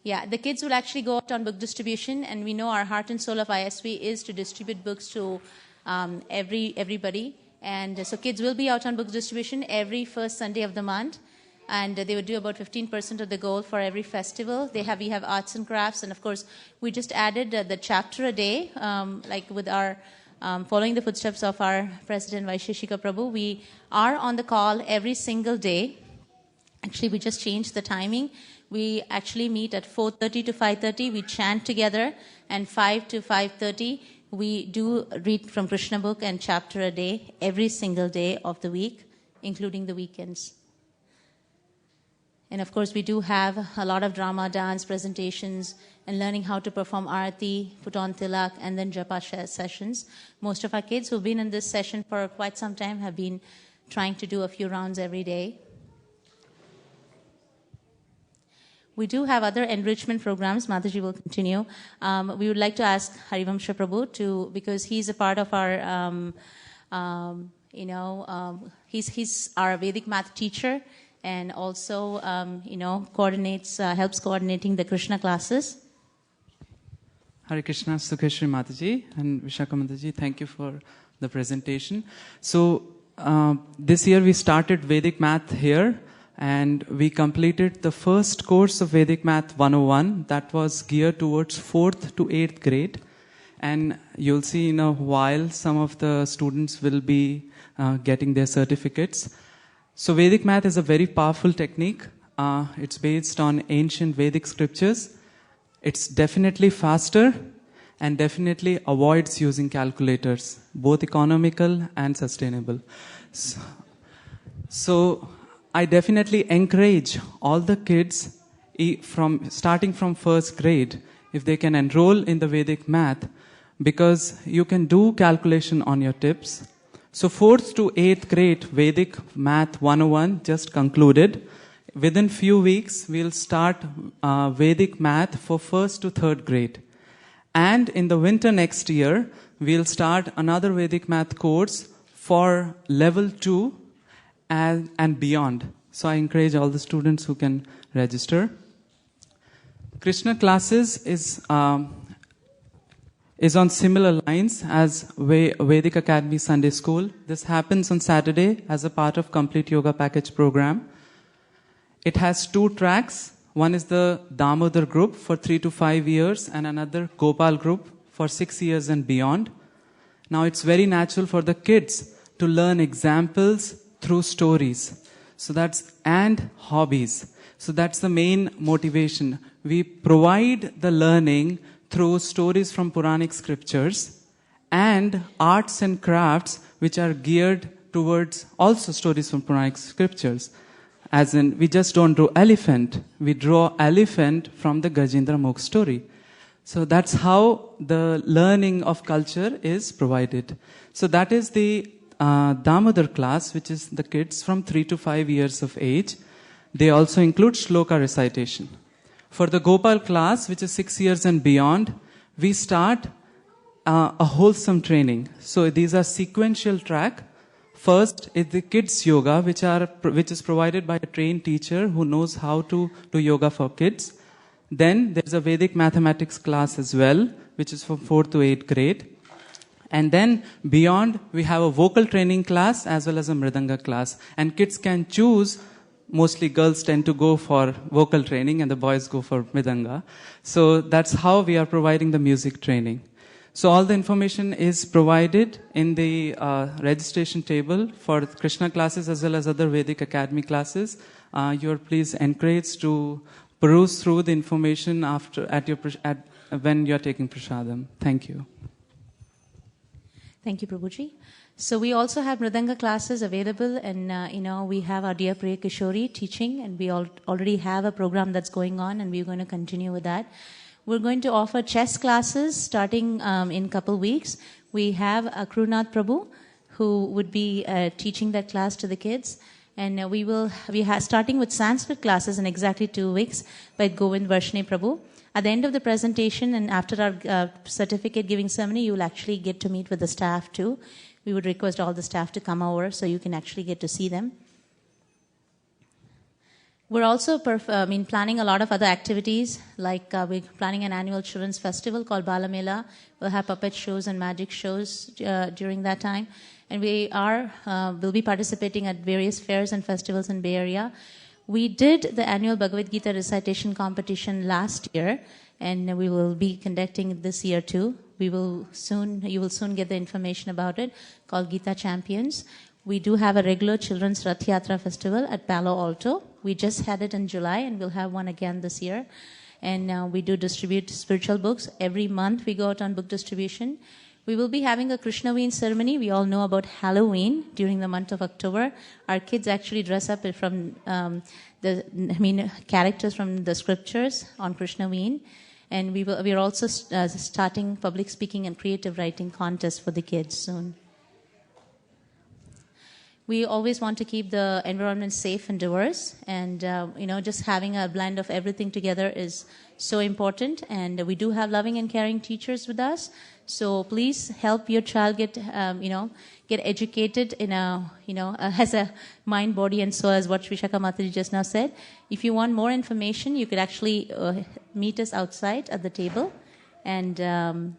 Yeah, the kids will actually go out on book distribution, and we know our heart and soul of ISV is to distribute books to everybody. And so kids will be out on book distribution every first Sunday of the month, and they would do about 15% of the goal for every festival. We have arts and crafts, and of course we just added the chapter a day, like with our following the footsteps of our President Vaisesika Prabhu, we are on the call every single day. Actually, we just changed the timing. We actually meet at 4:30 to 5:30. We chant together, and 5 to 5:30, we do read from Krishna book and chapter a day, every single day of the week, including the weekends. And of course, we do have a lot of drama, dance, presentations, and learning how to perform arati, put on tilak, and then japa sessions. Most of our kids who've been in this session for quite some time have been trying to do a few rounds every day. We do have other enrichment programs. Mataji will continue. We would like to ask Harivamsha Prabhu to, because he's a part of our, he's our Vedic math teacher, and also, coordinates, helps coordinating the Krishna classes. Hare Krishna, Sukheshri Mataji and Vishaka Mataji, thank you for the presentation. So, this year we started Vedic math here, and we completed the first course of Vedic Math 101 that was geared towards 4th to 8th grade. And you'll see in a while some of the students will be getting their certificates. So Vedic Math is a very powerful technique. It's based on ancient Vedic scriptures. It's definitely faster and definitely avoids using calculators, both economical and sustainable. So I definitely encourage all the kids starting from first grade, if they can enroll in the Vedic math, because you can do calculation on your tips. So 4th to 8th grade Vedic math 101 just concluded. Within few weeks, we'll start Vedic math for 1st to 3rd grade. And in the winter next year, we'll start another Vedic math course for level 2 and beyond. So I encourage all the students who can register. Krishna classes is on similar lines as Vedic Academy Sunday School. This happens on Saturday as a part of Complete Yoga Package program. It has 2 tracks. One is the Damodar group for 3 to 5 years, and another Gopal group for 6 years and beyond. Now it's very natural for the kids to learn examples through stories. And hobbies. So that's the main motivation. We provide the learning through stories from Puranic scriptures and arts and crafts which are geared towards also stories from Puranic scriptures. As in, we just don't draw elephant. We draw elephant from the Gajendra Mokh story. So that's how the learning of culture is provided. So that is the Damodar class, which is the kids from 3 to 5 years of age. They also include shloka recitation. For the Gopal class, which is 6 years and beyond, we start a wholesome training. So these are sequential track. First is the kids yoga, which is provided by a trained teacher who knows how to do yoga for kids. Then there's a Vedic mathematics class as well, which is from 4th to 8th grade. And then beyond, we have a vocal training class as well as a Mridanga class. And kids can choose, mostly girls tend to go for vocal training and the boys go for Mridanga. So that's how we are providing the music training. So all the information is provided in the registration table for Krishna classes as well as other Vedic Academy classes. You are please encouraged to peruse through the information when you are taking prasadam. Thank you. Thank you, Prabhuji. So we also have Mridanga classes available, and we have our dear Priya Kishori teaching, and we already have a program that's going on, and we're going to continue with that. We're going to offer chess classes starting in a couple weeks. We have Akrunath Prabhu, who would be teaching that class to the kids, and starting with Sanskrit classes in exactly 2 weeks by Govind Varshini Prabhu. At the end of the presentation and after our certificate giving ceremony, you will actually get to meet with the staff too. We would request all the staff to come over so you can actually get to see them. We're also planning a lot of other activities, like we're planning an annual children's festival called Balamela. We'll have puppet shows and magic shows during that time. And we'll be participating at various fairs and festivals in Bay Area. We did the annual Bhagavad Gita recitation competition last year, and we will be conducting it this year too. you will soon get the information about it, called Gita Champions. We do have a regular Children's Rath Yatra Festival at Palo Alto. We just had it in July, and we'll have one again this year. And we do distribute spiritual books. Every month we go out on book distribution. We will be having a Krishnaveen ceremony. We all know about Halloween during the month of October. Our kids actually dress up from characters from the scriptures on Krishnaveen. And we are also starting public speaking and creative writing contests for the kids soon. We always want to keep the environment safe and diverse, and just having a blend of everything together is so important. And we do have loving and caring teachers with us, so please help your child get educated in as a mind, body, and soul, as what Vishaka Mataji just now said. If you want more information, you could actually meet us outside at the table, and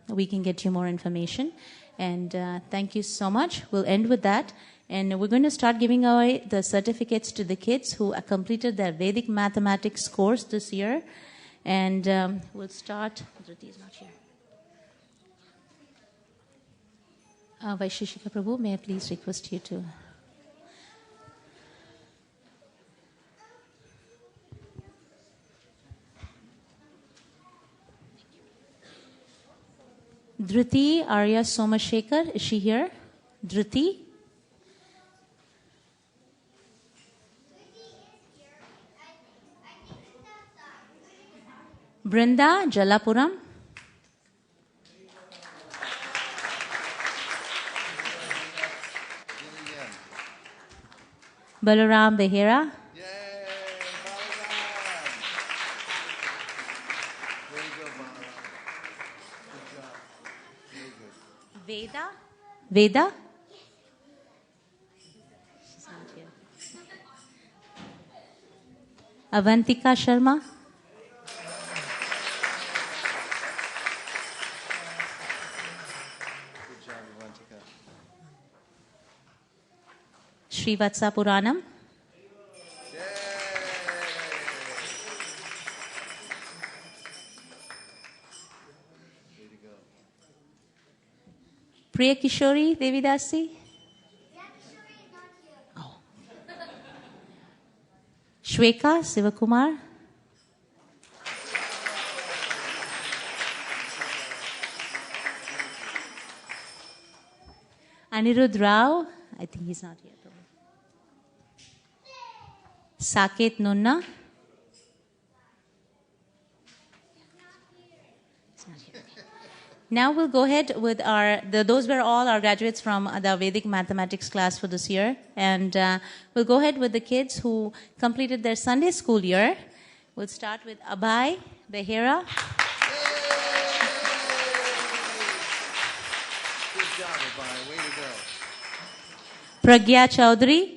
we can get you more information. And thank you so much. We'll end with that. And we're going to start giving away the certificates to the kids who completed their Vedic mathematics course this year. And we'll start. Dhriti is not here. Vaisesika Prabhu, may I please request you to. Dhriti Arya Somashekar, is she here? Dhriti? Brinda Jalapuram. Balaram Behera. Veda. She's not here. Avantika Sharma. Srivatsa Puranam. Priya Kishori Devidasi. Oh. Shweka Sivakumar. Anirudh Rao. I think he's not here. Saket Nunna. Now we'll go ahead with those were all our graduates from the Vedic mathematics class for this year. And we'll go ahead with the kids who completed their Sunday school year. We'll start with Abhay Behera. Good job, Abhay. Way to go. Pragya Chaudhary.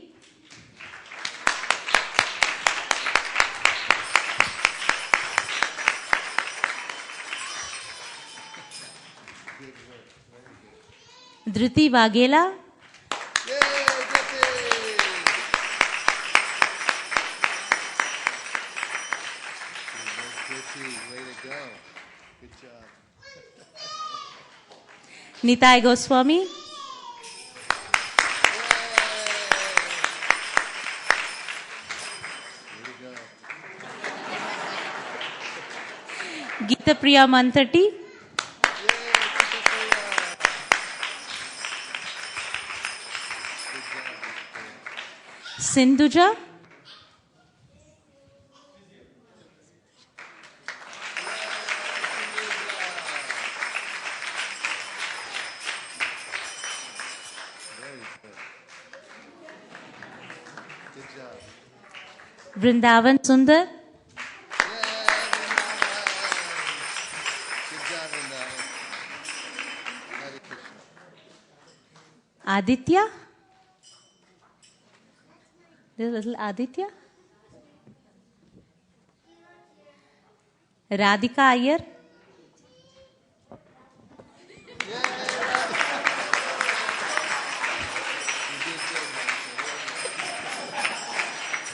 Dhriti Vaghela. Way to go. Good job. Nitai Goswami. Geeta Priya Manthati. Sindhuja. Vrindavan Sundar. Aditya. There's little Aditya. Radhika Iyer.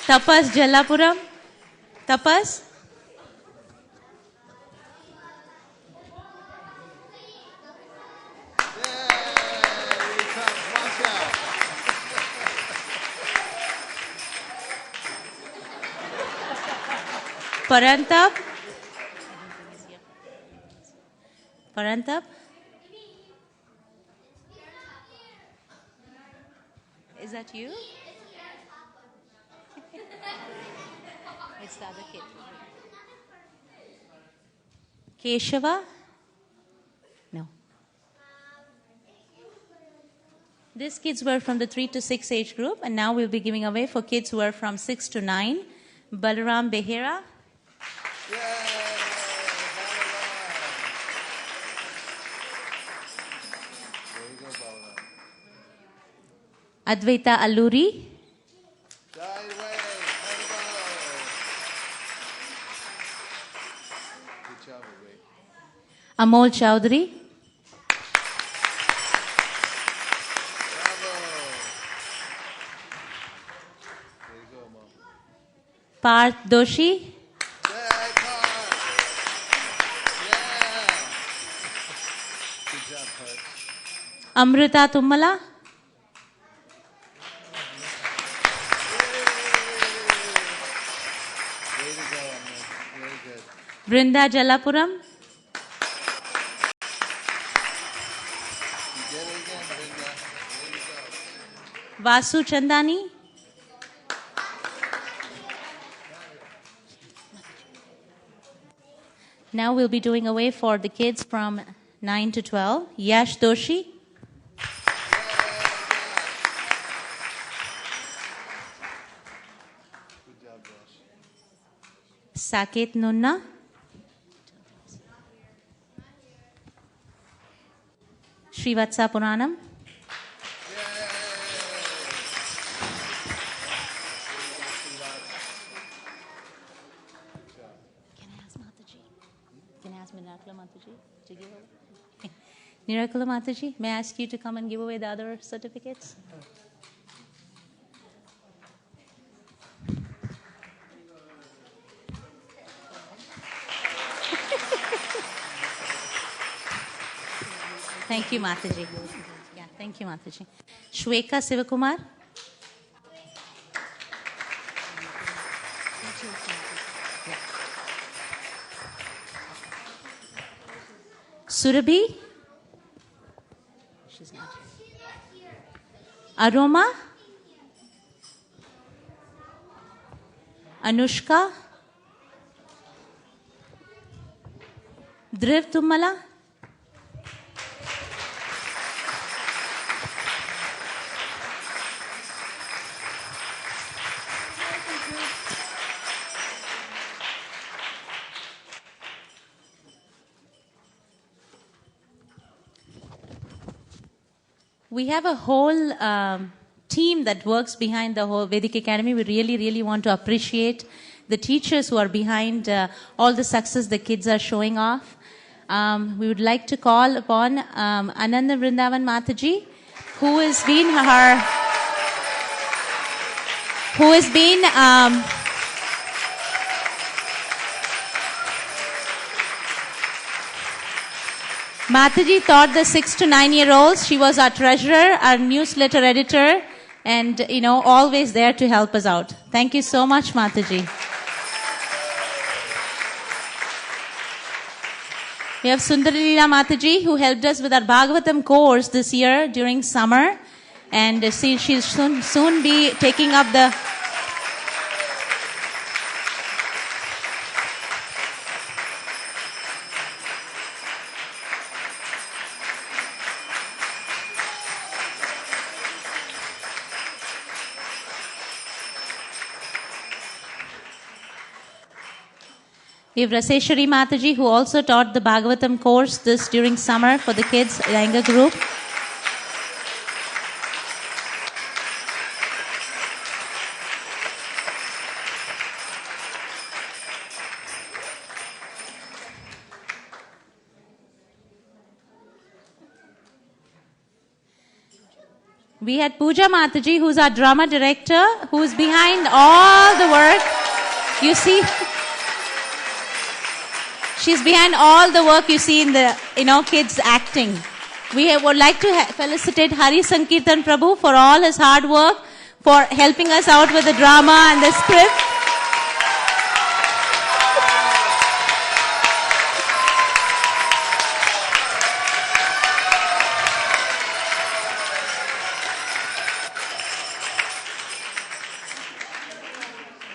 Tapas Jalapuram. Tapas. Parantab. Parantab. Is that you? It's the other kid. Keshava? No. These kids were from the 3 to 6 age group, and now we'll be giving away for kids who are from 6 to 9. Balaram Behera. Advaita Alluri. Amol Chowdhury. Parth Doshi. Amrita Tummala. Brinda Jalapuram. Vasu Chandani. Now we'll be doing away for the kids from 9 to 12. Yash Doshi. Saket Nunna. Srivatsa Puranam. To give away? Nirakula Mataji, may I ask you to come and give away the other certificates? Thank you, Mataji. Yeah, thank you, Mataji. Shweka Sivakumar. Surabhi? She's not here. Aroma? Anushka? Dhriv Tummala? We have a whole team that works behind the whole Vedic Academy. We really, really want to appreciate the teachers who are behind all the success the kids are showing off. We would like to call upon Ananda Vrindavan Mataji, who has been Mataji taught the 6 to 9-year-olds. She was our treasurer, our newsletter editor, and, always there to help us out. Thank you so much, Mataji. We have Sundaralila Mataji, who helped us with our Bhagavatam course this year during summer. And she'll soon be taking up the... We have Raseshwari Mataji, who also taught the Bhagavatam course during summer for the kids, younger group. We had Pooja Mataji, who's our drama director, who's behind all the work. You see... She's behind all the work you see in the, kids acting. We would like to felicitate Hari Sankirtan Prabhu for all his hard work, for helping us out with the drama and the script.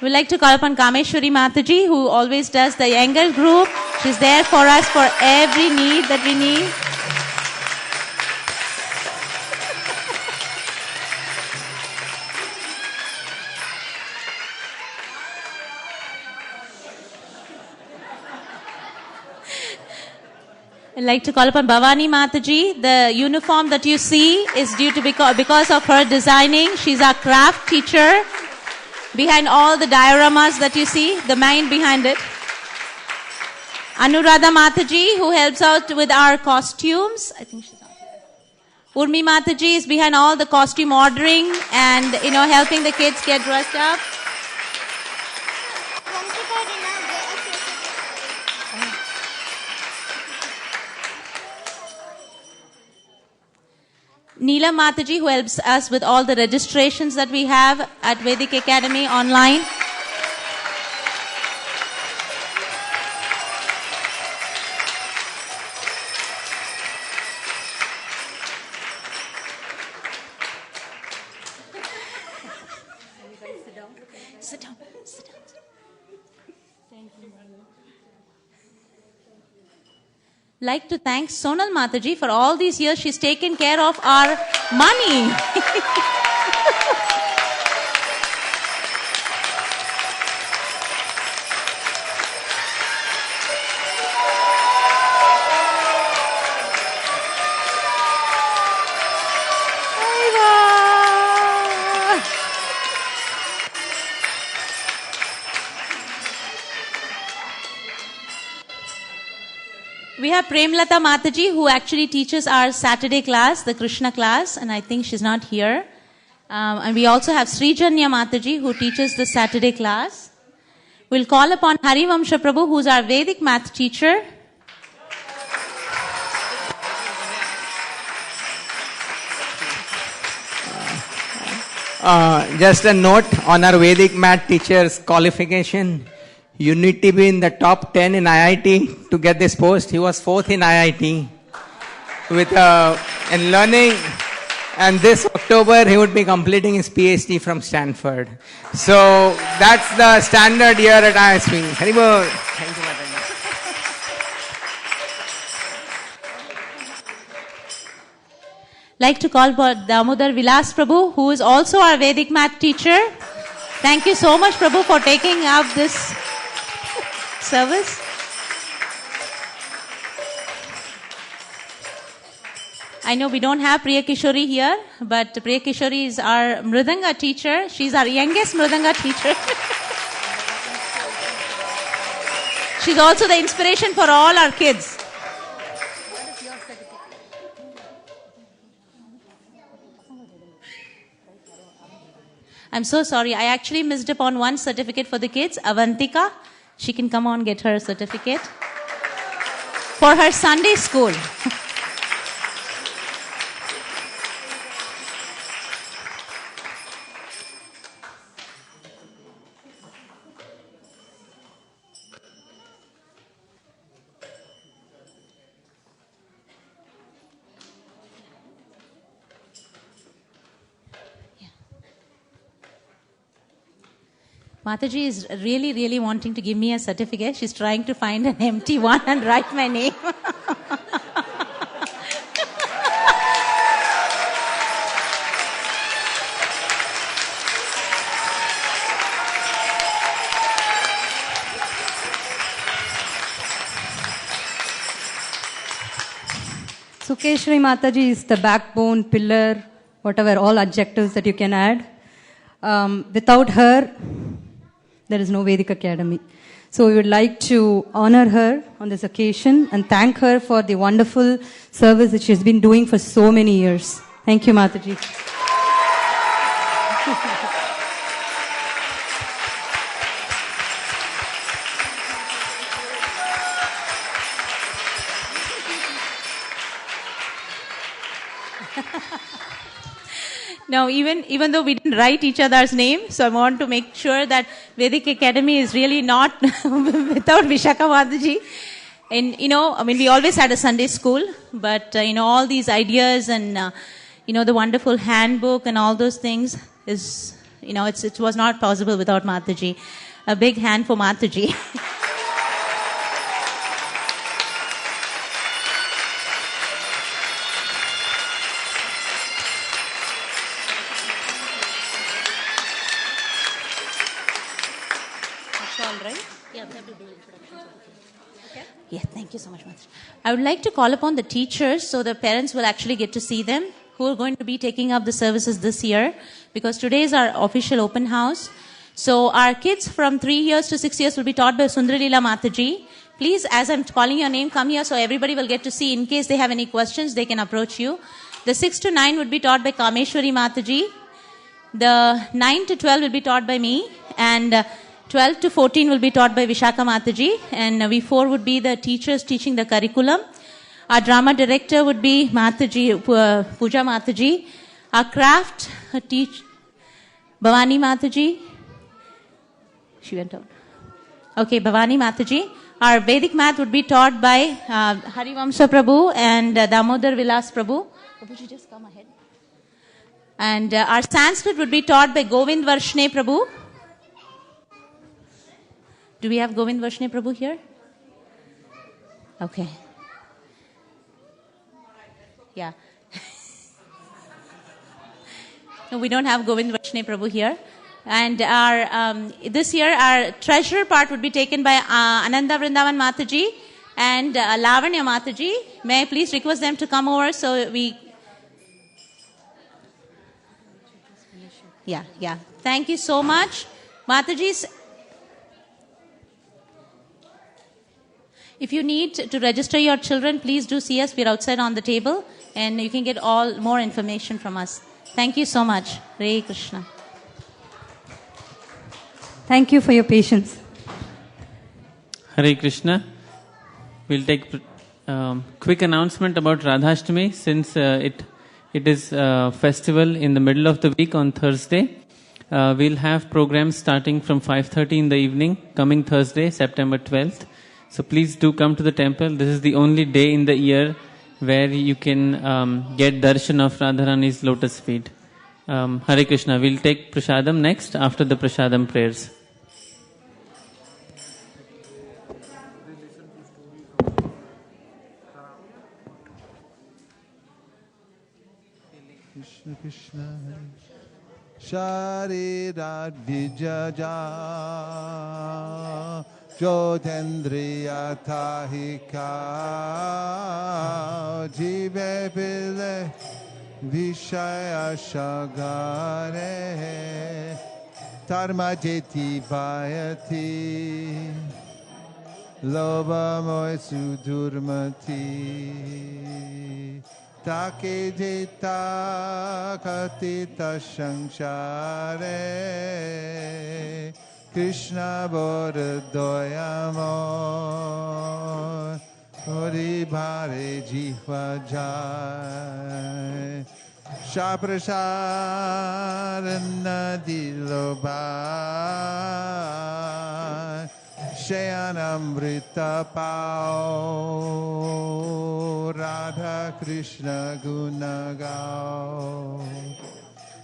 We'd like to call upon Kameshwari Mataji, who always does the younger group. She's there for us for every need that we need. I'd like to call upon Bhavani Mataji. The uniform that you see is due to because of her designing. She's our craft teacher. Behind all the dioramas that you see, the mind behind it. Anuradha Mataji, who helps out with our costumes. I think she's not here. Urmi Mataji is behind all the costume ordering and, helping the kids get dressed up. Neela Mataji, who helps us with all the registrations that we have at Vedic Academy online. Sit down. Thank you. Like to thank Sonal Mataji for all these years she's taken care of our money. We have Premlata Mataji, who actually teaches our Saturday class, the Krishna class, and I think she's not here. And we also have Srijanya Mataji, who teaches the Saturday class. We'll call upon Harivamsha Prabhu, who's our Vedic math teacher. Just a note on our Vedic math teacher's qualification. You need to be in the top 10 in IIT to get this post. He was 4th in IIT in learning. And this October, he would be completing his PhD from Stanford. So that's the standard here at ISP. Haribol. Thank you, Mataji. Like to call Damodar Vilas Prabhu, who is also our Vedic math teacher. Thank you so much, Prabhu, for taking up this service. I know we don't have Priya Kishori here, but Priya Kishori is our Mridanga teacher. She's our youngest Mridanga teacher. She's also the inspiration for all our kids. I'm so sorry. I actually missed upon one certificate for the kids. Avantika. She can come on get her certificate for her Sunday school. Mataji is really, really wanting to give me a certificate. She's trying to find an empty one and write my name. Sukeshwari Mataji is the backbone, pillar, whatever, all adjectives that you can add. Without her, there is no Vedic Academy. So we would like to honor her on this occasion and thank her for the wonderful service that she has been doing for so many years. Thank you, Mataji. Now, even though we didn't write each other's name, so I want to make sure that Vedic Academy is really not without Vishaka Mataji. And, we always had a Sunday school, but, all these ideas and, the wonderful handbook and all those things is it was not possible without Mataji. A big hand for Mataji. Yeah, thank you so much, Mataji. I would like to call upon the teachers so the parents will actually get to see them who are going to be taking up the services this year, because today is our official open house. So our kids from 3 years to 6 years will be taught by Sundaralila Mataji. Please, as I'm calling your name, come here so everybody will get to see. In case they have any questions, they can approach you. The 6 to 9 would be taught by Kameshwari Mataji. The 9 to 12 will be taught by me. And 12 to 14 will be taught by Vishaka Mataji, and we 4 would be the teachers teaching the curriculum. Our drama director would be Mataji, Pooja Mataji. Our craft teach Bhavani Mataji. She went out. Okay, Bhavani Mataji. Our Vedic math would be taught by Harivamsa Prabhu and Damodar Vilas Prabhu. Prabhuji, just come ahead. And our Sanskrit would be taught by Govind Varshne Prabhu. Do we have Govind Varshne Prabhu here? Okay. Yeah. No, we don't have Govind Varshne Prabhu here. And our this year, our treasurer part would be taken by Ananda Vrindavan Mataji and Lavanya Mataji. May I please request them to come over so we... Yeah. Thank you so much. Mataji's... If you need to register your children, please do see us. We're outside on the table, and you can get more information from us. Thank you so much. Hare Krishna. Thank you for your patience. Hare Krishna. We'll take quick announcement about Radhashtami, since it is a festival in the middle of the week on Thursday. We'll have programs starting from 5:30 in the evening, coming Thursday, September 12th. So please do come to the temple. This is the only day in the year where you can get darshan of Radharani's lotus feet. Hare Krishna. We'll take prasadam next after the prasadam prayers. Krishna Krishna Sharirat Vijaja Jyotendriya Tahika Jive Pile Vishaya Shagare Tarma Jeti Vayati Loba Moy Sudurmati Take Jeta Katita Shanshare Krishna Boradoyamo Hori Bhare Jihva Jai Shaprasarana Dilobai Shayanamrita Pao Radha Krishna Gunagao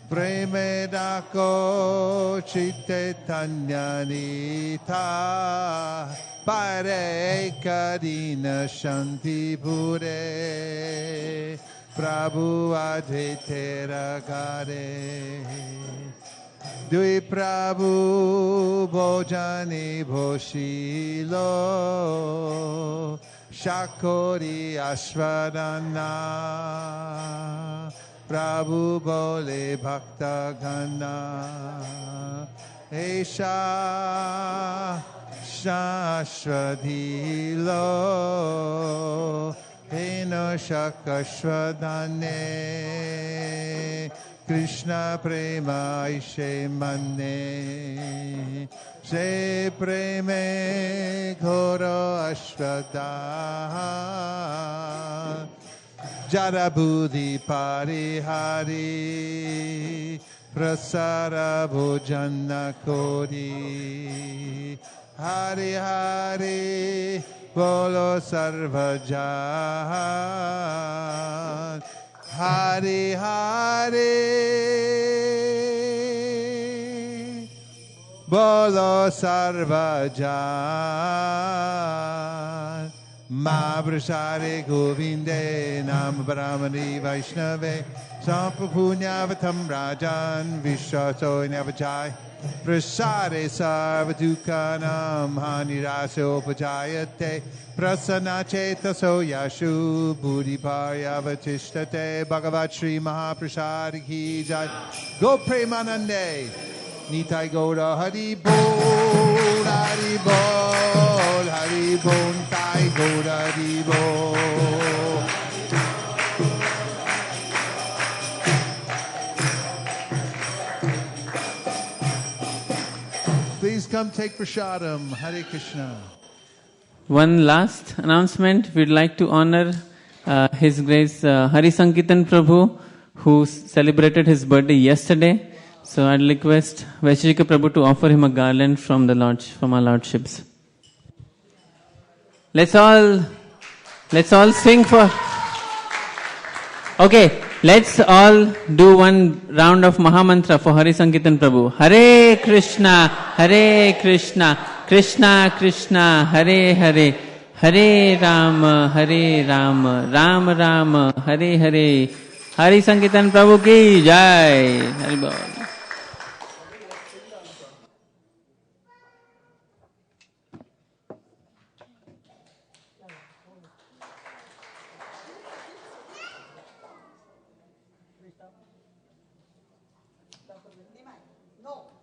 Preme Dako Chitte Tanyanita Pare Kadina Shanti Pure Prabhu Adhitera Gare Dui Prabhu Bojani Bhoshilo Shakori Ashwadana Prabhu Bole Bhakta Gana Esha Shashwadhilo Heno Shakashwadane Krishna Prema Ishe Mane Se Preme Goro Ashwada Jara Buddhi Parihari Prasara Bhojana Kodi Hari Hari Bolo Sarvajan Hari Hari Bolo Sarvajan Mahaprasade Govinde Nam Brahmani Vaishnave Sampapunyavatam Rajan Vishwaso Navajai Prasade Sarvadukanam Haniraso Pajayate Prasana Chetaso Yashu Buddhiparyavatishtate Bhagavat Shri Mahaprasade Ki Jai Go Premanande Nitai Gaura Hari Bol, Hari Bol, Hari Bol, Nitai Gaura Hari Bol. Please come take prasadam. Hare Krishna. One last announcement. We'd like to honor His Grace Hari Sankitan Prabhu, who celebrated his birthday yesterday. So I'd request Vaisesika Prabhu to offer him a garland from our Lordships. Let's all sing for. Okay, let's all do one round of Mahamantra for Hari Sankitan Prabhu. Hare Krishna, Krishna Krishna, Hare Hare, Hare Rama, Rama Rama, Hare Hare. Hari Sankitan Prabhu ki jai. Hari Bol. No.